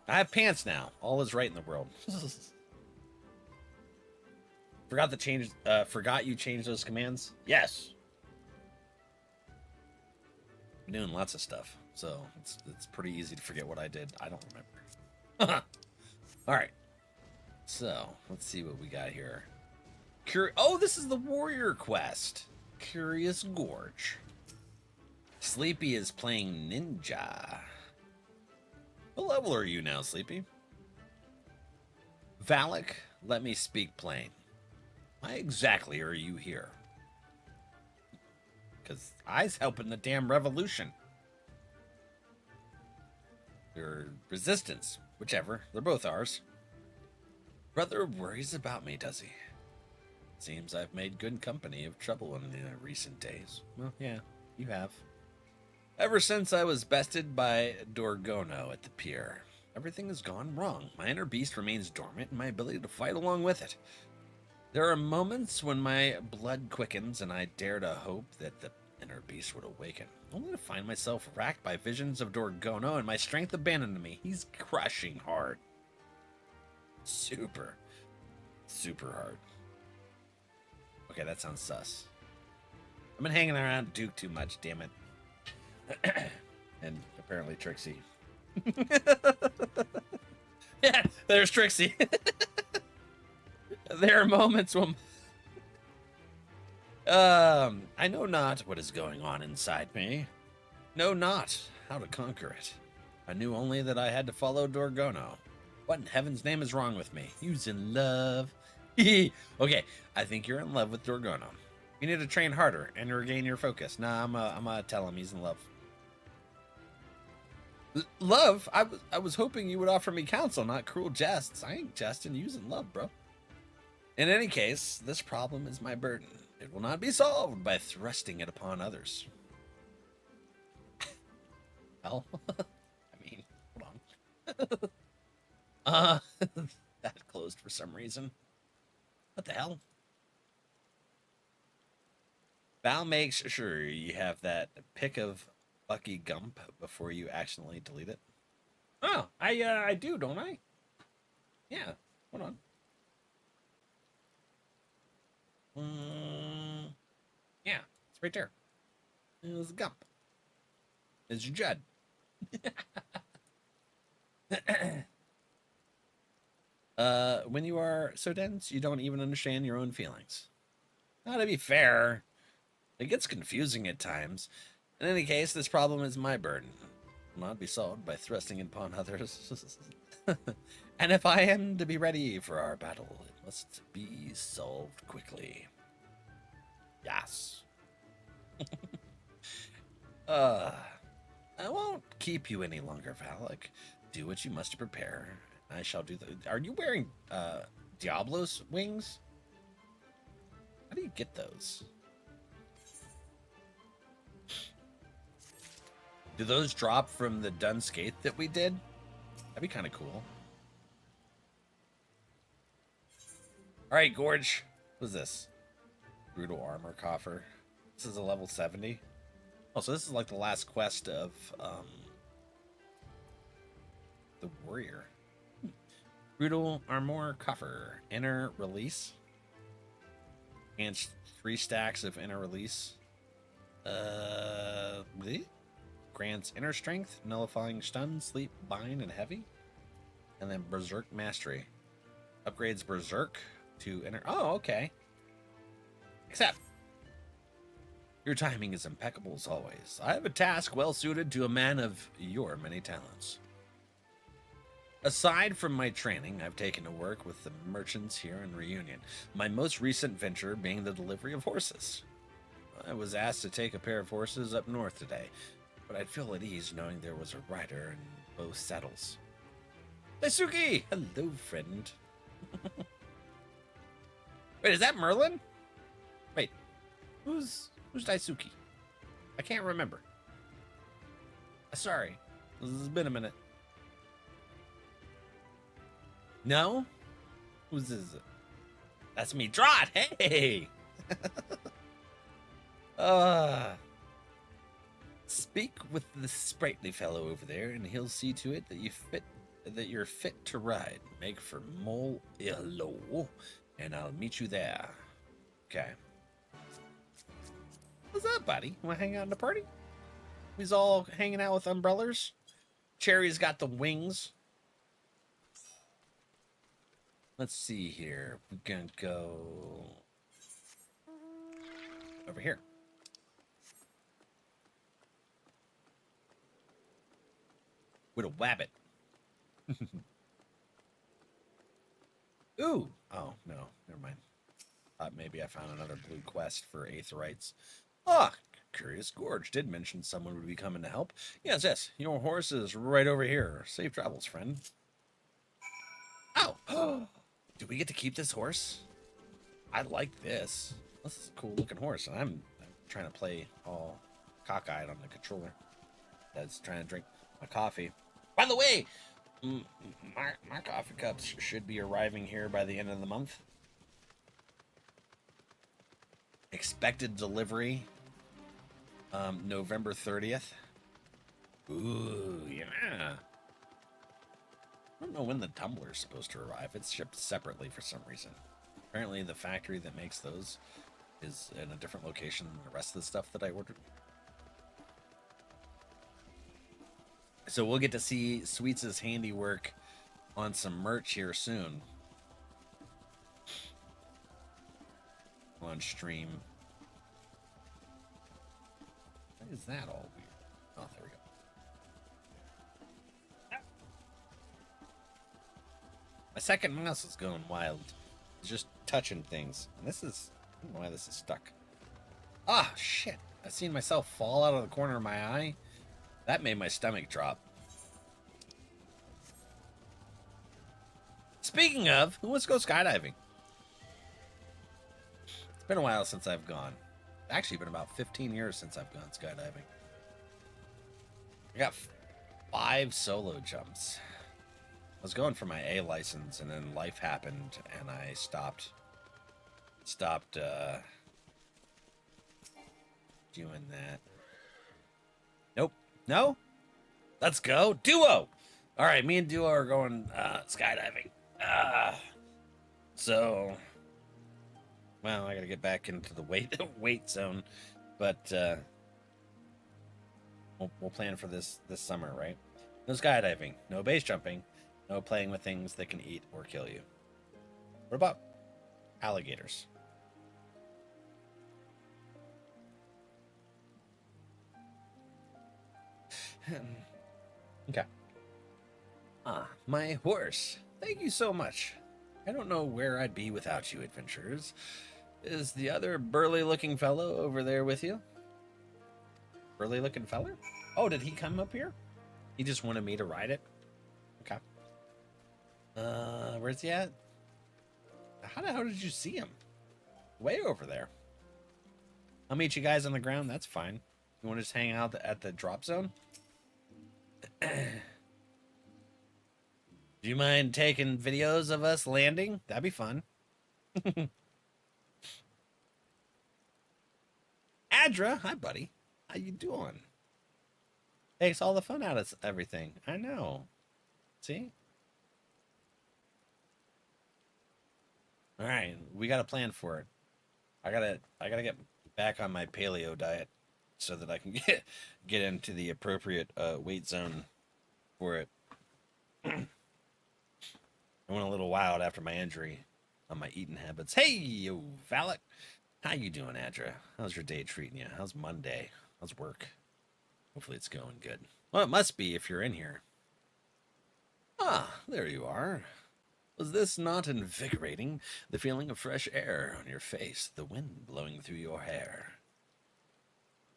I have pants now. All is right in the world. Forgot you changed those commands? Yes. I'm doing lots of stuff, so it's pretty easy to forget what I did. I don't remember. All right. So let's see what we got here. Oh, this is the warrior quest. Curious Gorge. Sleepy is playing ninja. What level are you now, Sleepy? Valak, let me speak plain. Why exactly are you here? Because I's helping the damn revolution. Or resistance, whichever. They're both ours. Brother worries about me, does he? Seems I've made good company of trouble in the recent days. Well, yeah, you have. Ever since I was bested by Dorgono at the pier, everything has gone wrong. My inner beast remains dormant, and my ability to fight along with it. There are moments when my blood quickens, and I dare to hope that the inner beast would awaken, only to find myself racked by visions of Dorgono and my strength abandoned me. He's crushing hard. Super hard. Okay, that sounds sus. I've been hanging around Duke too much, damn it. And apparently Trixie. Yeah, there's Trixie. There are moments when I know not what is going on inside me. Know not how to conquer it. I knew only that I had to follow Dorgono. What in heaven's name is wrong with me? You's in love. Okay, I think you're in love with Dorgono. You need to train harder and regain your focus. Nah, I'm gonna tell him he's in love. Love? I was hoping you would offer me counsel, not cruel jests. I ain't jesting. You's in love, bro. In any case, this problem is my burden. It will not be solved by thrusting it upon others. Well, I mean, hold on. That closed for some reason. What the hell? Val makes sure you have that pic of Bucky Gump before you accidentally delete it. Oh, I do, don't I? Yeah, hold on. Yeah, it's right there. It was Gump. It's Judd. When you are so dense, you don't even understand your own feelings. Now, to be fair, it gets confusing at times. In any case, this problem is my burden. It will not be solved by thrusting it upon others. And if I am to be ready for our battle, it must be solved quickly. Yes. I won't keep you any longer, Valak. Do what you must to prepare. I shall do the... Are you wearing Diablo's wings? How do you get those? Do those drop from the Dun Skate that we did? That'd be kind of cool. All right, Gorge. What's this? Brutal armor coffer. This is a level 70. Oh, so this is like the last quest of the warrior. Brutal armor coffer. Inner release. And 3 stacks of inner release. Grants inner strength, nullifying stun, sleep, bind, and heavy. And then berserk mastery. Upgrades berserk to inner... Oh, okay. Except, your timing is impeccable as always. I have a task well suited to a man of your many talents. Aside from my training, I've taken to work with the merchants here in Reunion, my most recent venture being the delivery of horses. I was asked to take a pair of horses up north today, but I'd feel at ease knowing there was a rider in both saddles. Daisuke! Hello, friend. Wait, is that Merlin? Wait, who's Daisuke? I can't remember. Sorry, this has been a minute. No? Who's this? That's me, Drot. Hey. Speak with the sprightly fellow over there, and he'll see to it that you're fit to ride. Make for Mole Illo, and I'll meet you there. Okay. What's up, buddy? Want to hang out in the party? He's all hanging out with umbrellas. Cherry's got the wings. Let's see here. We're gonna go over here. With a wabbit. Ooh. Oh, no. Never mind. Thought maybe I found another blue quest for Aetherites. Ah, Curious Gorge did mention someone would be coming to help. Yes. Your horse is right over here. Safe travels, friend. Oh! Do we get to keep this horse? I like this. This is a cool looking horse. And I'm trying to play all cockeyed on the controller. That's trying to drink my coffee. By the way, my coffee cups should be arriving here by the end of the month. Expected delivery, November 30th. Ooh, yeah. I don't know when the tumbler is supposed to arrive. It's shipped separately for some reason. Apparently the factory that makes those is in a different location than the rest of the stuff that I ordered. So we'll get to see Sweets' handiwork on some merch here soon. On stream. Why is that all weird? Oh, there we go. My second mouse is going wild. It's just touching things. And this is... I don't know why this is stuck. Ah, shit. I seen myself fall out of the corner of my eye. That made my stomach drop. Speaking of, who wants to go skydiving? It's been a while since I've gone. It's actually been about 15 years since I've gone skydiving. I got 5 solo jumps. I was going for my A license, and then life happened, and I stopped doing that. Nope. No? Let's go. Duo! Alright, me and Duo are going skydiving. So... Well, I gotta get back into the weight zone. But, we'll plan for this summer, right? No skydiving. No base jumping. No playing with things that can eat or kill you. What about alligators? Okay. Ah, my horse. Thank you so much. I don't know where I'd be without you, adventurers. Is the other burly-looking fellow over there with you? Burly-looking fella? Oh, did he come up here? He just wanted me to ride it? Okay. Where's he at? How the hell did you see him? Way over there. I'll meet you guys on the ground. That's fine. You want to just hang out at the drop zone? Do you mind taking videos of us landing? That'd be fun. Adra, hi buddy. How you doing? Takes all the fun out of everything. I know. See? All right, we got a plan for it. I gotta get back on my paleo diet so that I can get into the appropriate weight zone for it. I went a little wild after my injury on my eating habits. Hey, yo, Valak. How you doing, Adra? How's your day treating you? How's Monday? How's work? Hopefully it's going good. Well, it must be if you're in here. Ah, there you are. Was this not invigorating? The feeling of fresh air on your face, the wind blowing through your hair.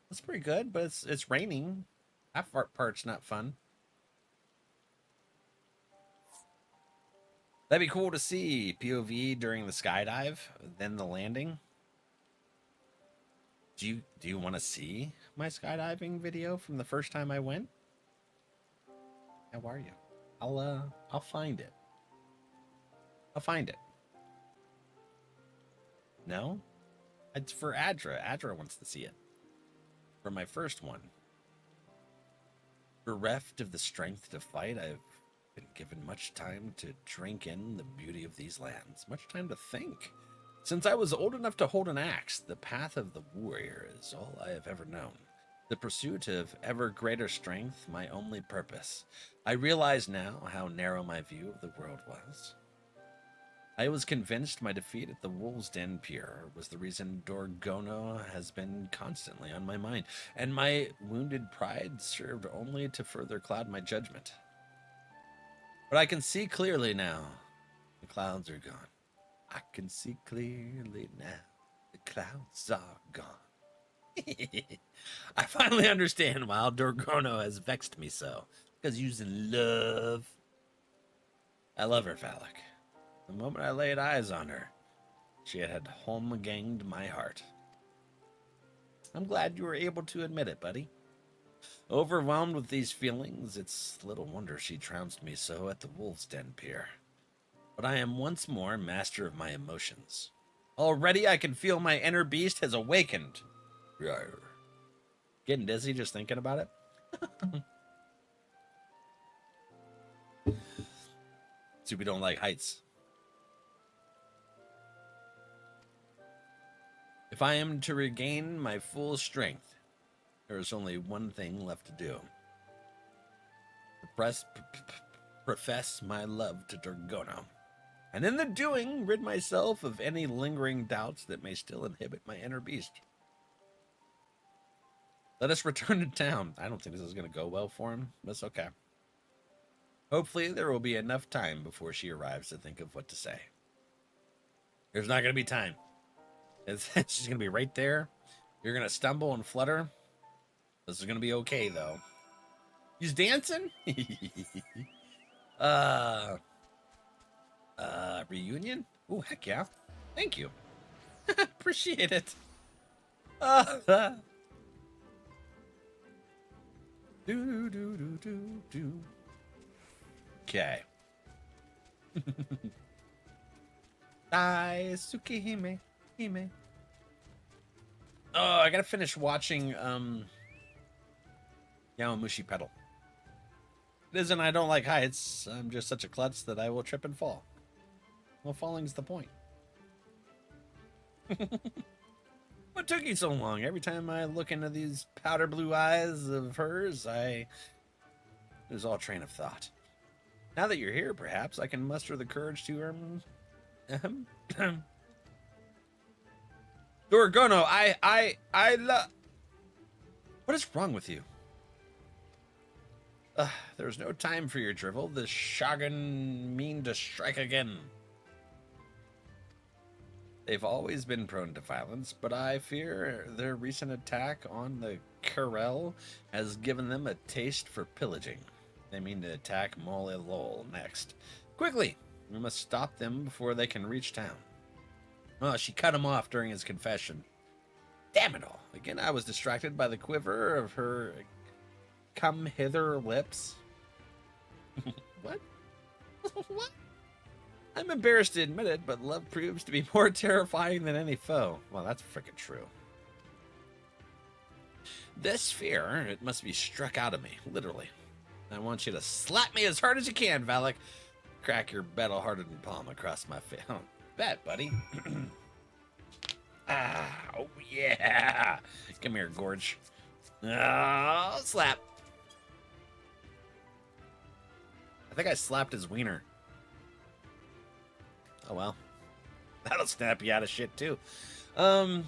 That's pretty good, but it's raining. That part's not fun. That'd be cool to see POV during the skydive, then the landing. Do you want to see my skydiving video from the first time I went? How are you? I'll find it. I'll find it. No? It's for Adra. Adra wants to see it. For my first one. Bereft of the strength to fight, I've been given much time to drink in the beauty of these lands. Much time to think. Since I was old enough to hold an axe, the path of the warrior is all I have ever known. The pursuit of ever greater strength, my only purpose. I realize now how narrow my view of the world was. I was convinced my defeat at the Wolves' Den Pier was the reason Dorgono has been constantly on my mind, and my wounded pride served only to further cloud my judgment. But I can see clearly now. The clouds are gone. I can see clearly now. The clouds are gone. I finally understand why Dorgono has vexed me so. Because you's in love. I love her, Valak. The moment I laid eyes on her, she had home-ganged my heart. I'm glad you were able to admit it, buddy. Overwhelmed with these feelings, it's little wonder she trounced me so at the Wolf's Den pier. But I am once more master of my emotions. Already I can feel my inner beast has awakened. Rawr. Getting dizzy just thinking about it. See, we don't like heights. If I am to regain my full strength, there is only one thing left to do. Profess my love to Dorgono, and in the doing, rid myself of any lingering doubts that may still inhibit my inner beast. Let us return to town. I don't think this is going to go well for him. That's okay. Hopefully, there will be enough time before she arrives to think of what to say. There's not going to be time. She's going to be right there. You're going to stumble and flutter. This is going to be okay, though. He's dancing? Reunion? Oh, heck yeah. Thank you. Appreciate it. Okay. Daisuke Hime. Oh, I gotta finish watching Yawamushi Pedal. It isn't I don't like heights. I'm just such a klutz that I will trip and fall. Well, falling's the point. What took you so long? Every time I look into these powder blue eyes of hers, I lose all train of thought. Now that you're here, perhaps I can muster the courage to Dorgono, I love. What is wrong with you? There's no time for your drivel. The Shogun mean to strike again. They've always been prone to violence, but I fear their recent attack on the Karel has given them a taste for pillaging. They mean to attack Molilol next. Quickly! We must stop them before they can reach town. Oh, she cut him off during his confession. Damn it all. Again, I was distracted by the quiver of her come-hither lips. What? What? I'm embarrassed to admit it, but love proves to be more terrifying than any foe. Well, that's frickin' true. This fear, it must be struck out of me, literally. I want you to slap me as hard as you can, Valak. Crack your battle-hardened palm across my face. Oh, bet, buddy. Oh, yeah. Come here, Gorge. Oh, slap. I think I slapped his wiener. Oh, well. That'll snap you out of shit, too. God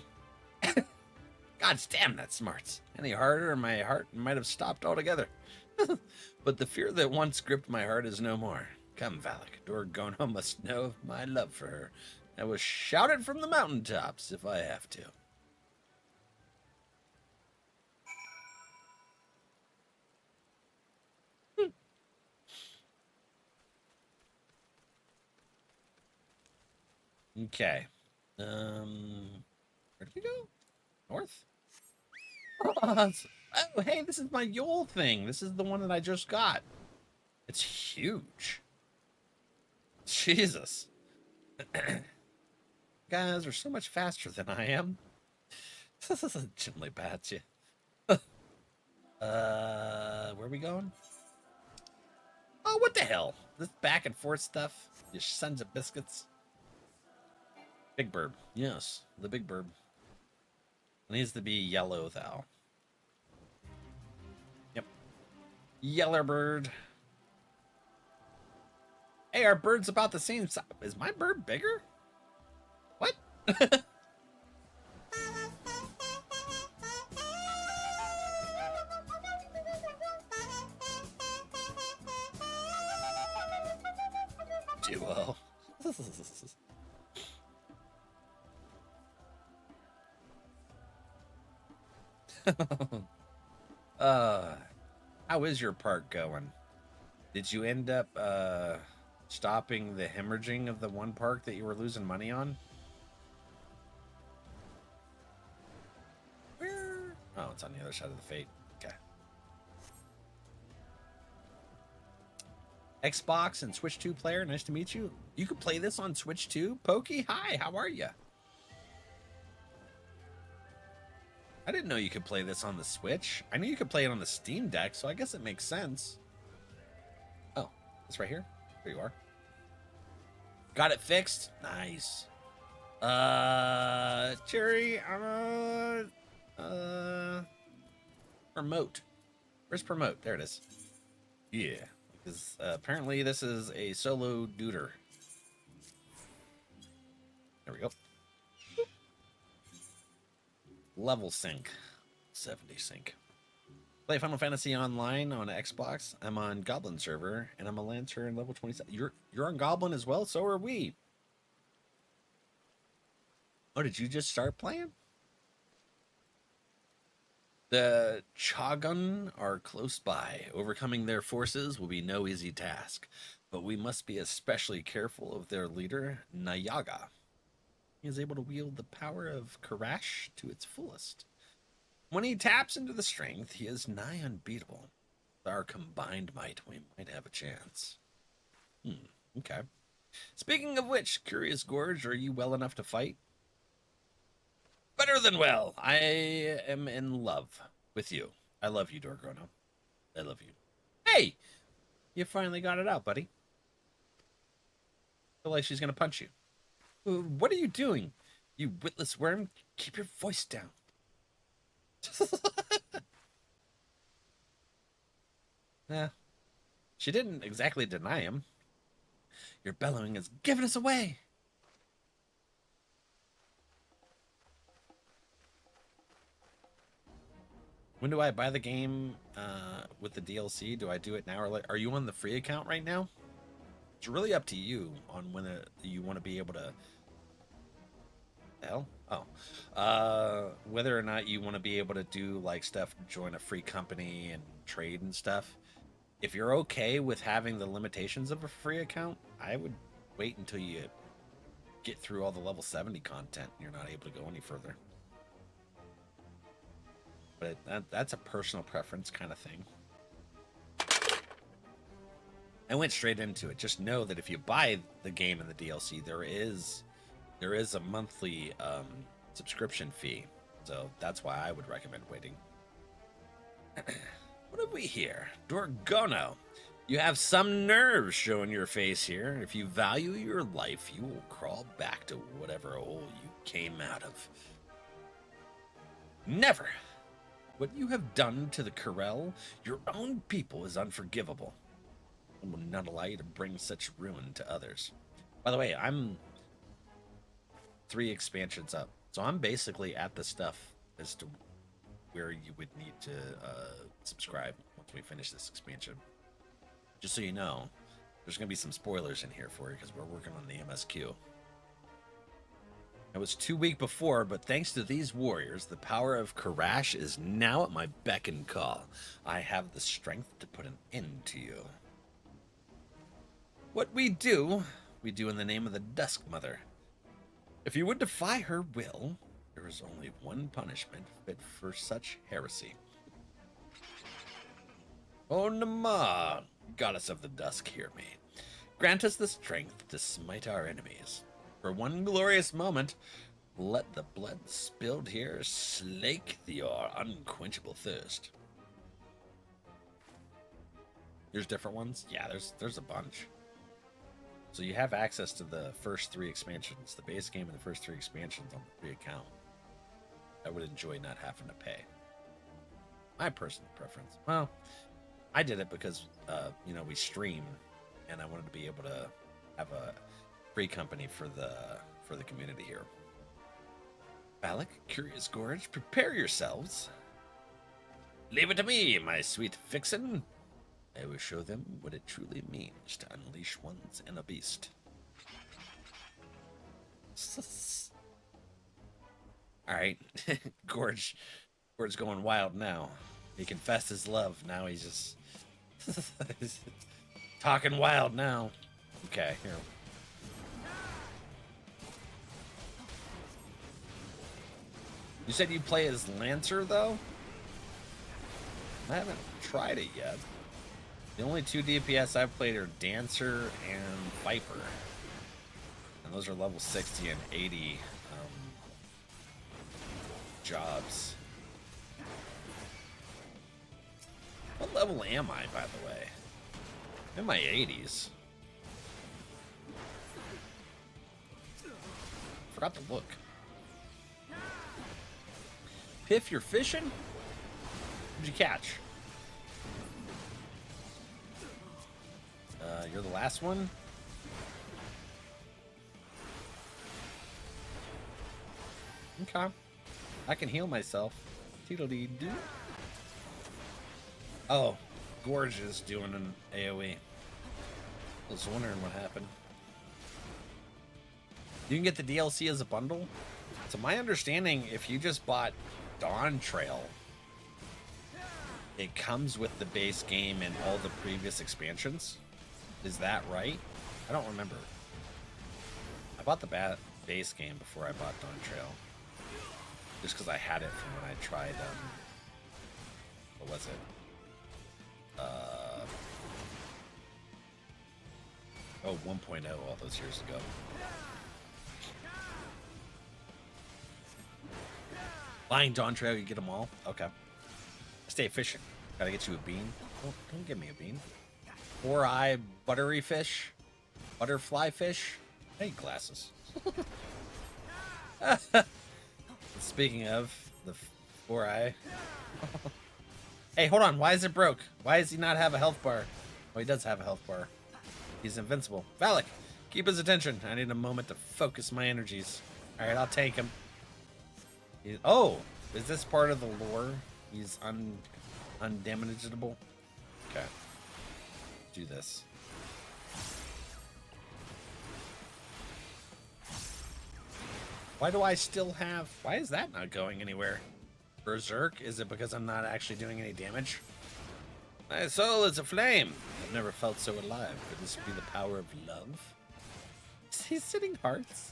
damn, that smarts. Any harder, and my heart might have stopped altogether. But the fear that once gripped my heart is no more. Come, Valak, Dorgono must know of my love for her. I will shout it from the mountaintops if I have to. Okay. Where did we go? North? Oh, hey, this is my Yule thing. This is the one that I just got. It's huge. Jesus. Guys are so much faster than I am. Chimney bats you. Where are we going? Oh, what the hell? This back and forth stuff. You sons of biscuits. Big bird. Yes, the big bird. It needs to be yellow, though. Yep. Yeller bird. Hey, our bird's about the same size. Is my bird bigger? What? Duo. How is your park going? Did you end up stopping the hemorrhaging of the one park that you were losing money on? Where? Oh, it's on the other side of the fate. Okay. Xbox and Switch 2 player. Nice to meet you. You could play this on Switch 2. Pokey, hi, how are you? I didn't know you could play this on the Switch. I knew you could play it on the Steam Deck, so I guess it makes sense. Oh, it's right here. There you are. Got it fixed. Nice. Cherry, promote. Where's promote? There it is. Yeah. Because apparently this is a solo duder. There we go. Level sync. 70 sync. Play Final Fantasy Online on Xbox. I'm on Goblin server, and I'm a Lancer in level 27. You're on Goblin as well? So are we. Oh, did you just start playing? The Chagun are close by. Overcoming their forces will be no easy task, but we must be especially careful of their leader, Nayaga. He is able to wield the power of Karash to its fullest. When he taps into the strength, he is nigh unbeatable. With our combined might, we might have a chance. Okay. Speaking of which, Curious Gorge, are you well enough to fight? Better than well. I am in love with you. I love you, Dorgrono. I love you. Hey! You finally got it out, buddy. I feel like she's going to punch you. What are you doing? You witless worm. Keep your voice down. Yeah. She didn't exactly deny him. Your bellowing has given us away. When do I buy the game with the DLC? Do I do it now or later? Are you on the free account right now? It's really up to you on when you want to be able to... Hell? Oh. Whether or not you want to be able to do like stuff, join a free company and trade and stuff. If you're okay with having the limitations of a free account, I would wait until you get through all the level 70 content and you're not able to go any further. But that's a personal preference kind of thing. I went straight into it. Just know that if you buy the game and the DLC, there is a monthly subscription fee. So that's why I would recommend waiting. What have we here? Dorgono. You have some nerve showing your face here. If you value your life, you will crawl back to whatever hole you came out of. Never. What you have done to the Corel, your own people, is unforgivable. I will not allow you to bring such ruin to others. By the way, I'm 3 expansions up. So I'm basically at the stuff as to where you would need to subscribe once we finish this expansion. Just so you know, there's going to be some spoilers in here for you because we're working on the MSQ. I was too weak before, but thanks to these warriors, the power of Karash is now at my beck and call. I have the strength to put an end to you. What we do in the name of the Dusk Mother. If you would defy her will, there is only one punishment fit for such heresy. O Nama, goddess of the dusk, hear me. Grant us the strength to smite our enemies. For one glorious moment, let the blood spilled here slake your unquenchable thirst. There's different ones? Yeah, there's a bunch. So you have access to the first 3 expansions, the base game and the first 3 expansions on the free account. I would enjoy not having to pay. My personal preference. Well, I did it because, we stream, and I wanted to be able to have a free company for the community here. Valak, Curious Gorge, prepare yourselves. Leave it to me, my sweet vixen. I will show them what it truly means to unleash one's inner beast. Alright, Gorge going wild now. He confessed his love, now he's just he's talking wild now. Okay, here. You said you play as Lancer, though? I haven't tried it yet. The only 2 DPS I've played are Dancer and Viper. And those are level 60 and 80 jobs. What level am I, by the way? I'm in my 80s. Forgot to look. Piff, you're fishing? What'd you catch? You're the last one? Okay. I can heal myself. Teedle-dee-doo. Oh, Gorge is doing an AoE. I was wondering what happened. You can get the DLC as a bundle? So my understanding, if you just bought Dawn Trail, it comes with the base game and all the previous expansions. Is that right? I don't remember. I bought the base game before I bought Dawn Trail. Just because I had it from when I tried, what was it? 1.0 all those years ago. Buying Dawn Trail, you get them all? Okay. Stay fishing. Gotta get you a bean. Don't give me a bean. 4-eye buttery fish. Butterfly fish. I need glasses. Speaking of the 4-eye. Hey, hold on. Why is it broke? Why does he not have a health bar? Oh, he does have a health bar. He's invincible. Valak, keep his attention. I need a moment to focus my energies. All right, I'll take him. Oh, is this part of the lore? He's undamageable. Okay. Do this. Why do I still have... Why is that not going anywhere? Berserk? Is it because I'm not actually doing any damage? My soul is aflame. I've never felt so alive. Could this be the power of love? Is he sitting hearts?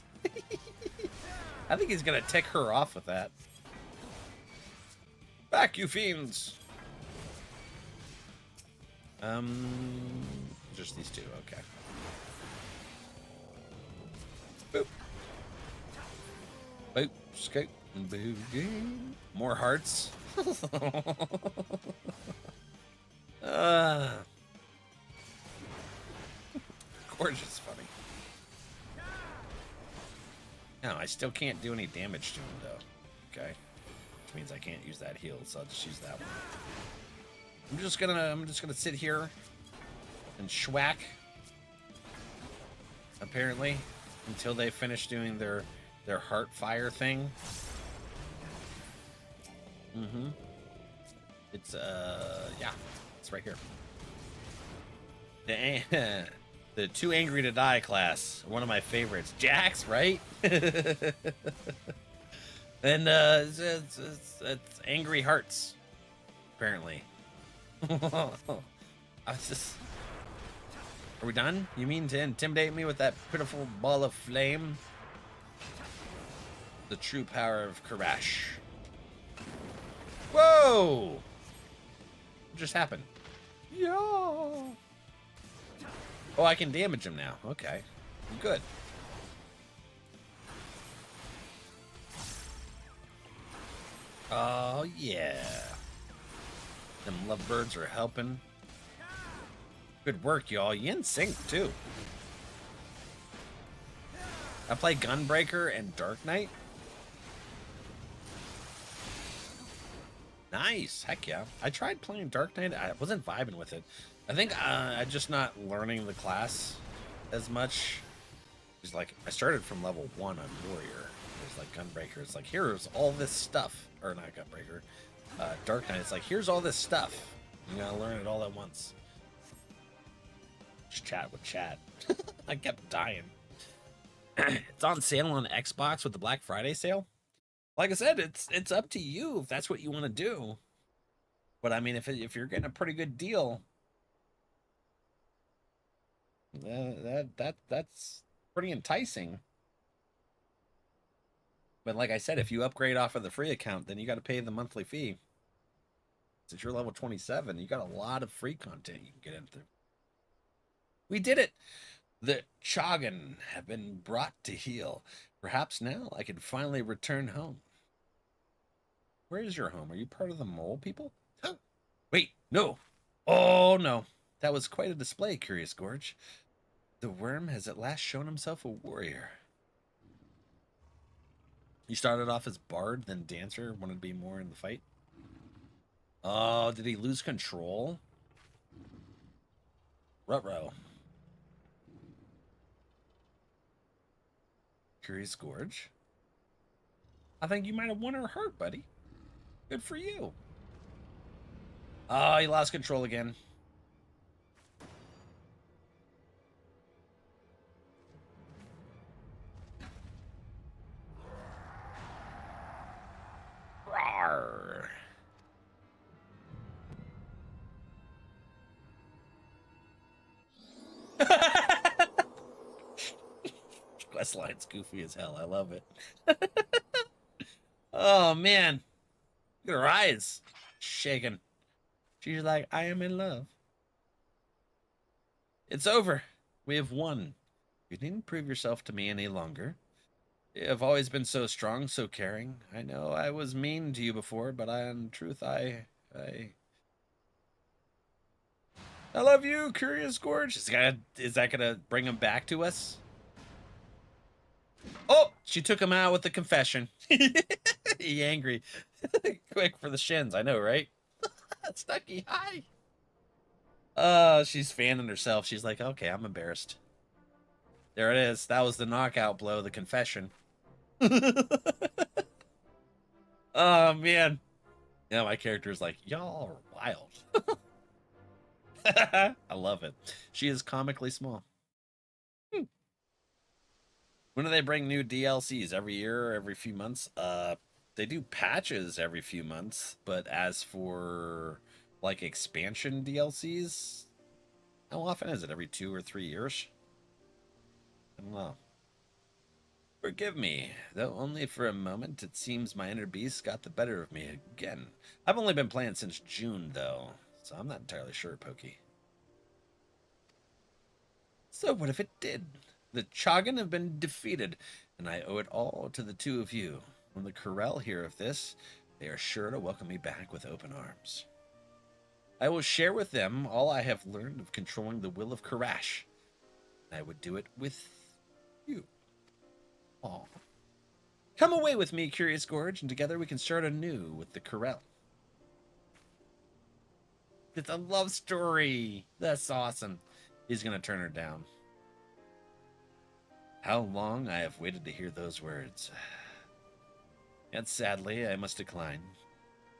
I think he's gonna tick her off with that. Back, you fiends! Just these two, okay. Boop. Boop, scoop, boogie. More hearts. Gorgeous, funny. No, I still can't do any damage to him though. Okay, which means I can't use that heal, so I'll just use that one. I'm just gonna sit here and schwack. Apparently, until they finish doing their heart fire thing. It's yeah, it's right here. The Too Angry to Die class, one of my favorites. Jax, right? And it's Angry Hearts, apparently. I was just... Are we done? You mean to intimidate me with that pitiful ball of flame? The true power of Karash. Whoa! What just happened? Yeah. Oh, I can damage him now. Okay. Good. Oh, yeah. Them lovebirds are helping. Good work, y'all. You in sync, too. I play Gunbreaker and Dark Knight. Nice. Heck yeah. I tried playing Dark Knight. I wasn't vibing with it. I think I'm just not learning the class as much. It's like, I started from level 1 on Warrior. It's like Gunbreaker. It's like, here's all this stuff. Or not Gunbreaker. Dark Knight. It's like, here's all this stuff. You gotta learn it all at once. Just chat with chat. I kept dying. It's on sale on Xbox with the Black Friday sale. Like I said, it's up to you if that's what you want to do. But I mean, if you're getting a pretty good deal, that's pretty enticing. But like I said, if you upgrade off of the free account, then you got to pay the monthly fee. Since you're level 27, you got a lot of free content you can get into. We did it! The Chagan have been brought to heel. Perhaps now I can finally return home. Where is your home? Are you part of the mole people? Wait, no. Oh, no. That was quite a display, Curious Gorge. The worm has at last shown himself a warrior. You started off as bard, then dancer, wanted to be more in the fight. Oh, did he lose control? Ruh-roh. Curious Gorge. I think you might have won or hurt, buddy. Good for you. Oh, he lost control again. Rawr. Questline's goofy as hell. I love it. Oh, man. Look at her eyes. Shaking. She's like, I am in love. It's over. We have won. You needn't prove yourself to me any longer. You have always been so strong, so caring. I know I was mean to you before, but in truth, I love you, Curious Gorge. Is that gonna bring him back to us? Oh, she took him out with the confession. He angry. Quick for the shins, I know, right? Stucky, hi. She's fanning herself. She's like, okay, I'm embarrassed. There it is. That was the knockout blow, the confession. Oh, man. Yeah, my character is like, y'all are wild. I love it. She is comically small. When do they bring new DLCs? Every year or every few months? They do patches every few months, but as for like expansion DLCs, how often is it? Every 2 or 3 years? I don't know. Forgive me, though only for a moment. It seems my inner beast got the better of me again. I've only been playing since June, though, so I'm not entirely sure, Pokey. So what if it did? The Chagan have been defeated, and I owe it all to the two of you. When the Corel hear of this, they are sure to welcome me back with open arms. I will share with them all I have learned of controlling the will of Karash. And I would do it with you. Aw. Come away with me, Curious Gorge, and together we can start anew with the Corel. It's a love story. That's awesome. He's going to turn her down. How long I have waited to hear those words. And sadly, I must decline.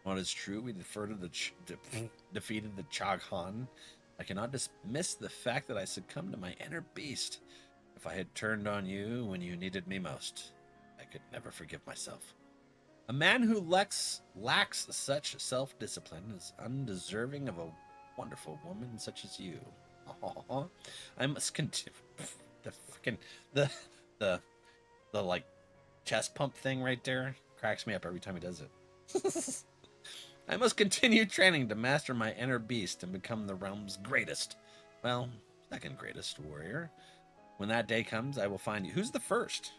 While it is true we defeated the Chaghan, I cannot dismiss the fact that I succumbed to my inner beast. If I had turned on you when you needed me most, I could never forgive myself. A man who lacks such self-discipline is undeserving of a wonderful woman such as you. Aww. I must continue. The like chest pump thing right there cracks me up every time he does it. I must continue training to master my inner beast and become the realm's greatest. Well, second greatest warrior. When that day comes, I will find you. Who's the first?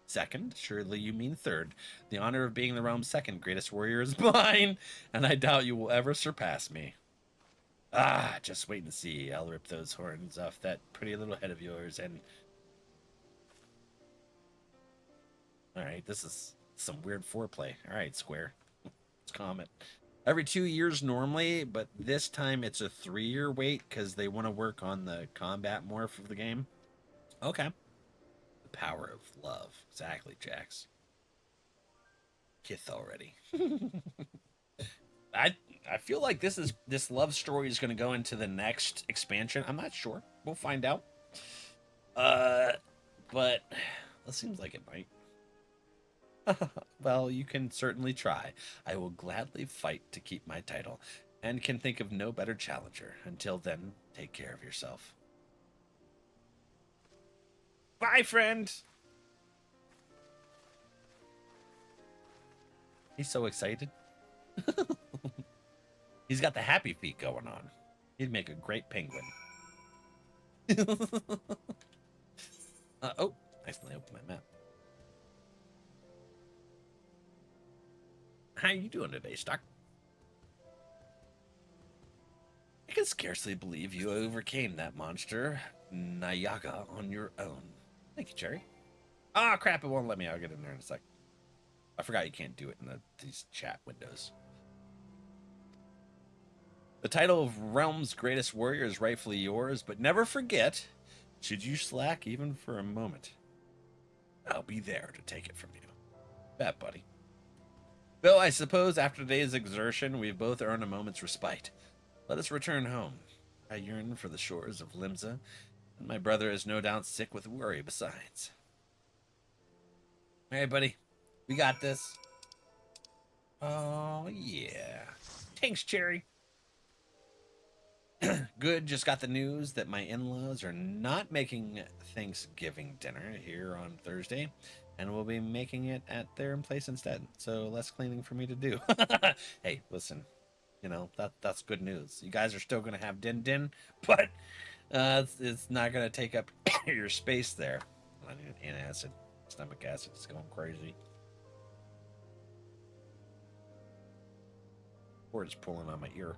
Second? Surely you mean third. The honor of being the realm's second greatest warrior is mine, and I doubt you will ever surpass me. Ah, just wait and see. I'll rip those horns off that pretty little head of yours and... Alright, this is some weird foreplay. Alright, Square. Let's calm it. Every 2 years normally, but this time it's a 3-year wait because they want to work on the combat more for the game. Okay. The power of love. Exactly, Jax. Kith already. I feel like this love story is going to go into the next expansion. I'm not sure. We'll find out. But it seems like it might. Well, you can certainly try. I will gladly fight to keep my title, and can think of no better challenger. Until then, take care of yourself. Bye, friend! He's so excited. He's got the happy feet going on. He'd make a great penguin. Oh, accidentally opened my map. How are you doing today, Stark? I can scarcely believe you overcame that monster, Nayaga, on your own. Thank you, Cherry. Ah, crap, it won't let me. I'll get in there in a sec. I forgot you can't do it in these chat windows. The title of Realm's greatest warrior is rightfully yours, but never forget, should you slack even for a moment, I'll be there to take it from you. Bet, buddy. Though I suppose after today's exertion, we've both earned a moment's respite. Let us return home. I yearn for the shores of Limsa, and my brother is no doubt sick with worry besides. All right, buddy. We got this. Oh, yeah. Thanks, Cherry. Good, just got the news that my in-laws are not making Thanksgiving dinner here on Thursday, and will be making it at their place instead. So less cleaning for me to do. Hey, listen, you know, that's good news. You guys are still going to have din-din, but it's not going to take up your space there. I need an antacid. Stomach acid is going crazy. Or it's pulling on my ear.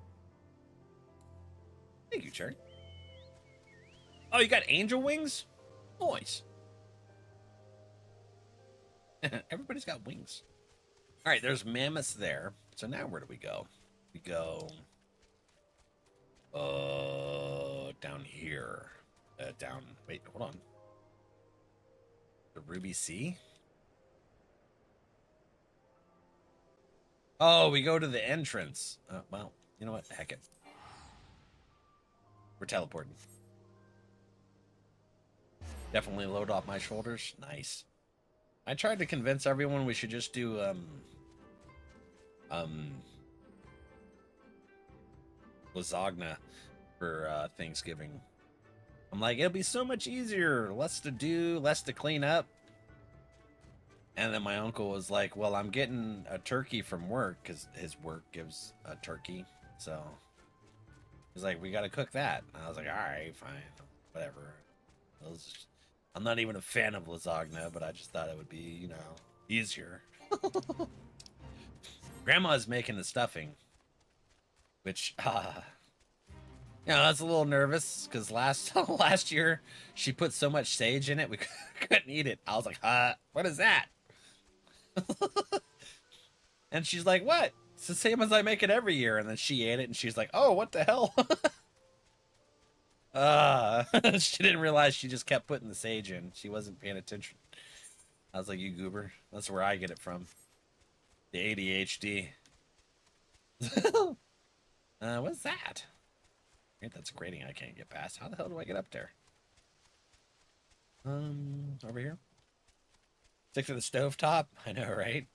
Thank you, Cherry. Oh, you got angel wings? Nice. Everybody's got wings. All right, there's mammoths there. So now where do we go? We go down here. Wait, hold on. The Ruby Sea? Oh, we go to the entrance. Well, you know what? Heck it. We're teleporting. Definitely load off my shoulders. Nice. I tried to convince everyone we should just do lasagna for Thanksgiving. I'm like, it'll be so much easier, less to do, less to clean up. And then my uncle was like, well, I'm getting a turkey from work because his work gives a turkey. So he's like, we got to cook that. And I was like, all right, fine, whatever. I'm not even a fan of lasagna, but I just thought it would be, you know, easier. Grandma's making the stuffing, which, you know, I was a little nervous because last year she put so much sage in it we couldn't eat it. I was like, what is that? And she's like, what? It's the same as I make it every year. And then she ate it and she's like, oh, what the hell? She didn't realize she just kept putting the sage in. She wasn't paying attention. I was like, you goober. That's where I get it from. The ADHD. What's that? That's a grating I can't get past. How the hell do I get up there? Over here. Stick to the stovetop. I know, right?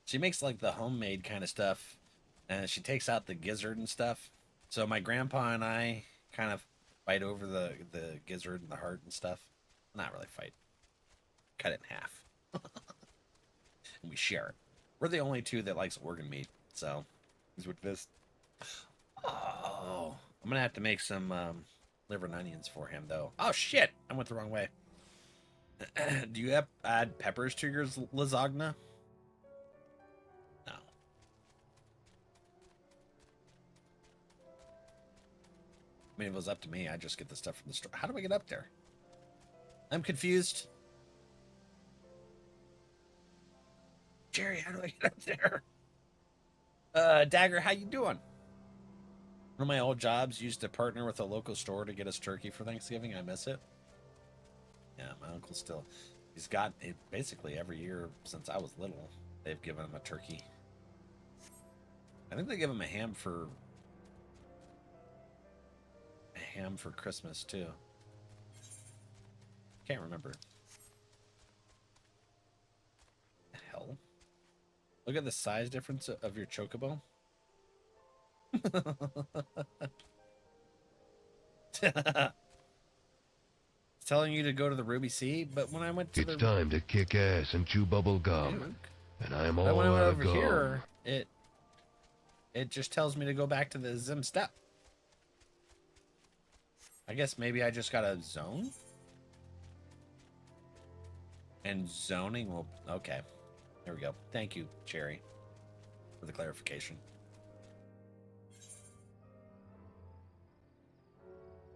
She makes like the homemade kind of stuff, and she takes out the gizzard and stuff. So my grandpa and I kind of fight over the gizzard and the heart and stuff. Not really fight. Cut it in half. And we share it. We're the only two that likes organ meat, so he's with this. Oh, I'm gonna have to make some liver and onions for him, though. Oh shit! I went the wrong way. Do you add peppers to your lasagna? No. I mean, if it was up to me, I'd just get the stuff from the store. How do I get up there? I'm confused. Jerry, how do I get up there? Dagger, how you doing? One of my old jobs used to partner with a local store to get us turkey for Thanksgiving. I miss it. Yeah, my uncle still, he's got it basically every year since I was little. They've given him a turkey. I think they give him a ham for Christmas too. Can't remember. The hell? Look at the size difference of your chocobo. It's telling you to go to the Ruby Sea, but when I went to it's time to kick ass and chew bubble gum, and I'm all when I went out of over gum. here, it it just tells me to go back to the Zim step. I guess maybe I just gotta zone? And zoning will... Okay. There we go. Thank you, Cherry, for the clarification.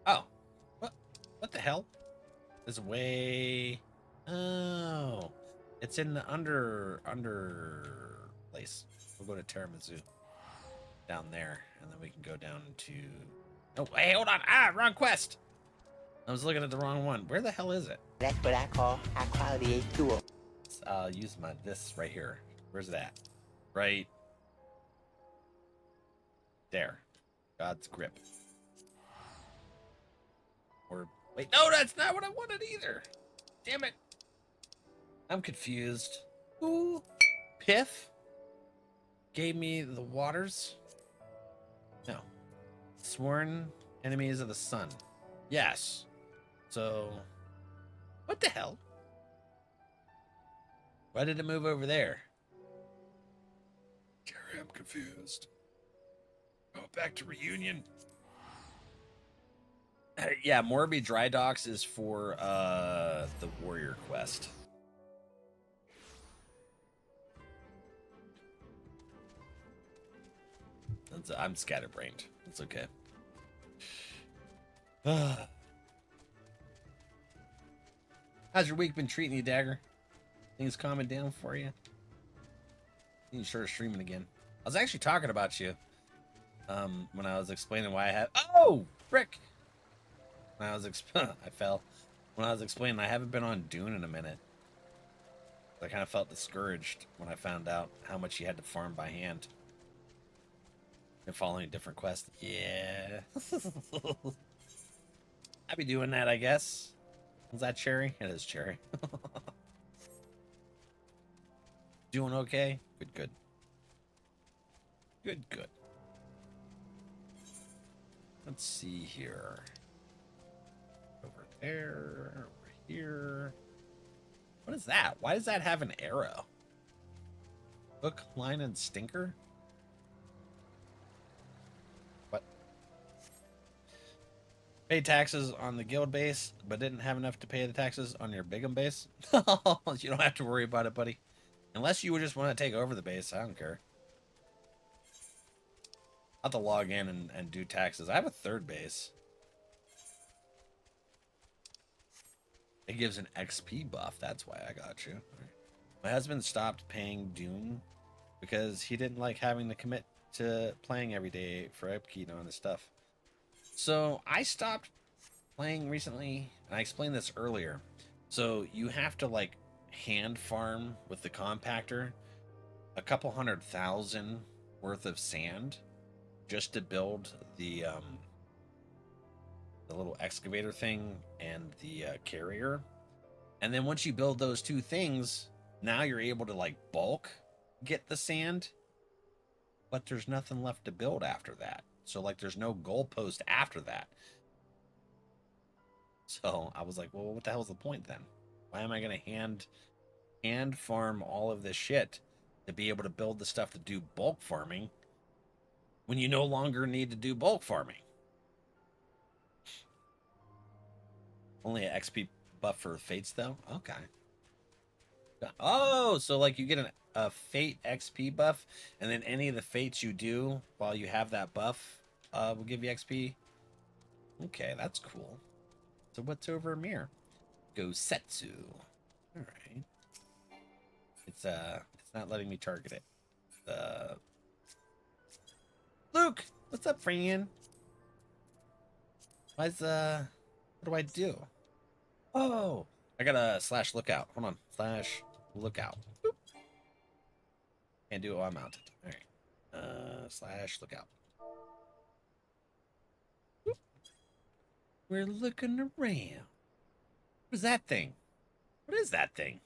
Oh. What the hell? This way... Oh. It's in the under place. We'll go to Tiramisu. Down there. And then we can go down to... Oh, hey, hold on. Wrong quest. I was looking at the wrong one. Where the hell is it? That's what I call high quality A2. I'll use this right here. Where's that? Right there. God's grip. Or wait, no, that's not what I wanted either. Damn it. I'm confused. Ooh. Piff gave me the waters. No. Sworn enemies of the sun. Yes. So what the hell? Why did it move over there? Jerry, I'm confused. Go back to Reunion. Yeah, Morby Dry Docks is for the Warrior quest. I'm scatterbrained. It's okay. How's your week been treating you, Dagger? Things calming down for you? You start streaming again. I was actually talking about you when I was explaining why I had... Oh, frick! When I was I fell. When I was explaining, I haven't been on Dune in a minute. I kind of felt discouraged when I found out how much you had to farm by hand. And following different quests. Yeah. I'd be doing that, I guess. Is that Cherry? It is Cherry. Doing okay? Good. Good. Let's see here. Over there. Over here. What is that? Why does that have an arrow? Hook, line, and stinker? What? Pay taxes on the guild base, but didn't have enough to pay the taxes on your Bigham base? You don't have to worry about it, buddy. Unless you would just want to take over the base, I don't care. I'll have to log in and do taxes. I have a third base. It gives an XP buff. That's why I got you. My husband stopped paying Dune because he didn't like having to commit to playing every day for upkeep on his stuff. So I stopped playing recently, and I explained this earlier. So you have to like hand farm with the compactor a couple 100,000 worth of sand just to build the little excavator thing and the carrier. And then once you build those two things, now you're able to like bulk get the sand, but there's nothing left to build after that. So like there's no goalpost after that. So I was like, well, what the hell's the point then? Why am I going to hand farm all of this shit to be able to build the stuff to do bulk farming when you no longer need to do bulk farming? Only an XP buff for fates, though? Okay. Oh, so like you get a fate XP buff, and then any of the fates you do while you have that buff will give you XP. Okay, that's cool. So what's over here? Gosetsu. All right. It's not letting me target it. Luke, what's up, friend? What do I do? Oh, I got a slash lookout. Hold on, slash lookout. Boop. Can't do it while I'm mounted. All right, slash lookout. Boop. We're looking around. What is that thing? What is that thing?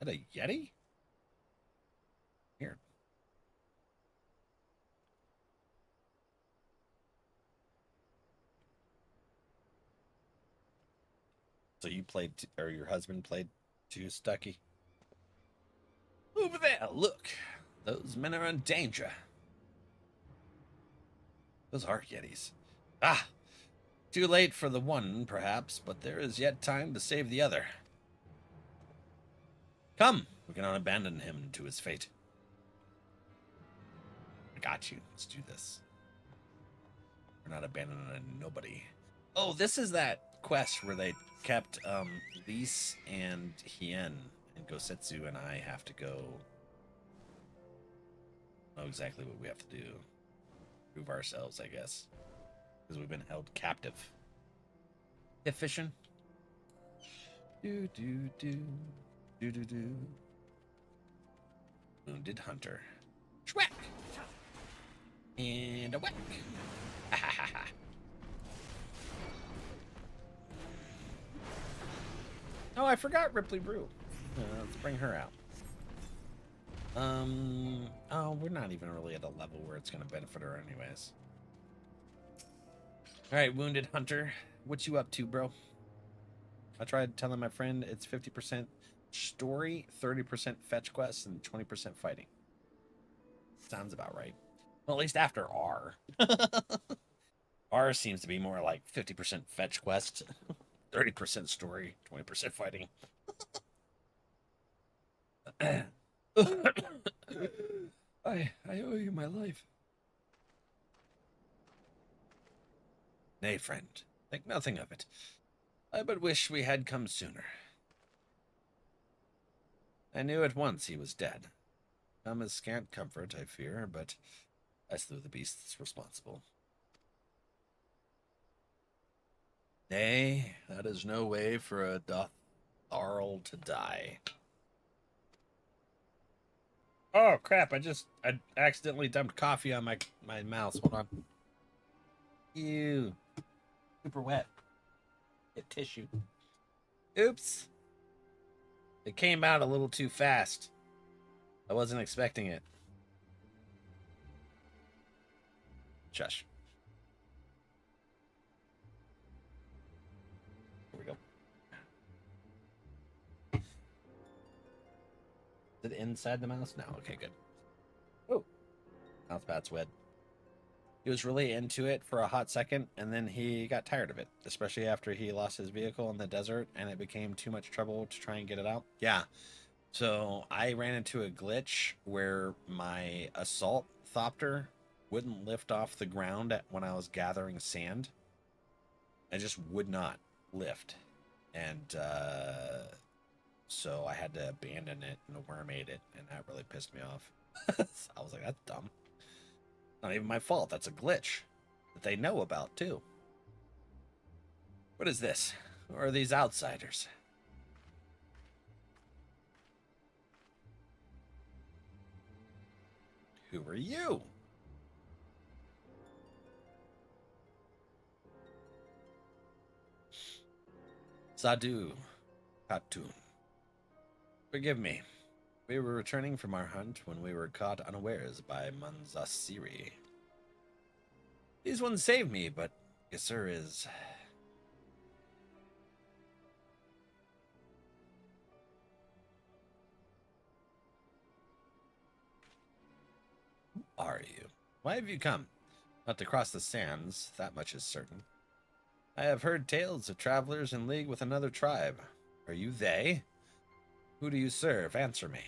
Is that a Yeti? Here. So you played, or your husband played too, Stucky? Over there, look. Those men are in danger. Those are Yetis. Ah! Too late for the one, perhaps, but there is yet time to save the other. Come! We cannot abandon him to his fate. I got you. Let's do this. We're not abandoning nobody. Oh, this is that quest where they kept Lise and Hien and Gosetsu and I have to go. Know exactly what we have to do. Prove ourselves, I guess. Because we've been held captive. Efficient. Do do do do do do. Wounded hunter. Schwack! And a whack. Ha ha ha ha. Oh, I forgot Ripley Brew. Let's bring her out. Oh, we're not even really at a level where it's going to benefit her anyways. All right, Wounded Hunter. What you up to, bro? I tried telling my friend it's 50% story, 30% fetch quests, and 20% fighting. Sounds about right. Well, at least after R. R seems to be more like 50% fetch quest, 30% story, 20% fighting. I owe you my life. Nay, friend, think nothing of it. I but wish we had come sooner. I knew at once he was dead. Come as scant comfort, I fear, but I slew the beasts responsible. Nay, that is no way for a Dotharl to die. Oh crap, I accidentally dumped coffee on my mouse. Hold on. Ew. Super wet. Get tissue. Oops. It came out a little too fast. I wasn't expecting it. Shush. Here we go. Is it inside the mouse? No. Okay, good. Oh. Mouse pad's wet. He was really into it for a hot second, and then he got tired of it, especially after he lost his vehicle in the desert, and it became too much trouble to try and get it out. Yeah. So I ran into a glitch where my assault thopter wouldn't lift off the ground when I was gathering sand. It just would not lift. And so I had to abandon it, and the worm ate it, and that really pissed me off. I was like, that's dumb. Not even my fault. That's a glitch that they know about, too. What is this? Who are these outsiders? Who are you? Sadu Khatun. Forgive me. We were returning from our hunt when we were caught unawares by Manzasiri. These ones saved me, but Gisur is... Who are you? Why have you come? Not to cross the sands, that much is certain. I have heard tales of travelers in league with another tribe. Are you they? Who do you serve? Answer me.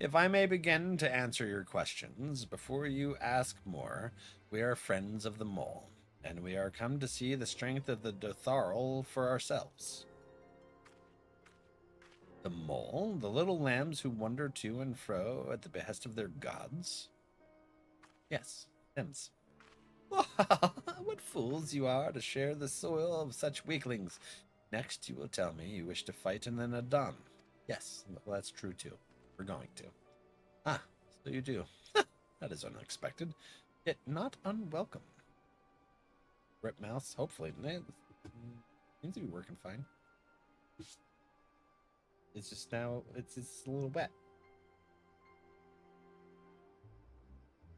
If I may begin to answer your questions, before you ask more, we are friends of the mole, and we are come to see the strength of the Dotharl for ourselves. The mole? The little lambs who wander to and fro at the behest of their gods? Yes, hence. What fools you are to share the soil of such weaklings. Next, you will tell me you wish to fight in an Adam. Yes, well, that's true too. We're going to. Ah, so you do. That is unexpected, yet not unwelcome. Rip mouse, hopefully. Seems to be working fine. It's just now, it's a little wet.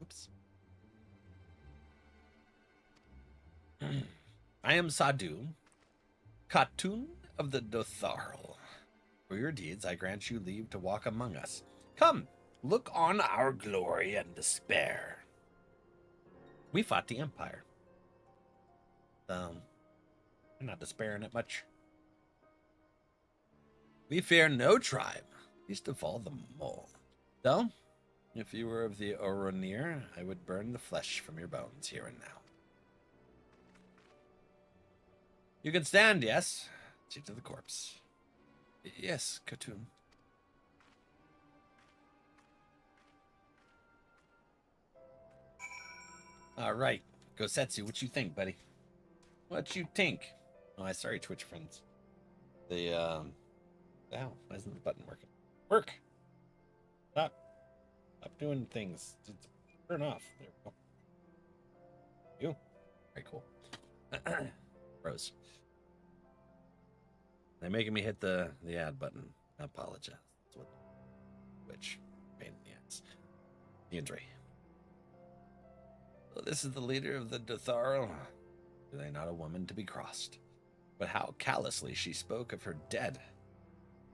Oops. I am Sadu, Khatun of the Dotharl. For your deeds, I grant you leave to walk among us. Come, Look on our glory and despair. We fought the Empire. I'm not despairing it much. We fear no tribe, least of all the mole. Though, if you were of the Oronir, I would burn the flesh from your bones here and now. You can stand, yes? See to the corpse. Yes, Khatun. All right, Gosetsu, what you think, buddy? What you think? Oh, I sorry, Twitch friends. The ow, why isn't the button working? Work. Stop doing things. Turn off. There we go. You. Very cool. Rose. They're making me hit the add button. I apologize. That's what. Which pain in the ass. The injury. Well, this is the leader of the Dotharl. Are they not a woman to be crossed? But how callously she spoke of her dead.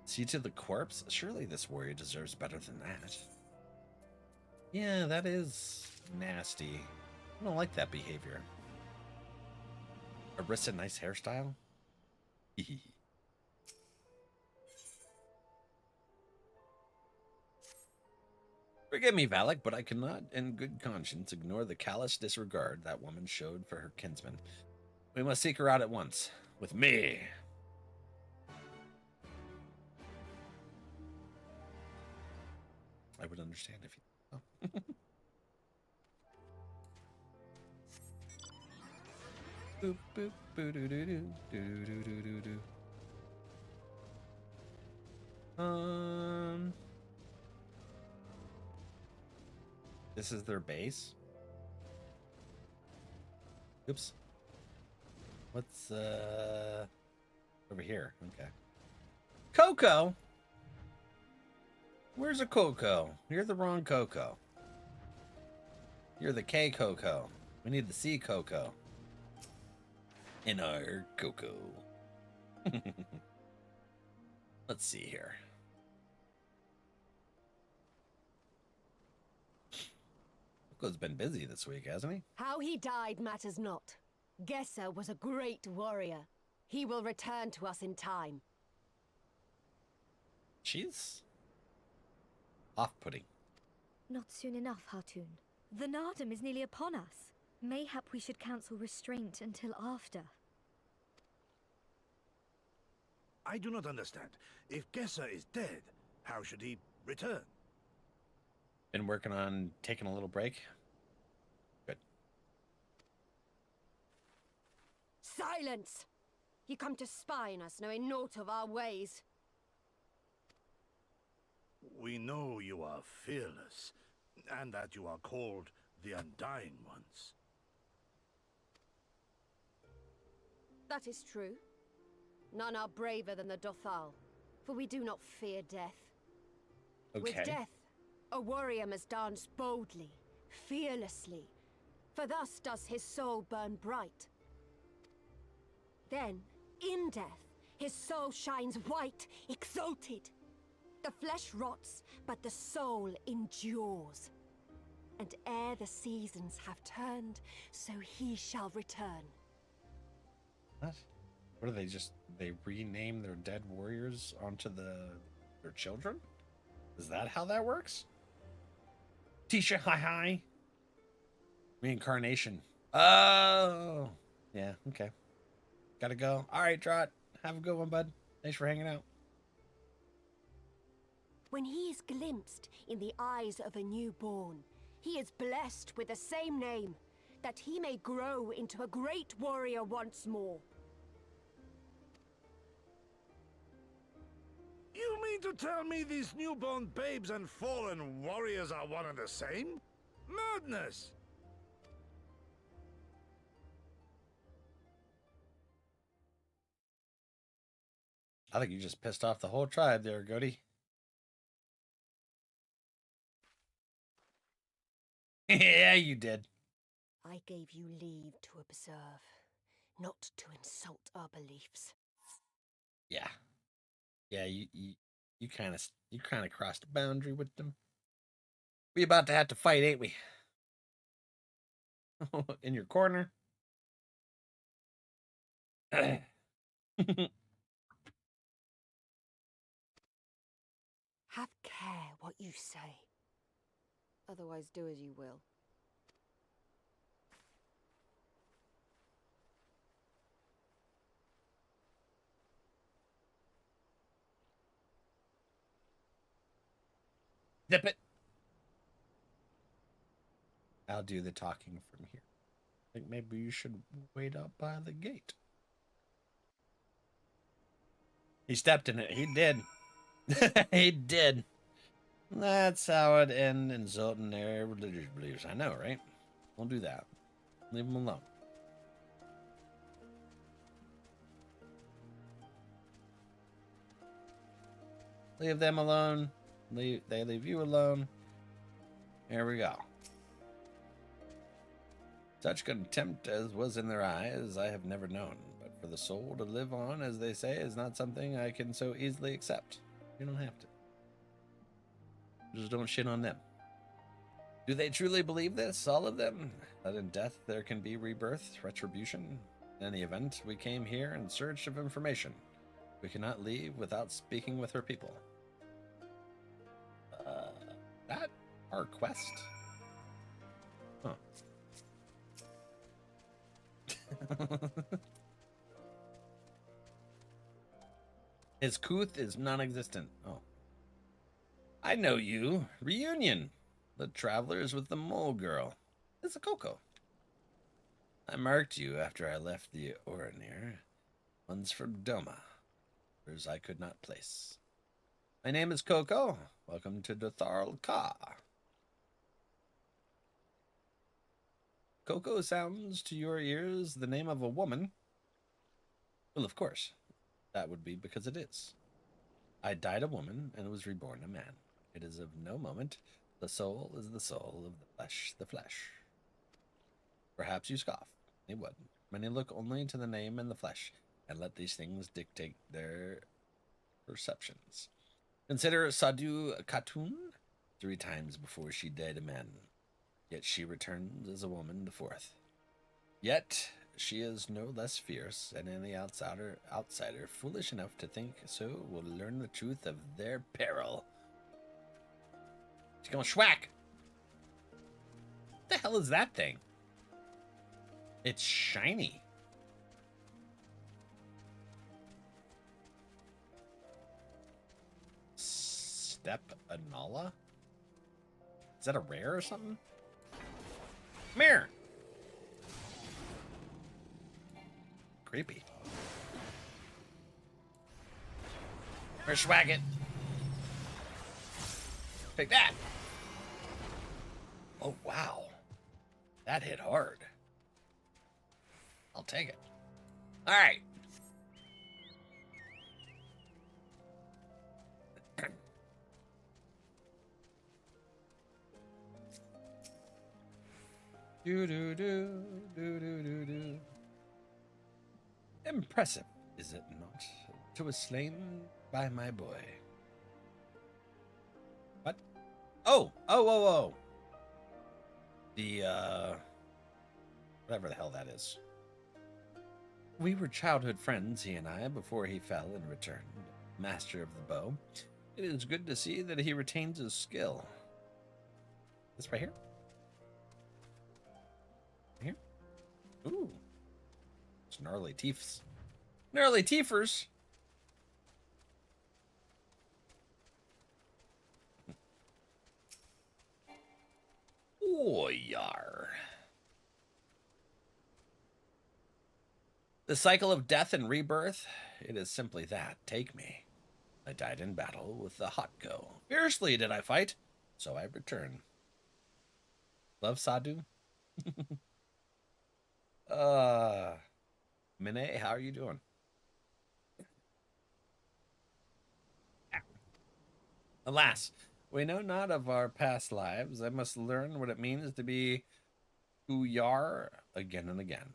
See to the corpse? Surely this warrior deserves better than that. Yeah, that is nasty. I don't like that behavior. Arissa, nice hairstyle? Forgive me, Valak, but I cannot in good conscience ignore the callous disregard that woman showed for her kinsman. We must seek her out at once. With me. I would understand if you... Oh. Boop, boop, boo, doo, doo, doo, doo, doo, doo, doo, doo. This is their base? Oops. What's, over here? Okay. Coco? Where's a Coco? You're the wrong Coco. You're the K Coco. We need the C Coco. In our Coco. Let's see here. Coco's been busy this week, hasn't he? How he died matters not. Gesser was a great warrior. He will return to us in time. She's off-putting. Not soon enough, Hatun. The Nardum is nearly upon us. Mayhap we should counsel restraint until after. I do not understand. If Gesser is dead, how should he return? Been working on taking a little break. Good. Silence! You come to spy on us, knowing naught of our ways. We know you are fearless, and that you are called the Undying Ones. That is true. None are braver than the Dothal, for we do not fear death. Okay. With death, a warrior must dance boldly, fearlessly, for thus does his soul burn bright. Then, in death, his soul shines white, exalted. The flesh rots, but the soul endures. And ere the seasons have turned, so he shall return. What? What do they rename their dead warriors onto their children? Is that how that works? Tisha, hi. Reincarnation. Oh. Yeah, okay. Gotta go. All right, Trot. Have a good one, bud. Thanks for hanging out. When he is glimpsed in the eyes of a newborn, he is blessed with the same name, that he may grow into a great warrior once more. You mean to tell me these newborn babes and fallen warriors are one and the same? Madness! I think you just pissed off the whole tribe there, Goaty. Yeah, you did. I gave you leave to observe, not to insult our beliefs. Yeah. Yeah, you kind of crossed a boundary with them. We about to have to fight, ain't we? In your corner. Have care what you say. Otherwise, do as you will. Zip it. I'll do the talking from here. I think maybe you should wait up by the gate. He stepped in it. He did. He did. That's how it ends in Zoltan their religious beliefs. I know, right? We'll do that. Leave them alone. Leave them alone. They leave you alone. Here we go. Such contempt as was in their eyes I have never known, but for the soul to live on, as they say, is not something I can so easily accept. You don't have to. Just don't shit on them. Do they truly believe this, all of them? That in death there can be rebirth, retribution? In any event, we came here in search of information. We cannot leave without speaking with her people. That our quest? Huh. His couth is non-existent. Oh. I know you. Reunion. The travelers with the mole girl. It's a Coco. I marked you after I left the Oranir. One's from Doma. Others I could not place. My name is Coco. Welcome to Dotharl Ka. Coco sounds to your ears the name of a woman. Well, of course. That would be because it is. I died a woman and was reborn a man. It is of no moment. The soul is the soul of the flesh. Perhaps you scoff. They would. Many look only to the name and the flesh, and let these things dictate their perceptions. Consider Sadhu Khatun 3 times before she died a man. Yet she returns as a woman the 4th. Yet she is no less fierce, and any outsider foolish enough to think so will learn the truth of their peril. She's going schwack. What the hell is that thing? It's shiny. Step Anala? Is that a rare or something? Come here. Creepy. Or swag it. Take that. Oh, wow. That hit hard. I'll take it. All right. Do do do do do do do. Impressive, is it not? To was slain by my boy. What? Oh, oh, oh, oh. The whatever the hell that is. We were childhood friends, he and I, before he fell and returned, master of the bow. It is good to see that he retains his skill. This right here? Here? Ooh. It's gnarly teeths. Gnarly teethers. Oh, yar. The cycle of death and rebirth, it is simply that. Take me. I died in battle with the Hotgo. Fiercely did I fight, so I return. Love Sadhu? Mine, how are you doing? Alas, we know not of our past lives. I must learn what it means to be who we are again and again.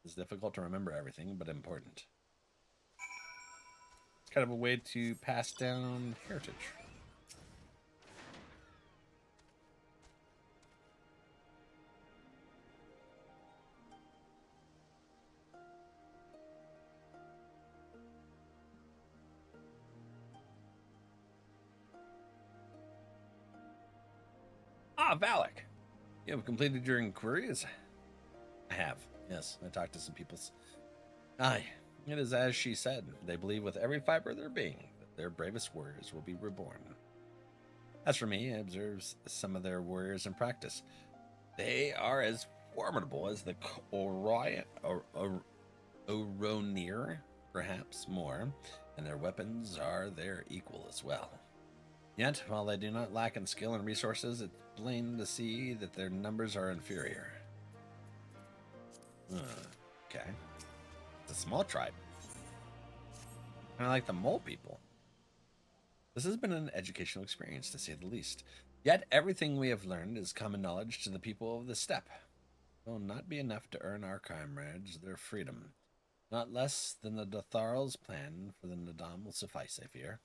It's difficult to remember everything, but important. It's kind of a way to pass down heritage. Valak, you have completed your inquiries? I have, yes. I talked to some peoples. Aye, it is as she said. They believe with every fiber of their being that their bravest warriors will be reborn. As for me, I observe some of their warriors in practice. They are as formidable as the Oronir, perhaps more, and their weapons are their equal as well. Yet, while they do not lack in skill and resources, it's plain to see that their numbers are inferior. Okay. It's a small tribe. Kind of like the mole people. This has been an educational experience, to say the least. Yet, everything we have learned is common knowledge to the people of the steppe. It will not be enough to earn our comrades their freedom. Not less than the Dotharl's plan for the Nadam will suffice, I fear.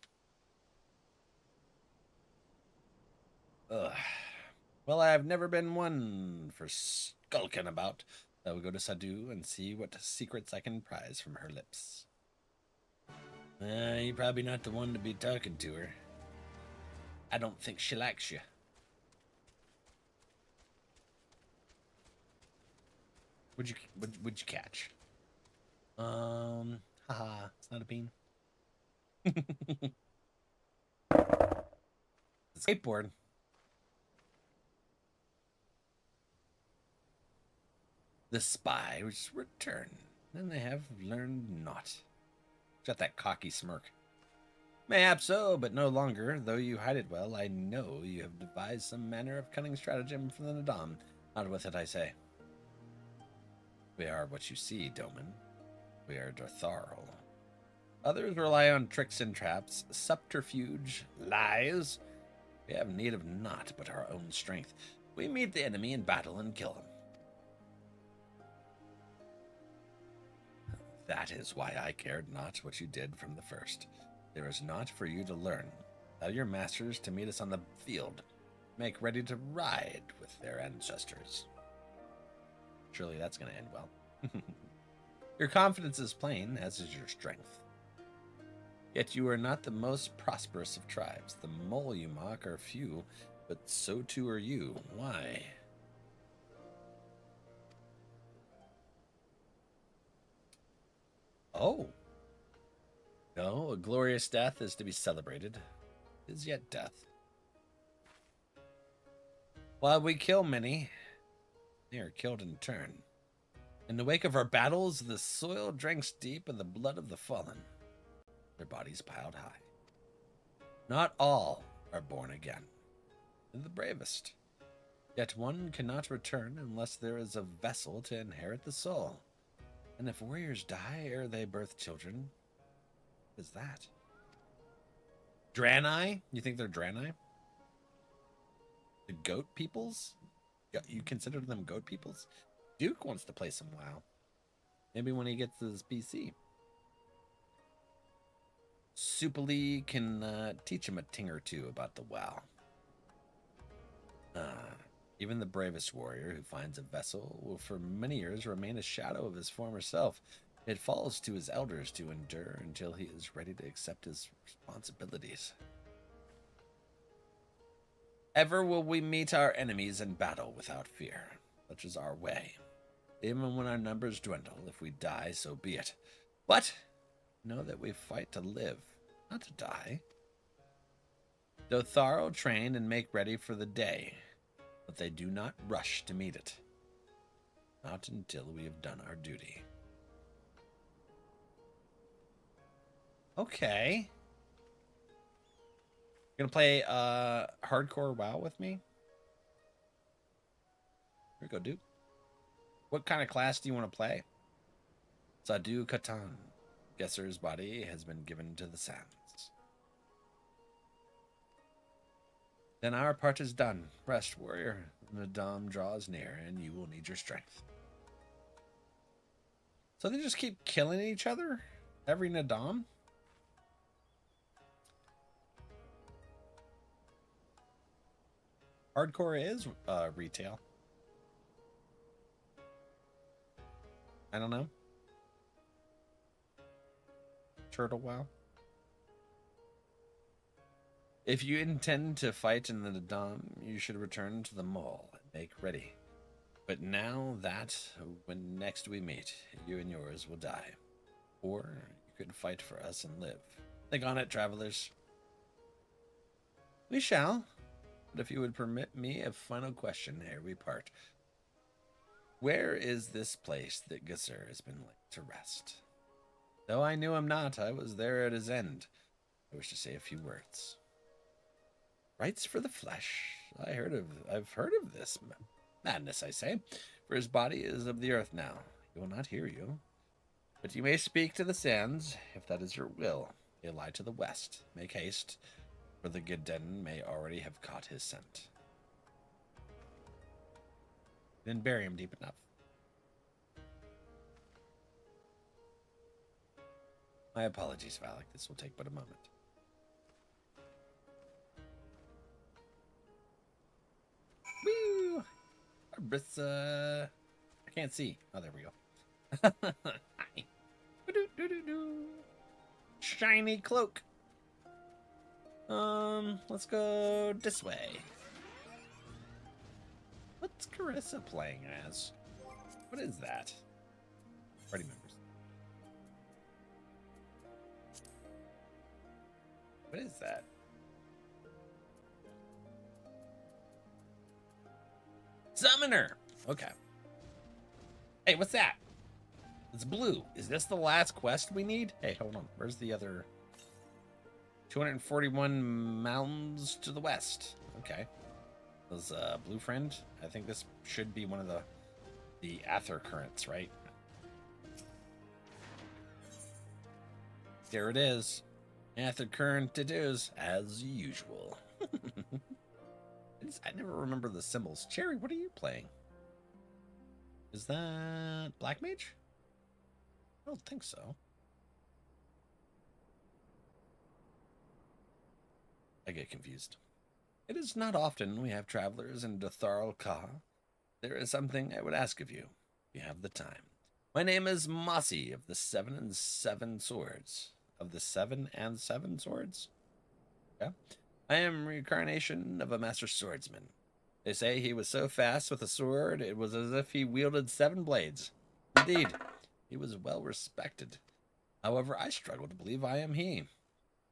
Ugh. Well, I have never been one for skulking about. I will go to Sadu and see what secrets I can prize from her lips. You're probably not the one to be talking to her. I don't think she likes you. What'd you catch? Haha, it's not a bean. Skateboard. The spy was returned, and they have learned naught. Got that cocky smirk. Mayhap so, but no longer. Though you hide it well, I know you have devised some manner of cunning stratagem for the Nadam. Not with it, I say. We are what you see, Doman. We are Dotharl. Others rely on tricks and traps, subterfuge, lies. We have need of naught but our own strength. We meet the enemy in battle and kill him. That is why I cared not what you did from the first. There is naught for you to learn. Tell your masters to meet us on the field. Make ready to ride with their ancestors. Surely that's going to end well. Your confidence is plain, as is your strength. Yet you are not the most prosperous of tribes. The mole you mock are few, but so too are you. Why? Oh. No, a glorious death is to be celebrated. Is yet death. While we kill many, they are killed in turn. In the wake of our battles, the soil drinks deep in the blood of the fallen. Their bodies piled high. Not all are born again. They're the bravest. Yet one cannot return unless there is a vessel to inherit the soul. And if warriors die ere they birth children, what is that? Draenei? You think they're Draenei? The goat peoples? You consider them goat peoples? Duke wants to play some WoW. Maybe when he gets his PC. Supali can teach him a ting or two about the WoW. Even the bravest warrior who finds a vessel will for many years remain a shadow of his former self. It falls to his elders to endure until he is ready to accept his responsibilities. Ever will we meet our enemies in battle without fear. Such is our way. Even when our numbers dwindle, if we die, so be it. But know that we fight to live, not to die. Dotharl train and make ready for the day, but they do not rush to meet it. Not until we have done our duty. Okay. You're gonna play hardcore WoW with me? Here we go, dude. What kind of class do you want to play? Sadu Katan. Gesser's body has been given to the sands. Then our part is done. Rest, warrior. Nadam draws near, and you will need your strength. So they just keep killing each other? Every Nadam? Hardcore is retail. I don't know. Turtle WoW. If you intend to fight in the Dom, you should return to the mall and make ready. But now that, when next we meet, you and yours will die. Or you could fight for us and live. Think on it, travelers. We shall. But if you would permit me a final question ere we part. Where is this place that Gusur has been laid to rest? Though I knew him not, I was there at his end. I wish to say a few words. Rights for the flesh. I've heard of this madness, I say. For his body is of the earth now. He will not hear you. But you may speak to the sands, if that is your will. They lie to the west. Make haste, for the Geddon may already have caught his scent. Then bury him deep enough. My apologies, Valak. This will take but a moment. Woo! Arbrissa. I can't see. Oh, there we go. Hi. Shiny cloak. Let's go this way. What's Carissa playing as? What is that? Party members. What is that? Summoner! Okay. Hey, what's that? It's blue. Is this the last quest we need? Hey, hold on. Where's the other? 241 mountains to the west. Okay. Was blue friend? I think this should be one of the Aether currents, right? There it is. Aether current it is, as usual. I never remember the symbols. Cherry, what are you playing? Is that Black Mage? I don't think so. I get confused. It is not often we have travelers in Dotharl Ka. There is something I would ask of you, if you have the time. My name is Mossy of the 7 and 7 Swords. Of the 7 and 7 Swords? Yeah. I am reincarnation of a master swordsman. They say he was so fast with a sword, it was as if he wielded 7 blades. Indeed, he was well respected. However, I struggle to believe I am he.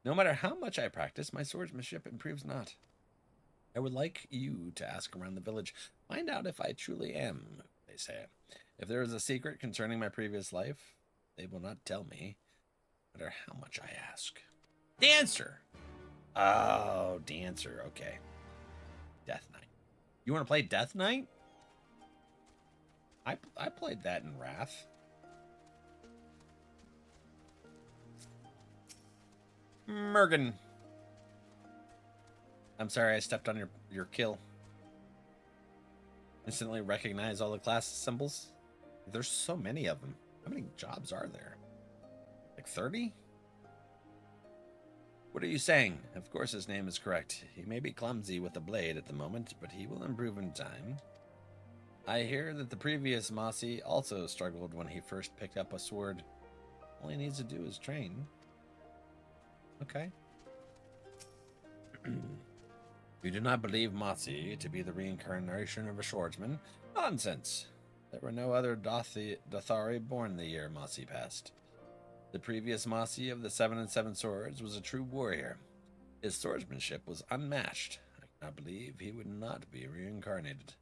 No matter how much I practice, my swordsmanship improves not. I would like you to ask around the village. Find out if I truly am, they say. If there is a secret concerning my previous life, they will not tell me, no matter how much I ask. Dancer! Oh, Dancer, okay. Death Knight. You want to play Death Knight? I played that in Wrath. Mergen. I'm sorry I stepped on your kill. Instantly recognize all the class symbols. There's so many of them. How many jobs are there? Like 30? What are you saying? Of course his name is correct. He may be clumsy with a blade at the moment, but he will improve in time. I hear that the previous Mossy also struggled when he first picked up a sword. All he needs to do is train. Okay. You do not believe Mossy to be the reincarnation of a swordsman? Nonsense! There were no other Dothari born the year Mossy passed. The previous Mossy of the 7 and 7 Swords was a true warrior. His swordsmanship was unmatched. I cannot believe he would not be reincarnated.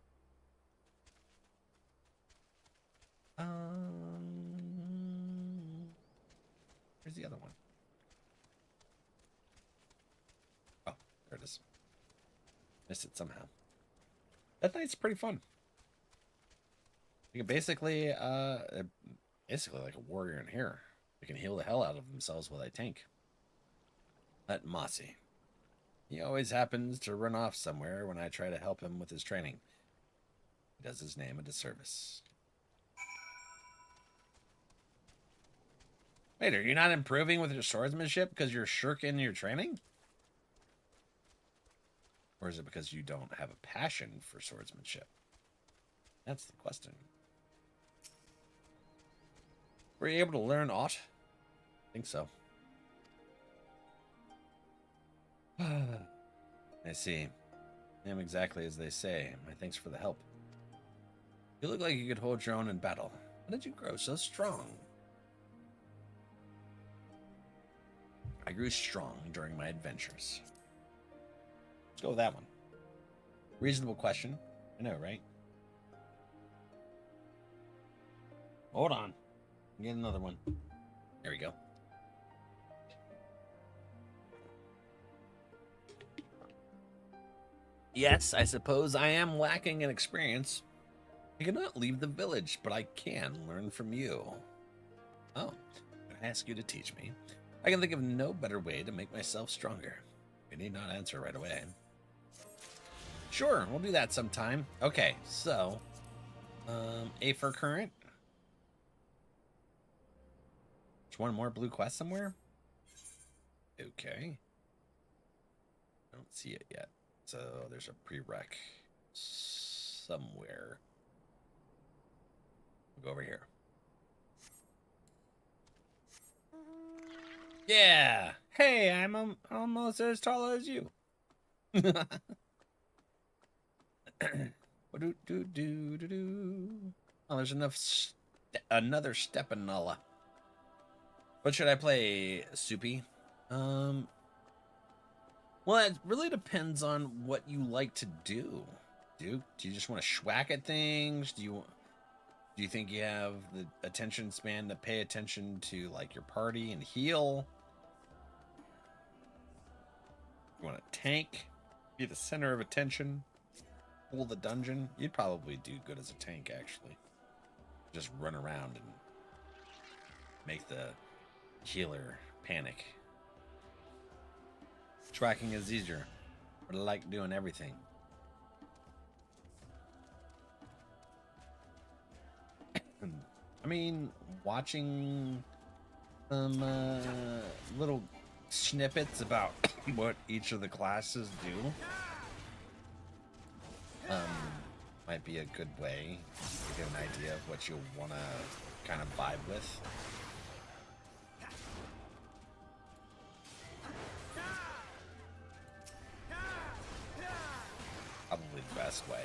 Where's the other one? Oh, there it is. Missed it somehow. That Knight's pretty fun. You can basically like a warrior in here. They can heal the hell out of themselves while they tank. That Mossy. He always happens to run off somewhere when I try to help him with his training. He does his name a disservice. Wait, are you not improving with your swordsmanship because you're shirking your training? Or is it because you don't have a passion for swordsmanship? That's the question. Were you able to learn aught? I think so. I see. I am exactly as they say. My thanks for the help. You look like you could hold your own in battle. How did you grow so strong? I grew strong during my adventures. Let's go with that one. Reasonable question. I know, right? Hold on. Get another one. There we go. Yes, I suppose I am lacking in experience. I cannot leave the village, but I can learn from you. Oh, I ask you to teach me. I can think of no better way to make myself stronger. You need not answer right away. Sure, we'll do that sometime. Okay, so, A for current. There's one more blue quest somewhere. Okay. I don't see it yet. So there's a prereq somewhere. We'll go over here. Yeah. Hey, I'm almost as tall as you. Oh, there's another step in Ala. What should I play, Soupy? Well, it really depends on what you like to do. Do you just want to schwack at things? Do you think you have the attention span to pay attention to like your party and heal? You want to tank? Be the center of attention? Pull the dungeon? You'd probably do good as a tank, actually. Just run around and make the healer panic. Tracking is easier, but I like doing everything. I mean, watching some little snippets about what each of the classes do might be a good way to get an idea of what you'll want to kind of vibe with. Probably the best way.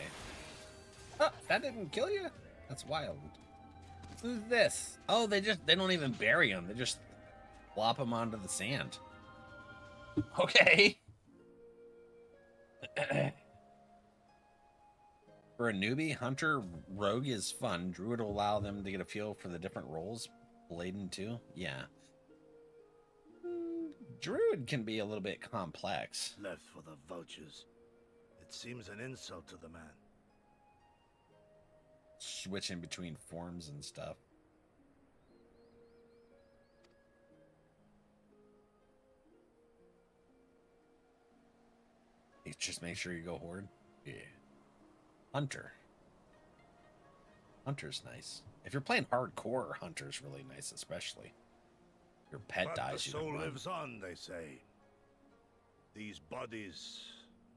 Oh, that didn't kill you? That's wild. Who's this? Oh, they don't even bury him. They just flop him onto the sand. Okay. For a newbie, Hunter Rogue is fun. Druid will allow them to get a feel for the different roles. Bladen too? Yeah. Druid can be a little bit complex. Left for the vultures. It seems an insult to the man. Switching between forms and stuff. You just make sure you go Horde. Yeah. Hunter. Hunter's nice. If you're playing hardcore, Hunter's really nice, especially. Your pet But dies, the you soul can run. lives on, they say. These bodies,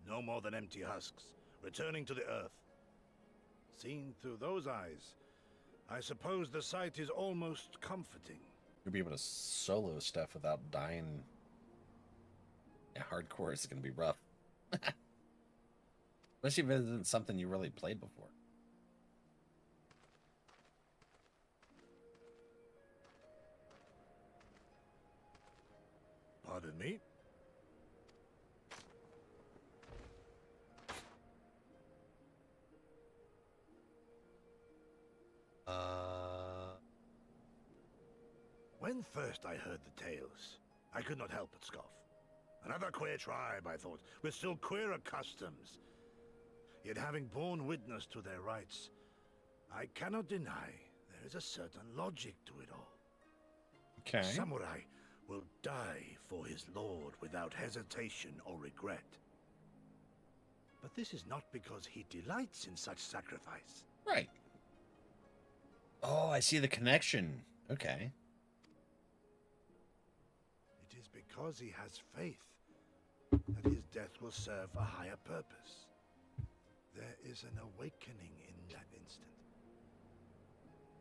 no more than empty husks, returning to the earth. Seen through those eyes, I suppose the sight is almost comforting. You'll be able to solo stuff without dying. Yeah, hardcore is going to be rough. Especially if it isn't something you really played before. Pardon me? When first I heard the tales, I could not help but scoff. Another queer tribe, I thought, with still queerer customs. Yet having borne witness to their rites, I cannot deny there is a certain logic to it all. Okay. A samurai will die for his lord without hesitation or regret. But this is not because he delights in such sacrifice. Right. Oh, I see the connection. Okay. It is because he has faith that his death will serve a higher purpose. There is an awakening in that instant.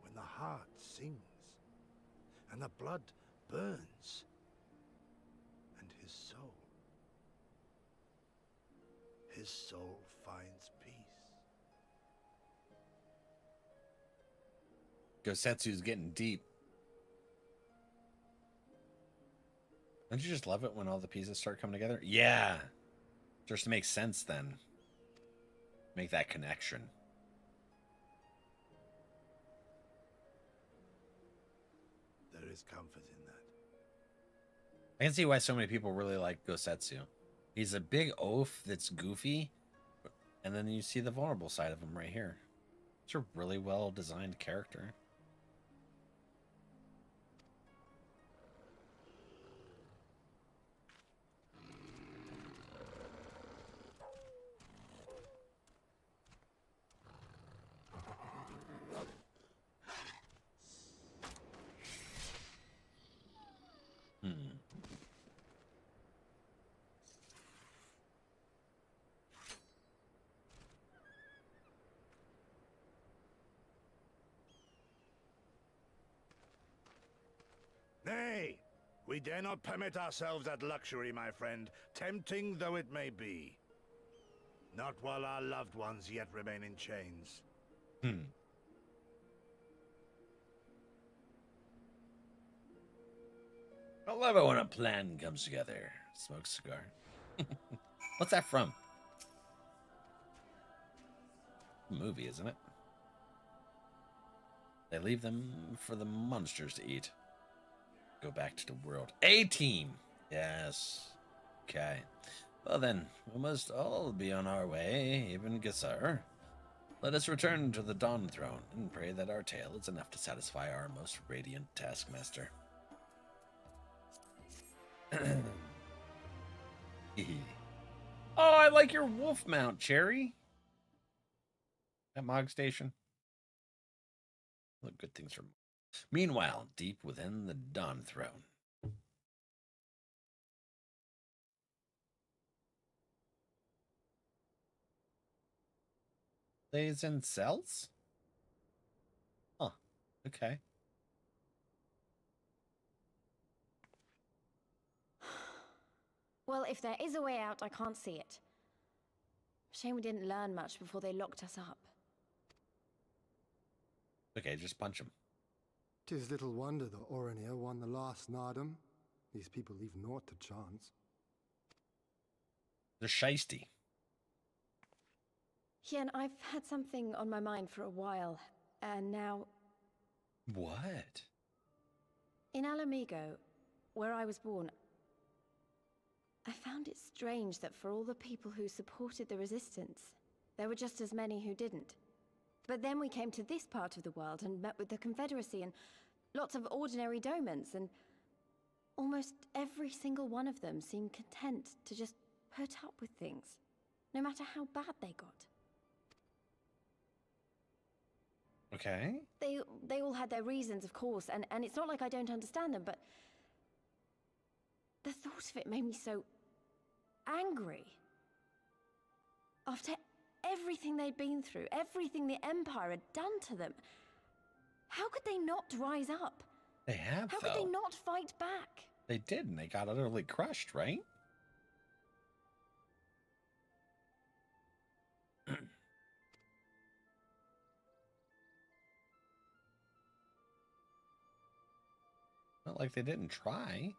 When the heart sings and the blood burns and his soul his soul finds peace. Gosetsu's getting deep. Don't you just love it when all the pieces start coming together? Yeah. Just to make sense then. Make that connection. There is comfort in that. I can see why so many people really like Gosetsu. He's a big oaf that's goofy, and then you see the vulnerable side of him right here. It's a really well designed character. Nay, we dare not permit ourselves that luxury, my friend, tempting though it may be. Not while our loved ones yet remain in chains. I love it when a plan comes together. Smoke cigar. What's that from? Movie, isn't it? They leave them for the monsters to eat. Go back to the world. A-team! Yes. Okay. Well then, we must all be on our way, even Gesar. Let us return to the Dawn Throne and pray that our tale is enough to satisfy our most radiant taskmaster. Oh, I like your wolf mount, Cherry. At Mog Station. Look, good things from. Meanwhile, deep within the Dawn Throne. Lays in cells? Huh. Okay. Well, if there is a way out, I can't see it. Shame we didn't learn much before they locked us up. Okay, just punch him. 'Tis little wonder the Orinir won the last Nardum. These people leave naught to chance. They're shiesty. Hien, I've had something on my mind for a while, and now... What? In Ala Mhigo, where I was born, I found it strange that for all the people who supported the resistance, there were just as many who didn't. But then we came to this part of the world and met with the Confederacy and lots of ordinary domans, and almost every single one of them seemed content to just put up with things, no matter how bad they got. Okay. They all had their reasons, of course, and it's not like I don't understand them, but the thought of it made me so angry. After everything they'd been through, everything the Empire had done to them, how could they not rise up? They have, How could they not fight back? They did, and they got utterly crushed, right? Not like they didn't try.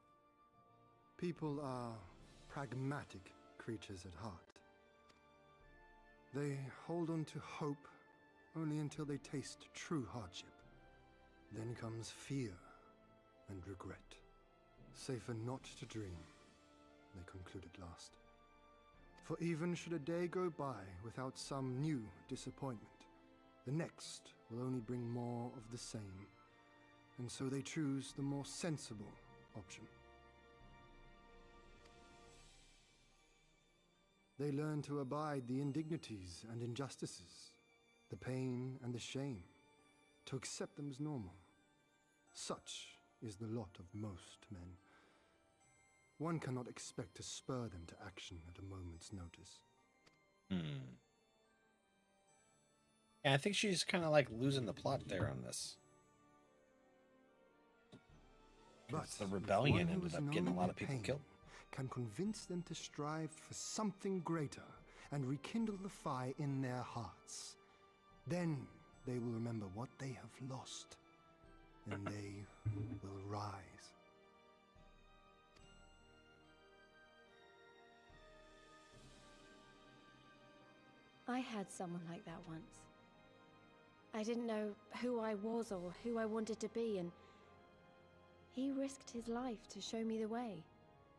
People are pragmatic creatures at heart. They hold on to hope only until they taste true hardship. Then comes fear and regret. Safer not to dream, they conclude at last. For even should a day go by without some new disappointment, the next will only bring more of the same, and so they choose the more sensible option. They learn to abide the indignities and injustices, the pain and the shame, to accept them as normal. Such is the lot of most men. One cannot expect to spur them to action at a moment's notice. Yeah, I think she's kind of like losing the plot there on this. But the rebellion one who ended has up getting a known lot of their people pain killed. can convince them to strive for something greater and rekindle the fire in their hearts. Then they will remember what they have lost, and they will rise. I had someone like that once. I didn't know who I was or who I wanted to be, and he risked his life to show me the way.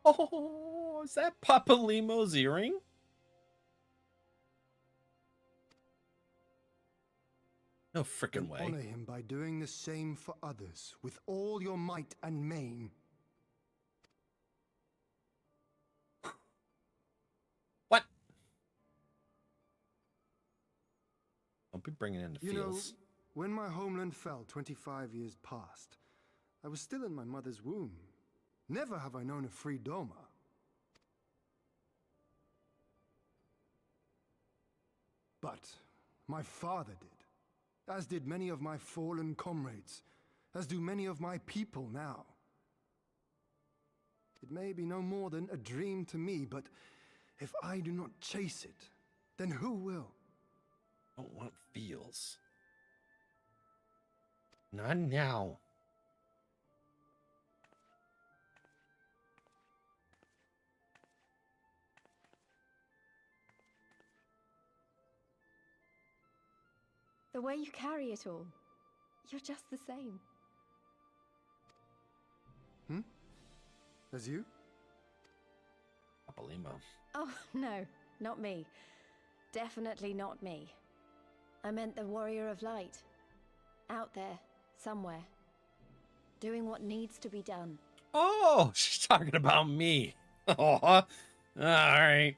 Oh, is that Papa Limo's earring? No frickin' way. Honor him by doing the same for others with all your might and main. What? Don't be bringing in the You know, feels. when my homeland fell 25 years past, I was still in my mother's womb. Never have I known a free Doma. But my father did, as did many of my fallen comrades, as do many of my people now. It may be no more than a dream to me, but if I do not chase it, then who will? I don't want feels. Not now. The way you carry it all, you're just the same. As you? Papa Limo. Oh, no, not me. Definitely not me. I meant the warrior of light. Out there, somewhere. Doing what needs to be done. Oh, she's talking about me. Oh, all right.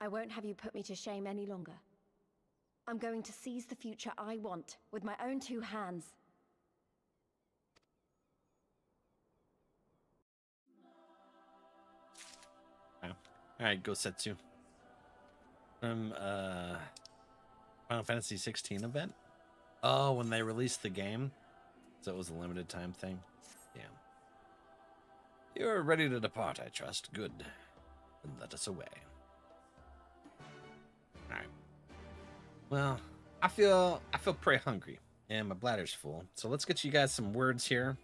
I won't have you put me to shame any longer. I'm going to seize the future I want with my own two hands. All right, go Setsu. From Final Fantasy 16 event. Oh, when they released the game, so it was a limited time thing. Damn. You're ready to depart, I trust. Good. Then let us away. All right. Well, I feel pretty hungry, and my bladder's full. So let's get you guys some words here.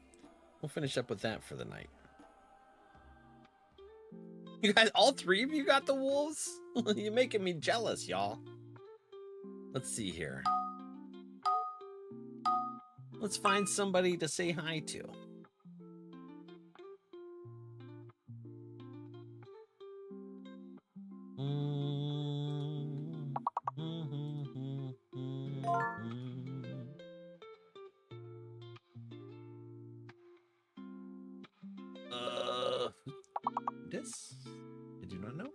We'll finish up with that for the night. You guys, all three of you got the wolves? You're making me jealous, y'all. Let's see here. Let's find somebody to say hi to. This? I do not know.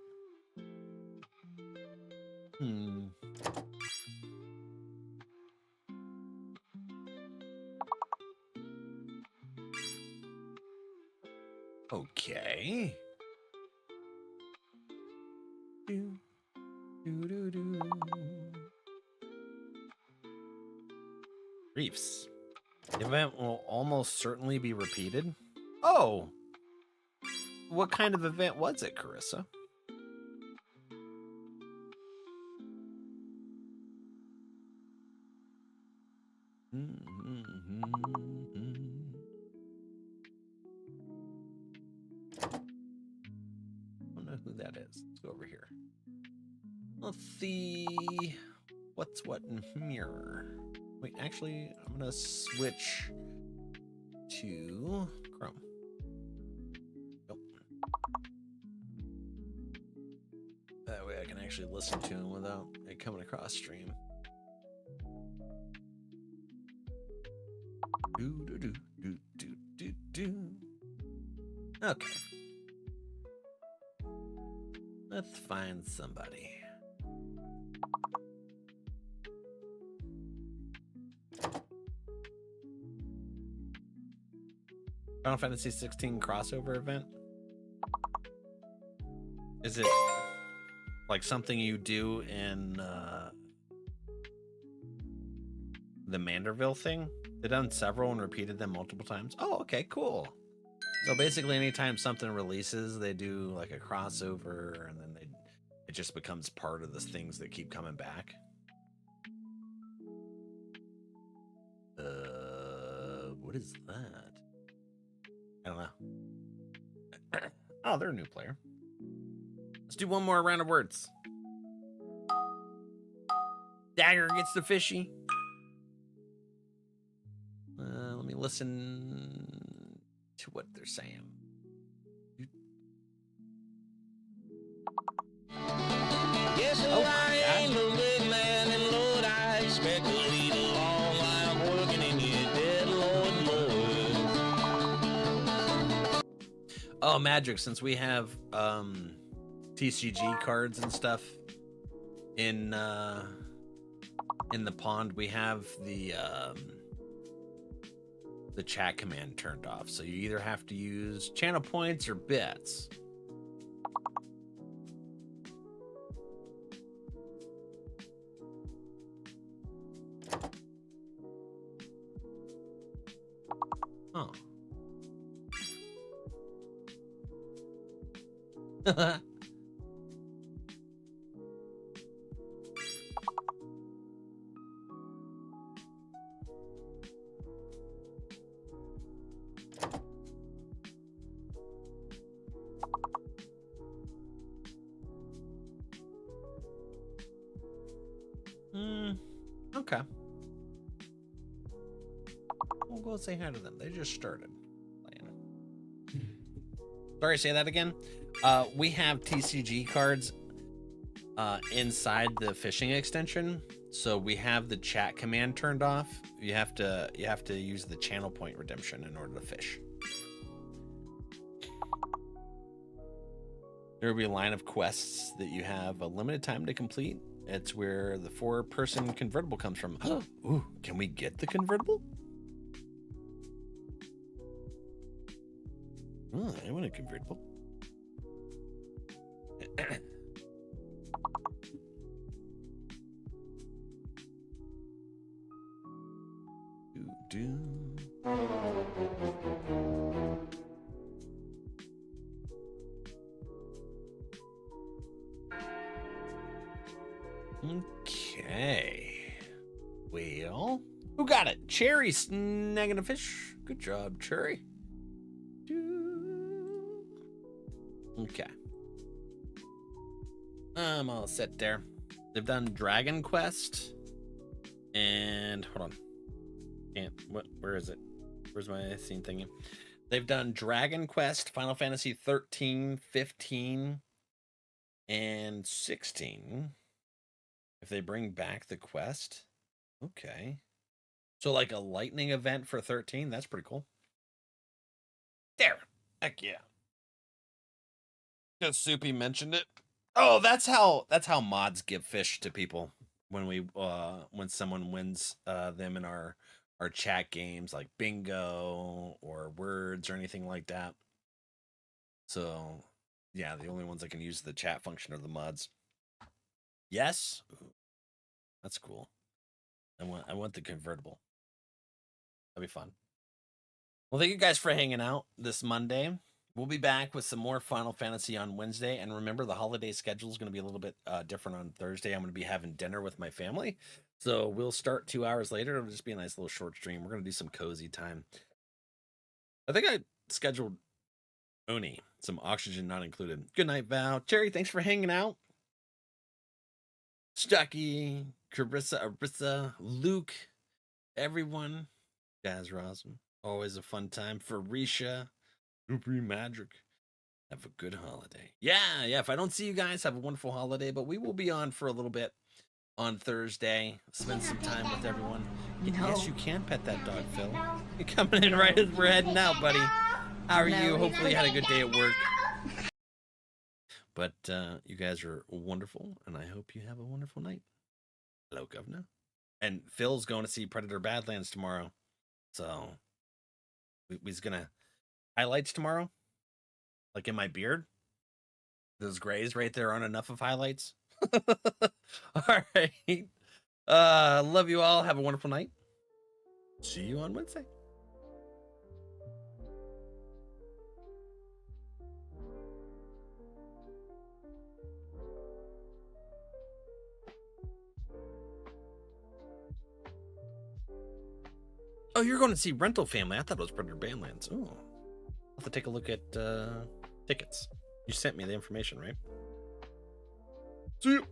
Okay. Reefs. The event will almost certainly be repeated. Oh! What kind of event was it, Carissa? I don't know who that is. Let's go over here. Let's see what's what in mirror. Wait, actually, I'm gonna switch to Chrome. Nope. That way I can actually listen to him without it coming across stream. Okay. Let's find somebody. Final Fantasy 16 crossover event? Is it like something you do in the Manderville thing? They've done several and repeated them multiple times. Oh, okay, cool. So basically, anytime something releases, they do like a crossover, and then it just becomes part of the things that keep coming back. What is that? I don't know. Oh, they're a new player. Let's do one more round of words. Dagger gets the fishy. Let me listen to what they're saying. Yes, I ain't no big man, and Lord, I expect to lead a long life working in your dead, Lord. Oh, Magic, since we have TCG cards and stuff in the pond, we have the chat command turned off. So you either have to use channel points or bits. Oh. Okay. We'll go say hi to them. They just started playing. Sorry, say that again. We have TCG cards inside the fishing extension, so we have the chat command turned off. You have to use the channel point redemption in order to fish. There will be a line of quests that you have a limited time to complete. It's where the 4-person convertible comes from. Ooh, can we get the convertible? Oh, I want a convertible. Okay. Well, who got it? Cherry snagging a fish. Good job, Cherry. Okay. I'm all set there. They've done Dragon Quest. And hold on. Where is it? Where's my scene thingy? They've done Dragon Quest, Final Fantasy 13, 15, and 16. If they bring back the quest. Okay. So like a lightning event for 13, that's pretty cool. There. Heck yeah. Because Soupy mentioned it. Oh, that's how mods give fish to people when someone wins them in our chat games like bingo or words or anything like that. So yeah, the only ones that can use the chat function are the mods. Yes, that's cool. I want the convertible. That'd be fun. Well, thank you guys for hanging out this Monday. We'll be back with some more Final Fantasy on Wednesday. And remember, the holiday schedule is going to be a little bit different on Thursday. I'm going to be having dinner with my family. So we'll start 2 hours later. It'll just be a nice little short stream. We're going to do some cozy time. I think I scheduled Oni, some oxygen not included. Good night, Val. Cherry, thanks for hanging out. Stucky, Carissa, Arissa, Luke, everyone. Guys are awesome. Always a fun time. For Risha. Magic. Have a good holiday. Yeah. If I don't see you guys, have a wonderful holiday. But we will be on for a little bit on Thursday. Spend some time with everyone. Yes, you can pet that dog, Phil. You're coming in right as we're heading out, buddy. How are you? Hopefully you had a good day at work. But you guys are wonderful, and I hope you have a wonderful night. Hello, Governor. And Phil's going to see Predator Badlands tomorrow. So we's gonna highlights tomorrow, like in my beard. Those grays right there aren't enough of highlights. All right. Love you all. Have a wonderful night. See you on Wednesday. Oh, you're going to see Rental Family. I thought it was Predator Badlands. Oh, I'll have to take a look at tickets. You sent me the information, right? See you.